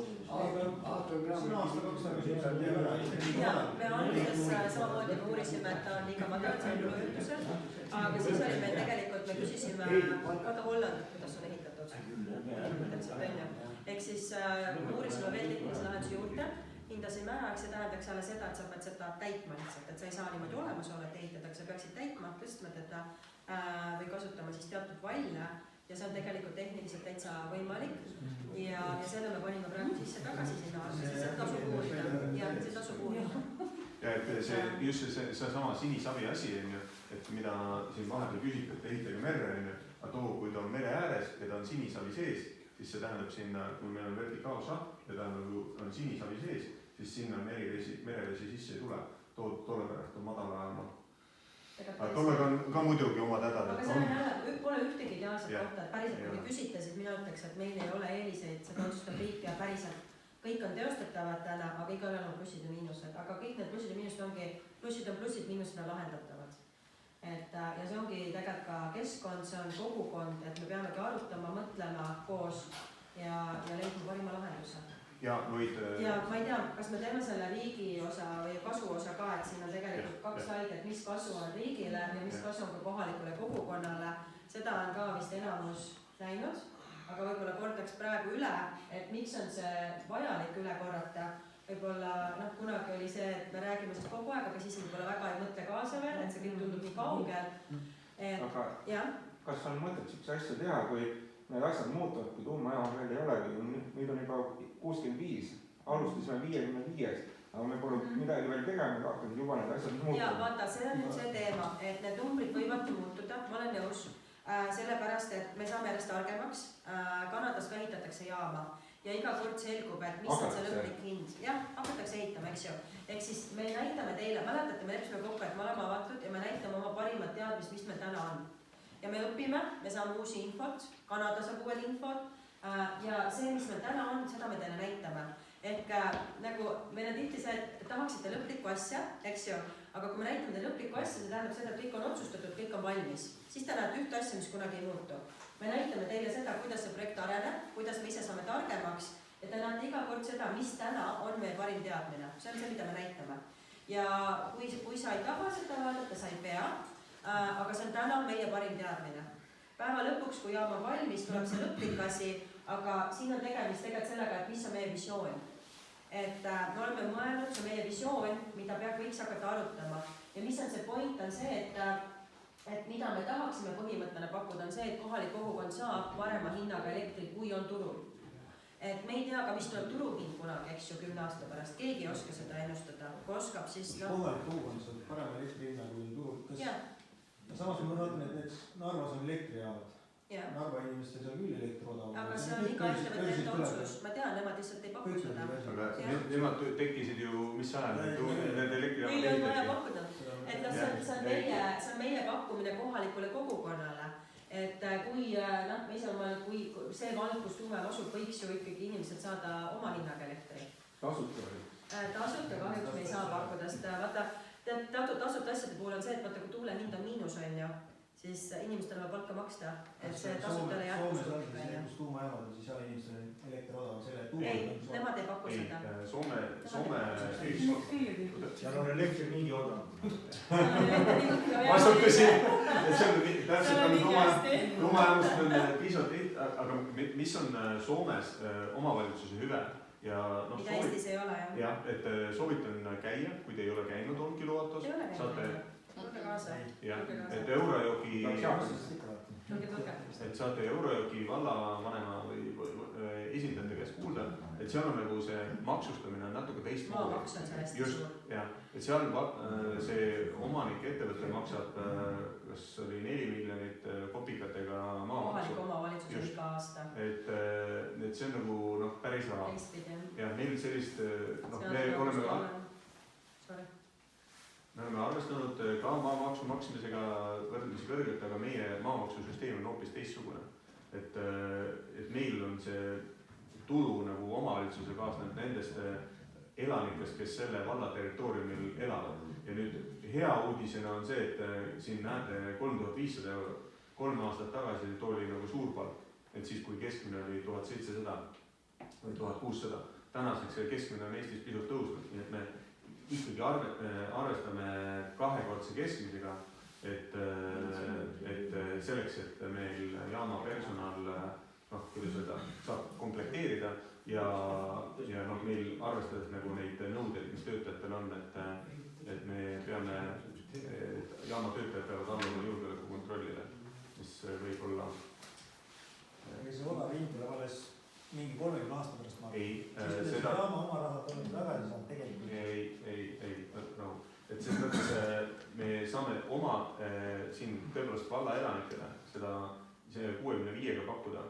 Speaker 1: Ja me alguses samamoodi uurisime, et ta on liiga madal, see on üleujutusel, aga siis oli meil tegelikult me küsisime vaata Hollandit, kuidas on ehitatud. Põhimõtteliselt on ju. Ehk siis uurisime veel tehnilise lahenduse juurde, hindasime ära, eks see tähendaks jälle seda, et sa pead seda täitma lihtsalt, et sa ei saa niimoodi olemasolevat ehitada, sa peaksid täitma, tõstma teda või kasutama siis teatud valle ja see on tegelikult tehniliselt täitsa võimalik ja selle me panime praegu sisse tagasi sinna alla, siis see tasub uurida ja see tasub uurida.
Speaker 2: Ja et see, just see sama sinisavi asi on ju, et mida siin vahepeal küsiti, et ehitage merre on ju, aga too, kui ta on mere ääres ja ta on sinisavi sees, siis see tähendab sinna, kui meil on vertikaalšaht ja ta on sinisavi sees, siis sinna merevesi sisse ei tule. Tolle pärast on madala aga tollega on ka muidugi oma tädad.
Speaker 1: Aga see on jälle, pole ühtegi ideaalset kohta, et päriselt kui küsite, siis mina ütleks, et meil ei ole eeliseid, seda otsustab riik ja päriselt kõik on teostatavad täna, aga igal on plussid ja miinused, aga kõik need plussid ja miinused ongi, plussid on plussid, miinused on lahendatavad. Ja see ongi tegelikult ka keskkond, see on kogukond, et me peamegi arutama, mõtlema koos ja leidma parima lahenduse.
Speaker 2: Ja ma
Speaker 1: ei tea, kas me teeme selle riigi osa või kasu osa ka, et siin on tegelikult kaks haiget, mis kasu on riigile ja mis kasu on ka kohalikule kogukonnale. Seda on ka vist enamus näinud, aga võib-olla kordaks praegu üle, et miks on see vajalik üle korrata. Võib-olla kunagi oli see, et me räägime sellest kogu aeg, aga siis võib-olla väga ei mõtle kaasa veel, et see kõik tundub nii kaugel.
Speaker 11: Aga kas on mõtet siukse asja teha, kui need asjad muutuvad, kui tuumajaam veel ei olegi, nüüd on juba 65, alustasime 55, aga me pole midagi veel tegema hakanud, juba need asjad muutuvad.
Speaker 1: Ja vaata, see on nüüd see teema, et need numbrid võivadki muutuda, ma olen nõus, sellepärast, et me saame järjest targemaks, Kanadas ka ehitatakse jaama ja iga kord selgub, et mis on see lõplik hind. Jah, hakatakse ehitama, eks ju. Ehk siis me näitame teile, mäletate, me leppisime kokku, et me oleme avatud ja me näitame oma parimat teadmist, mis meil täna on. Ja me õpime, me saame uusi infot, Kanada saab uued infot ja see, mis meil täna on, seda me teile näitame. Ehk nagu meil on tihti see, et tahaksite lõplikku asja, eks ju, aga kui me näitame teile lõplikku asja, see tähendab seda, et kõik on otsustatud, kõik on valmis. Siis te näete ühte asja, mis kunagi ei muutu. Me näitame teile seda, kuidas see projekt areneb, kuidas me ise saame targemaks ja te näete iga kord seda, mis täna on meie parim teadmine. See on see, mida me näitame. Ja kui sa ei taha seda vaadata, sa ei pea, aga see on täna meie parim teadmine. Päeva lõpuks, kui jaam on valmis, tuleb see lõplik asi, aga siin on tegemist tegelikult sellega, et mis on meie visioon. Et me oleme mõelnud, see meie visioon, mida võiks hakata arutama. Ja mis on see point, on see, et mida me tahaksime põhimõttena pakkuda, on see, et kohalik kogukond saab parema hinnaga elektrit, kui on turul. Et me ei tea ka, mis tuleb turuhind kunagi, eks ju, 10 aasta pärast. Keegi ei oska seda ennustada. Kui oskab, siis
Speaker 3: kohalik kogukond saab parema elektri hinna kui turul. Samas ma mõtlen, et näiteks Narvas on elektrijaamad. Narva inimestel seal küll elektri odav.
Speaker 1: Aga see on iga ettevõtte otsus. Ma tean, nemad lihtsalt ei paku seda.
Speaker 2: Aga nemad tekkisid ju, mis ajal need elektrijaamad
Speaker 1: ei on vaja pakkuda. Et see on meie pakkumine kohalikule kogukonnale. Et kui see vald, kus tuumajaam asub, võiks ju ikkagi inimesed saada oma hinnaga elektri.
Speaker 11: Tasuta või?
Speaker 1: Tasuta kahjuks me ei saa pakkuda, sest vaata, tasuta asjade puhul on see, et vaata, kui tuule hind on miinus on ju, siis inimestel on palka maksta, et see tasutale jätkus.
Speaker 3: Soomes on see, kus tuumajaamad on, siis seal inimestel on elektri odav, selle tuul.
Speaker 1: Ei, nemad ei paku seda.
Speaker 2: Soome
Speaker 5: seal on elektri mingi odav.
Speaker 2: Vastutasin, et see on täpselt on tuumajaamust on piisavalt, aga mis on Soomes omavalitsuse hüve?
Speaker 1: Mida Eestis ei ole, jah.
Speaker 2: Jah, et soovitan käia, kui te ei ole käinud on kilovatos.
Speaker 1: Ei ole käinud, tulge kaasa.
Speaker 2: Jah, et Eurojoki et saate Eurojoki vallavanema või esindajate käest kuulda, et seal on nagu see maksustamine on natuke teistmoodi.
Speaker 1: Maamaks on see hästi suur.
Speaker 2: Jah, et seal see omanik ettevõte maksab, kas oli 4 miljonit kopikatega maamaksu.
Speaker 1: Kohalik omavalitsus iga aasta.
Speaker 2: Et see on nagu päris raha.
Speaker 1: Teistpidi, jah.
Speaker 2: Ja meil sellist, me oleme arvestanud ka maamaksu maksmisega võrdlemisi kõrgelt, aga meie maamaksusüsteem on hoopis teistsugune. Et meil on see tulu nagu omavalitsuse kaasneb nendest elanikest, kes selle valla territooriumil elavad. Ja nüüd hea uudisena on see, et siin näete 3500 €. 3 aastat tagasi oli nagu suur palk, et siis kui keskmine oli 1700 või 1600. Tänaseks see keskmine on Eestis pisut tõusnud, nii et me ikkagi arvestame kahekordse keskmisega, et selleks, et meil jaama personal noh, kuidas öelda, saab komplekteerida ja noh, meil arvestades nagu neid nõudeid, mis töötajatel on, et me peame, jaama töötajad peavad alluma julgeolekukontrollile, mis võib olla.
Speaker 3: Aga see odav hind tuleb alles mingi 30 aasta pärast maha.
Speaker 2: Ei,
Speaker 3: seda jaama oma rahad oleme tagasi saanud tegelikult.
Speaker 2: Ei, no, et selles mõttes me saame oma siin tõepoolest valla elanikele seda 65-ga pakkuda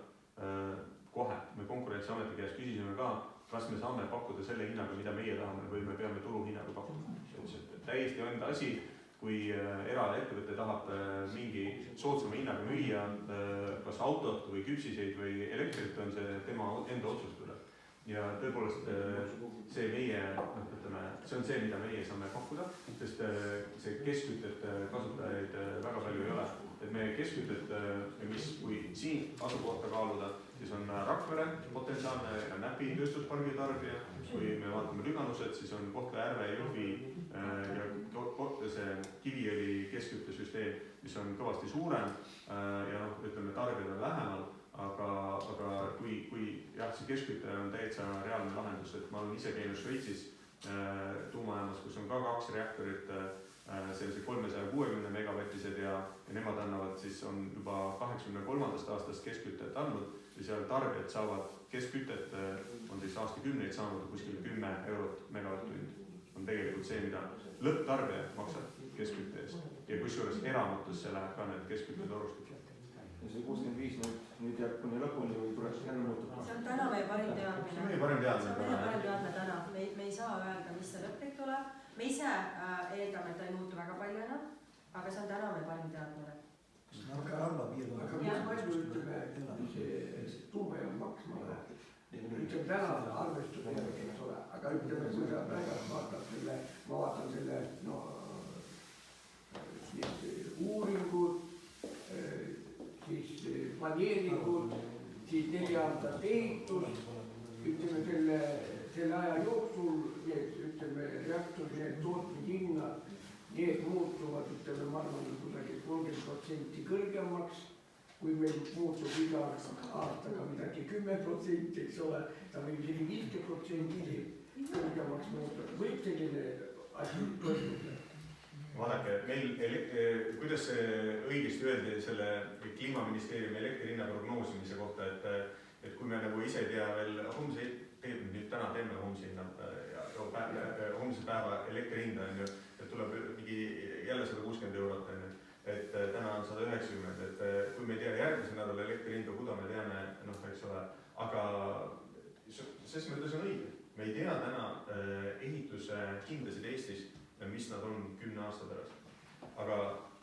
Speaker 2: kohe. Me Konkurentsiameti käest küsisime ka, kas me saame pakkuda selle hinnaga, mida meie tahame või me peame turuhinnaga pakkuma. Täiesti enda asi, kui eraettevõte tahab mingi soodsama hinnaga müüa kas autot või küpsiseid või elektrit, on see tema enda otsustada. Ja tõepoolest see meie, ütleme, see on see, mida meie saame pakkuda, sest see keskkütet kasutajaid väga palju ei ole. Et meie keskkütet, mis kui siin asukohta kaaluda, siis on Rakvere potentsiaalne ja Näpi tööstuspargi tarbija. Kui me vaatame Lüganused, siis on Kohtla-Järve, Jõhvi ja see Kiviõli keskküttesüsteem, mis on kõvasti suurem ja noh, ütleme, tarbijad on lähemal, aga kui jah, see keskküte on täitsa reaalne lahendus, et ma olen ise käinud Šveitsis tuumajaamas, kus on ka 2 reaktorit, sellise 360 megavatised ja nemad annavad siis on juba 83. aastast keskkütet andnud ja seal tarbijad saavad keskkütet, on siis aastakümneid saanud kuskil 10 eurot megavatt-tund. On tegelikult see, mida lõpptarbija maksab keskkütte eest ja kusjuures eramatusse läheb ka need keskküttetorustud.
Speaker 11: Ja see 65 nüüd jääb kuni lõpuni või tuleks jälle muutub?
Speaker 1: See on täna meie parim teadmine.
Speaker 2: See on meie parim teadmine.
Speaker 1: See on meie parim teadmine täna. Me ei saa öelda, mis see lõplik tuleb. Me ise eeldame, et ta ei muutu väga palju enam, aga see on täna meie parim teadmine.
Speaker 3: Narva piirkonna.
Speaker 4: Aga mis palju ütleme, see tuumajaam maksma läheb? Ütleme täna arvestus järgi, eks ole, aga ütleme, kui sa pärast vaatad selle, ma vaatan selle uuringud, siis planeeringud, siis 4 aastat ehitus, ütleme selle aja jooksul, ütleme reaktori tootmishinnad, need muutuvad, ütleme, ma arvan, kuidagi 30% kõrgemaks, kui meil muutub iga aastaga midagi 10%, eks ole, ta võib isegi 50% kõrgemaks muutuda, võib selline asi toimuda.
Speaker 2: Vaadake, meil, kuidas see õigesti öeldi selle Kliimaministeeriumi elektrihinna prognoosimise kohta, et kui me nagu ise ei tea veel homse, tegelikult nüüd täna teeme homse päeva elektrihinda, et tuleb mingi jälle 160 eurot, et täna on 190, et kui me ei tea järgmise nädala elektrihinda, kuda me teame, noh, eks ole, aga ses mõttes on õige. Me ei tea täna ehituse hindasid Eestis, mis nad on 10 aasta pärast. Aga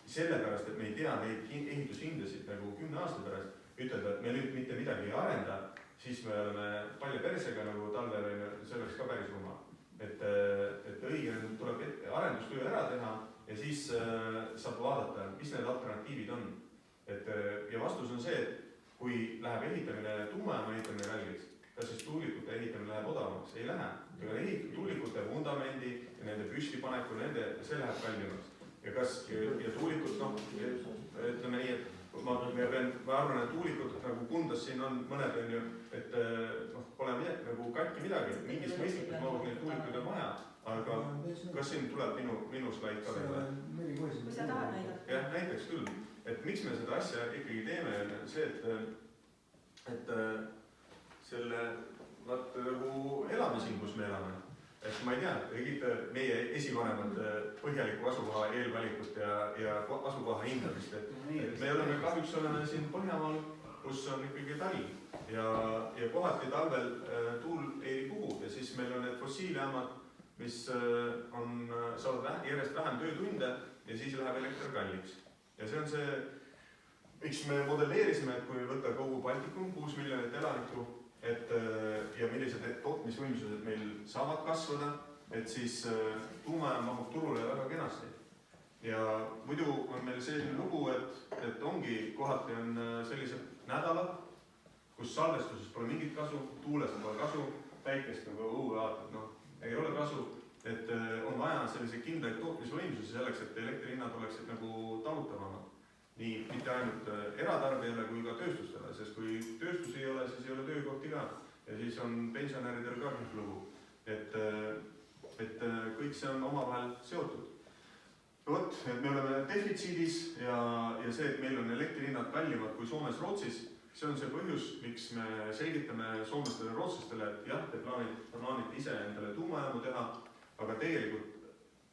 Speaker 2: sellepärast, et me ei tea neid ehitushindasid nagu 10 aasta pärast, ütelda, et me nüüd mitte midagi ei arenda, siis me oleme palja persega nagu talvel, see oleks ka päris rumal. Et õige tuleb arendustöö ära teha ja siis saab vaadata, mis need alternatiivid on. Ja vastus on see, et kui läheb ehitamine, tuumajaama ehitamine kalliks, kas siis tuulikute ehitamine läheb odavamaks? Ei lähe. Tuulikute vundamendi ja nende püstipaneku, see läheb kallimaks. Ja tuulikud, noh, ütleme nii, et ma arvan, et tuulikud nagu Kundas siin on mõned, on ju, et pole nagu katki midagi, mingis mõistlikus mahus neid tuulikuid on vaja, aga kas siin tuleb minu slaid ka veel?
Speaker 1: Kui sa tahad näidata?
Speaker 2: Jah, näiteks küll. Et miks me seda asja ikkagi teeme, on see, et selle nagu elame siin, kus me elame. Et ma ei tea, tegid meie esivanemad põhjaliku asukoha eelvalikut ja asukoha hindamist. Et me oleme kahjuks siin Põhjamaal, kus on ikkagi talv ja kohati talvel tuul ei puhu ja siis meil on need fossiiljaamad, mis saavad järjest vähem töötunde ja siis läheb elekter kalliks. Ja see on see, miks me modelleerisime, et kui võtta kogu Baltikum, 6 miljonit elanikku, ja millised tootmisvõimsused meil saavad kasvada, et siis tuumajaam mahub turule väga kenasti. Ja muidu on meil selline lugu, et ongi kohati on sellised nädalad, kus salvestuses pole mingit kasu, tuulest pole kasu, päikest nagu õuvaatad, noh, ei ole kasu, et on vaja selliseid kindlaid tootmisvõimsusi selleks, et elektrihinnad oleksid nagu talutavamad. nii mitte ainult eratarbijale kui ka tööstustele, sest kui tööstus ei ole, siis ei ole töökohti ka ja siis on pensionäridel ka kõik lugu. Et kõik see on omavahel seotud. Vot, et me oleme defitsiidis ja see, et meil on elektrihinnad kallimad kui Soomes, Rootsis, see on see põhjus, miks me selgitame soomlastele ja rootslastele, et jah, te plaanite ise endale tuumajaamu teha, aga tegelikult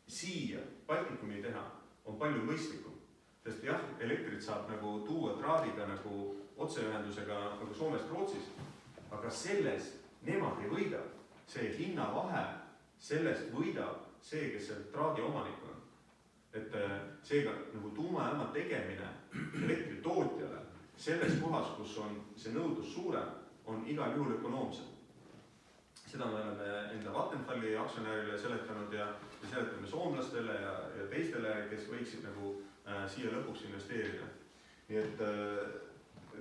Speaker 2: siia Baltikumi teha on palju mõistlikum. Sest jah, elektrit saab nagu tuua traadiga nagu otseühendusega nagu Soomest, Rootsis, aga selles nemad ei võida. See hinnavahe, sellest võidab see, kes see traadi omanik on. Et seega nagu tuumajaama tegemine elektritootjale selles kohas, kus on see nõudlus suurem, on igal juhul ökonoomsem. Seda me oleme enda Vattenfalli aktsionäärile seletanud ja seletame soomlastele ja teistele, kes võiksid nagu siia lõpuks investeerida. Nii et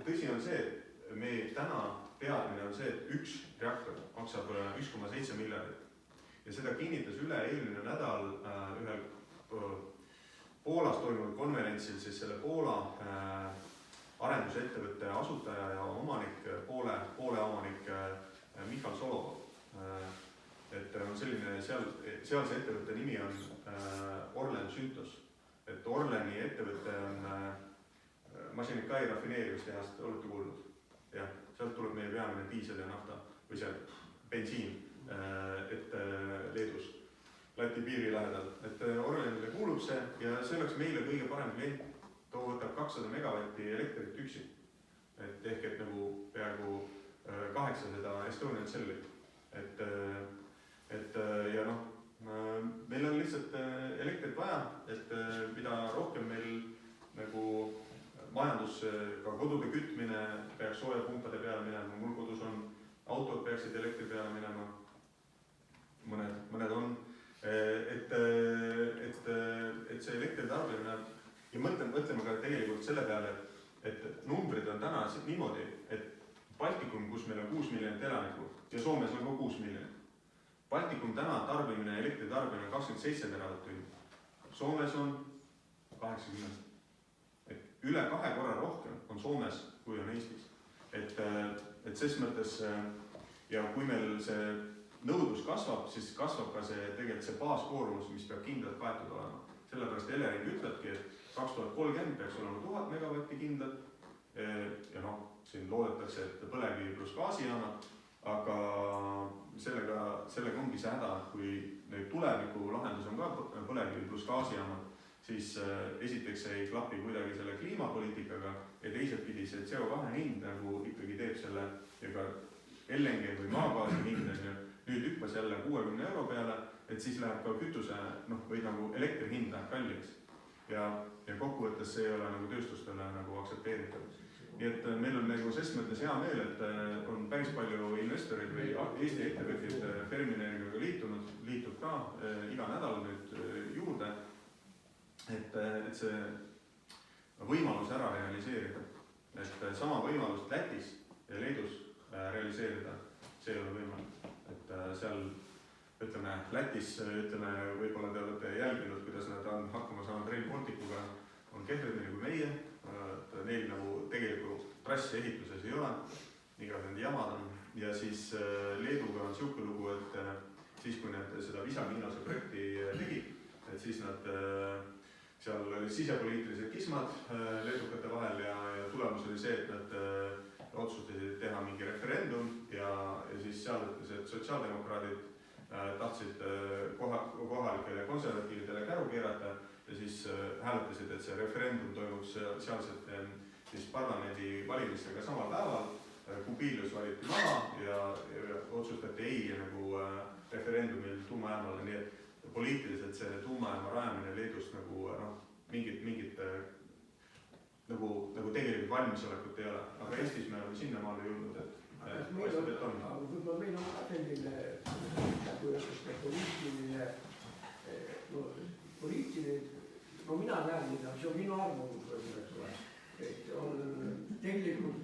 Speaker 2: tõsi on see, et me täna teadmine on see, et üks reaktor maksab 1,7 miljardit. Ja seda kinnitas üle eelmine nädal ühel Poolas toimunud konverentsil siis selle Poola arendusettevõtte asutaja ja omanik, Poole omanik Michal Solovov. Et on selline, sealse ettevõtte nimi on Orlen Syntos. Et Orleni ettevõtte on Mašinikai rafineerimistehast, olete kuulnud? Jah, sealt tuleb meie peamine diisel ja nafta või see bensiin, et Leedus, Läti piiri lähedal. Et Orlenile kuulub see ja see oleks meile kõige parem klient. Too võtab 200 megavatti elektrit üksi. Et ehk et nagu peaaegu 800 Estonian Celli. Et ja noh, meil on lihtsalt elektrit vaja, et mida rohkem meil nagu majandus, ka kodude kütmine peaks soojapumpade peale minema, mul kodus on, autod peaksid elektri peale minema, mõned on, et see elektri tarbimine ja mõtleme ka tegelikult selle peale, et numbrid on täna niimoodi, et Baltikum, kus meil on 6 miljonit elanikku ja Soomes on ka 6 miljonit. Baltikum täna tarbimine, elektri tarbimine on 27 teravatt-tundi. Soomes on 80. Et üle 2 korra rohkem on Soomes, kui on Eestis. Et ses mõttes ja kui meil see nõudlus kasvab, siis kasvab ka see tegelikult see baaskoormus, mis peab kindlalt kaetud olema. Sellepärast Elering ütlebki, et 2030 peaks olema 1000 megavatti kindlalt ja noh, siin loodetakse, et põlevkivi pluss gaasijaamad, aga sellega ongi see häda, kui neid tuleviku lahendus on ka põlevkivi pluss gaasijaamad, siis esiteks ei klapi kuidagi selle kliimapoliitikaga ja teiselt pidi see CO2 hind nagu ikkagi teeb selle ja ka LNG või maagaasi hind nüüd hüppas jälle 60 euro peale, et siis läheb ka kütuse või nagu elektri hind läheb kalliks ja kokkuvõttes see ei ole nagu tööstustele nagu aktsepteeritav. Nii et meil on nagu ses mõttes hea meel, et on päris palju investoreid või Eesti ettevõtjad Ferminergiaga liitub ka iga nädal nüüd juurde, et see võimalus ära realiseerida. Et sama võimalust Lätis ja Leedus realiseerida, see ei ole võimalik. Et seal, ütleme, Lätis, võib-olla te olete jälginud, kuidas nad on hakkama saanud Rail Balticuga, on kehvemini kui meie, neil nagu tegelikult trassi ehituses ei ole, igas nende jamad on. Ja siis Leeduga on siuke lugu, et siis kui nad seda Visa-Miinose projekti tegid, et siis nad seal olid sisepoliitilised kismad leedukate vahel ja tulemus oli see, et nad otsustasid teha mingi referendum ja siis seal ütles, et sotsiaaldemokraadid tahtsid kohalikele konservatiividele käru keerata ja siis hääletasid, et see referendum toimuks sealsete siis parlamendi valimistega samal päeval. Kubilius valiti maha ja otsustati ei nagu referendumil tuumajaamale, nii et poliitiliselt see tuumajaama rajamine Leedust nagu mingit nagu tegelikult valmisolekut ei ole, aga Eestis me oleme sinnamaale jõudnud, et paistab, et on.
Speaker 4: Aga võib-olla meil on ka selline poliitiline, no mina näen mida, see on minu arvamus võib-olla, et on tegelikult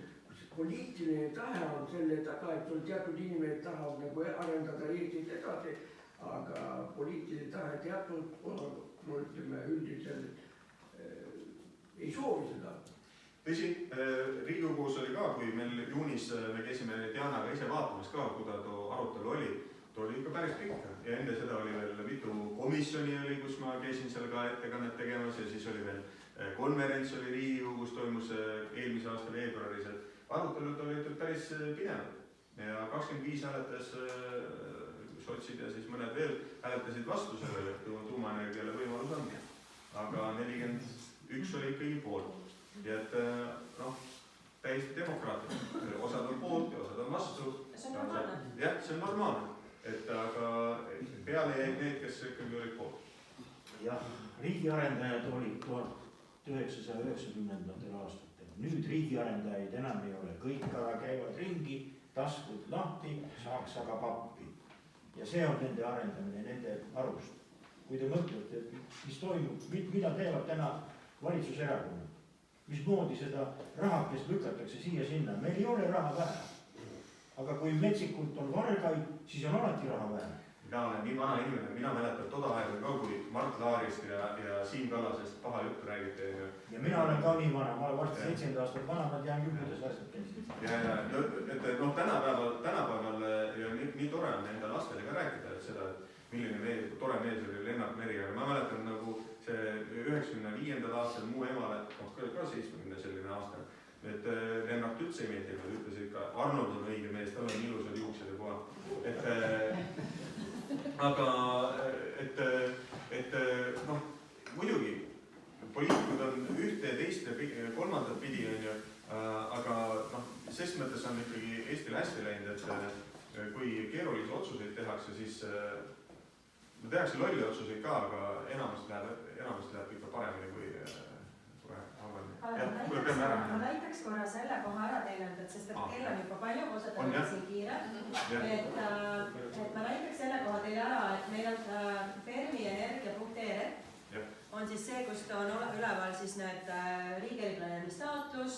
Speaker 4: poliitiline tahe on selle taga, et on teatud inimesed tahavad nagu arendada Eestit edasi, aga poliitiline tahe teatud, no ütleme üldiselt ei soovi seda.
Speaker 2: tõsi, Riigikogus oli ka, kui meil juunis me käisime Dianaga ise vaatamas ka, kuida too arutelu oli, too oli ikka päris pikk ja enne seda oli veel mitu komisjoni oli, kus ma käisin seal ka ettekannet tegemas ja siis oli veel konverents oli Riigikogus, toimus eelmise aasta veebruaris, et arutelud olid päris pinevad ja 25 hääletas sotsid ja siis mõned veel hääletasid vastu sellele, et tuumaenergiale võimalus on. Aga 41 oli ikkagi poolt. Ja et noh, täiesti demokraatlik. Osad on poolt ja osad on vastu.
Speaker 1: See on normaalne.
Speaker 2: Jah, see on normaalne. Et aga peale jäid need, kes ikkagi olid poolt.
Speaker 5: jah, riigiarendajad olid 1990. aastatel. Nüüd riigiarendajaid enam ei ole. Kõik aga käivad ringi, taskud lahti, saaks aga pappi. Ja see on nende arendamine, nende arust. Kui te mõtlete, mis toimub, mida teevad täna valitsuserakonnad, mismoodi seda rahakest lükatakse siia-sinna, meil ei ole raha vähe. Aga kui metsikult on vargaid, siis on alati raha vähe.
Speaker 2: Mina olen nii vana inimene, mina mäletan toda aega ka, kui Mart Laarist ja Siim Kallasest paha juttu räägiti.
Speaker 5: Ja mina olen ka nii vana, ma olen varsti 70 aastat vana, ma tean küll, kuidas asjad käisid.
Speaker 2: Et noh, tänapäeval ja nii tore on enda lastele ka rääkida, et seda, milline tore mees oli Lennart Meri, aga ma mäletan nagu see 95. aastal muu emale, ka 70 selline aasta, et Lennart üldse ei meeldinud, ütles ikka, Arnold on õige mees, tal on ilusad juuksed ja puha. Aga, et noh, muidugi, poliitikud on ühte ja teist ja kolmandat pidi, on ju, aga noh, ses mõttes on ikkagi Eestil hästi läinud, et kui keerulisi otsuseid tehakse, siis tehakse lolli otsuseid ka, aga enamasti läheb ikka paremini kui
Speaker 1: ma näitaks korra selle koha ära teile, sest et kell on juba palju, osadel on siin kiire. Et ma näitaks selle koha teile ära, et meil on fermienergia.ee on siis see, kust on üleval siis need riigiplaneerimistaotlus,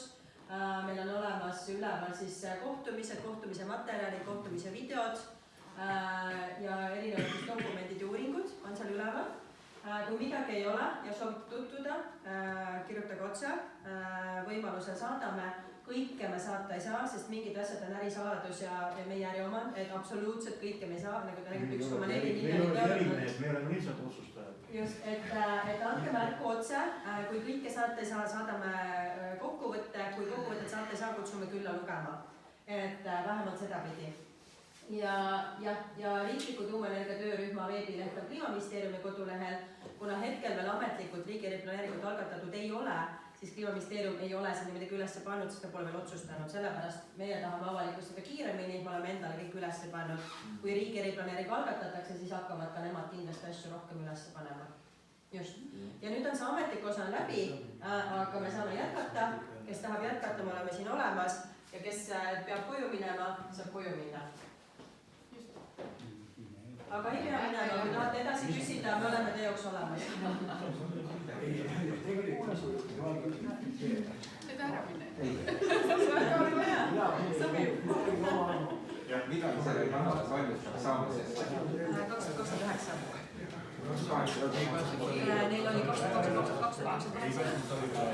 Speaker 1: meil on olemas üleval siis kohtumised, kohtumise materjalid, kohtumise videod ja erinevad dokumendid ja uuringud on seal üleval. Kui midagi ei ole ja soovite tutvuda, kirjutage otse, võimalusel saadame, kõike me saata ei saa, sest mingid asjad on ärisaladus ja meie äri omand, et absoluutselt kõike me ei saa, nagu ta räägib 1,4 miljonit eurot.
Speaker 5: Me oleme lihtsalt otsustajad.
Speaker 1: Just, et andke märku otse, kui kõike saate ei saa, saadame kokkuvõtte, kui kokkuvõtted saate ei saa, kutsume külla lugema, et vähemalt seda pidi. Ja riikliku tuumaenergia töörühma veebileht on Kliimaministeeriumi kodulehel, kuna hetkel veel ametlikult riigiplaneeringut algatatud ei ole, siis Kliimaministeerium ei ole sinna midagi üles pannud, sest me pole veel otsustanud, sellepärast meie tahame avalikustada kiiremini, me oleme endale kõik üles pannud. Kui riigiplaneering algatatakse, siis hakkavad ka nemad kindlasti asju rohkem üles panema. Just. Ja nüüd on see ametlik osa läbi, aga me saame jätkata, kes tahab jätkata, me oleme siin olemas ja kes peab koju minema, saab koju minna. Aga ei pea minema, kui tahate edasi küsida, me oleme teie jaoks olemas.
Speaker 12: Seda ära minna.
Speaker 1: Väga oli vaja. Sobib.
Speaker 11: Millal selle kannast valmis peaks saama siis?
Speaker 1: 2029. Neil oli 2029.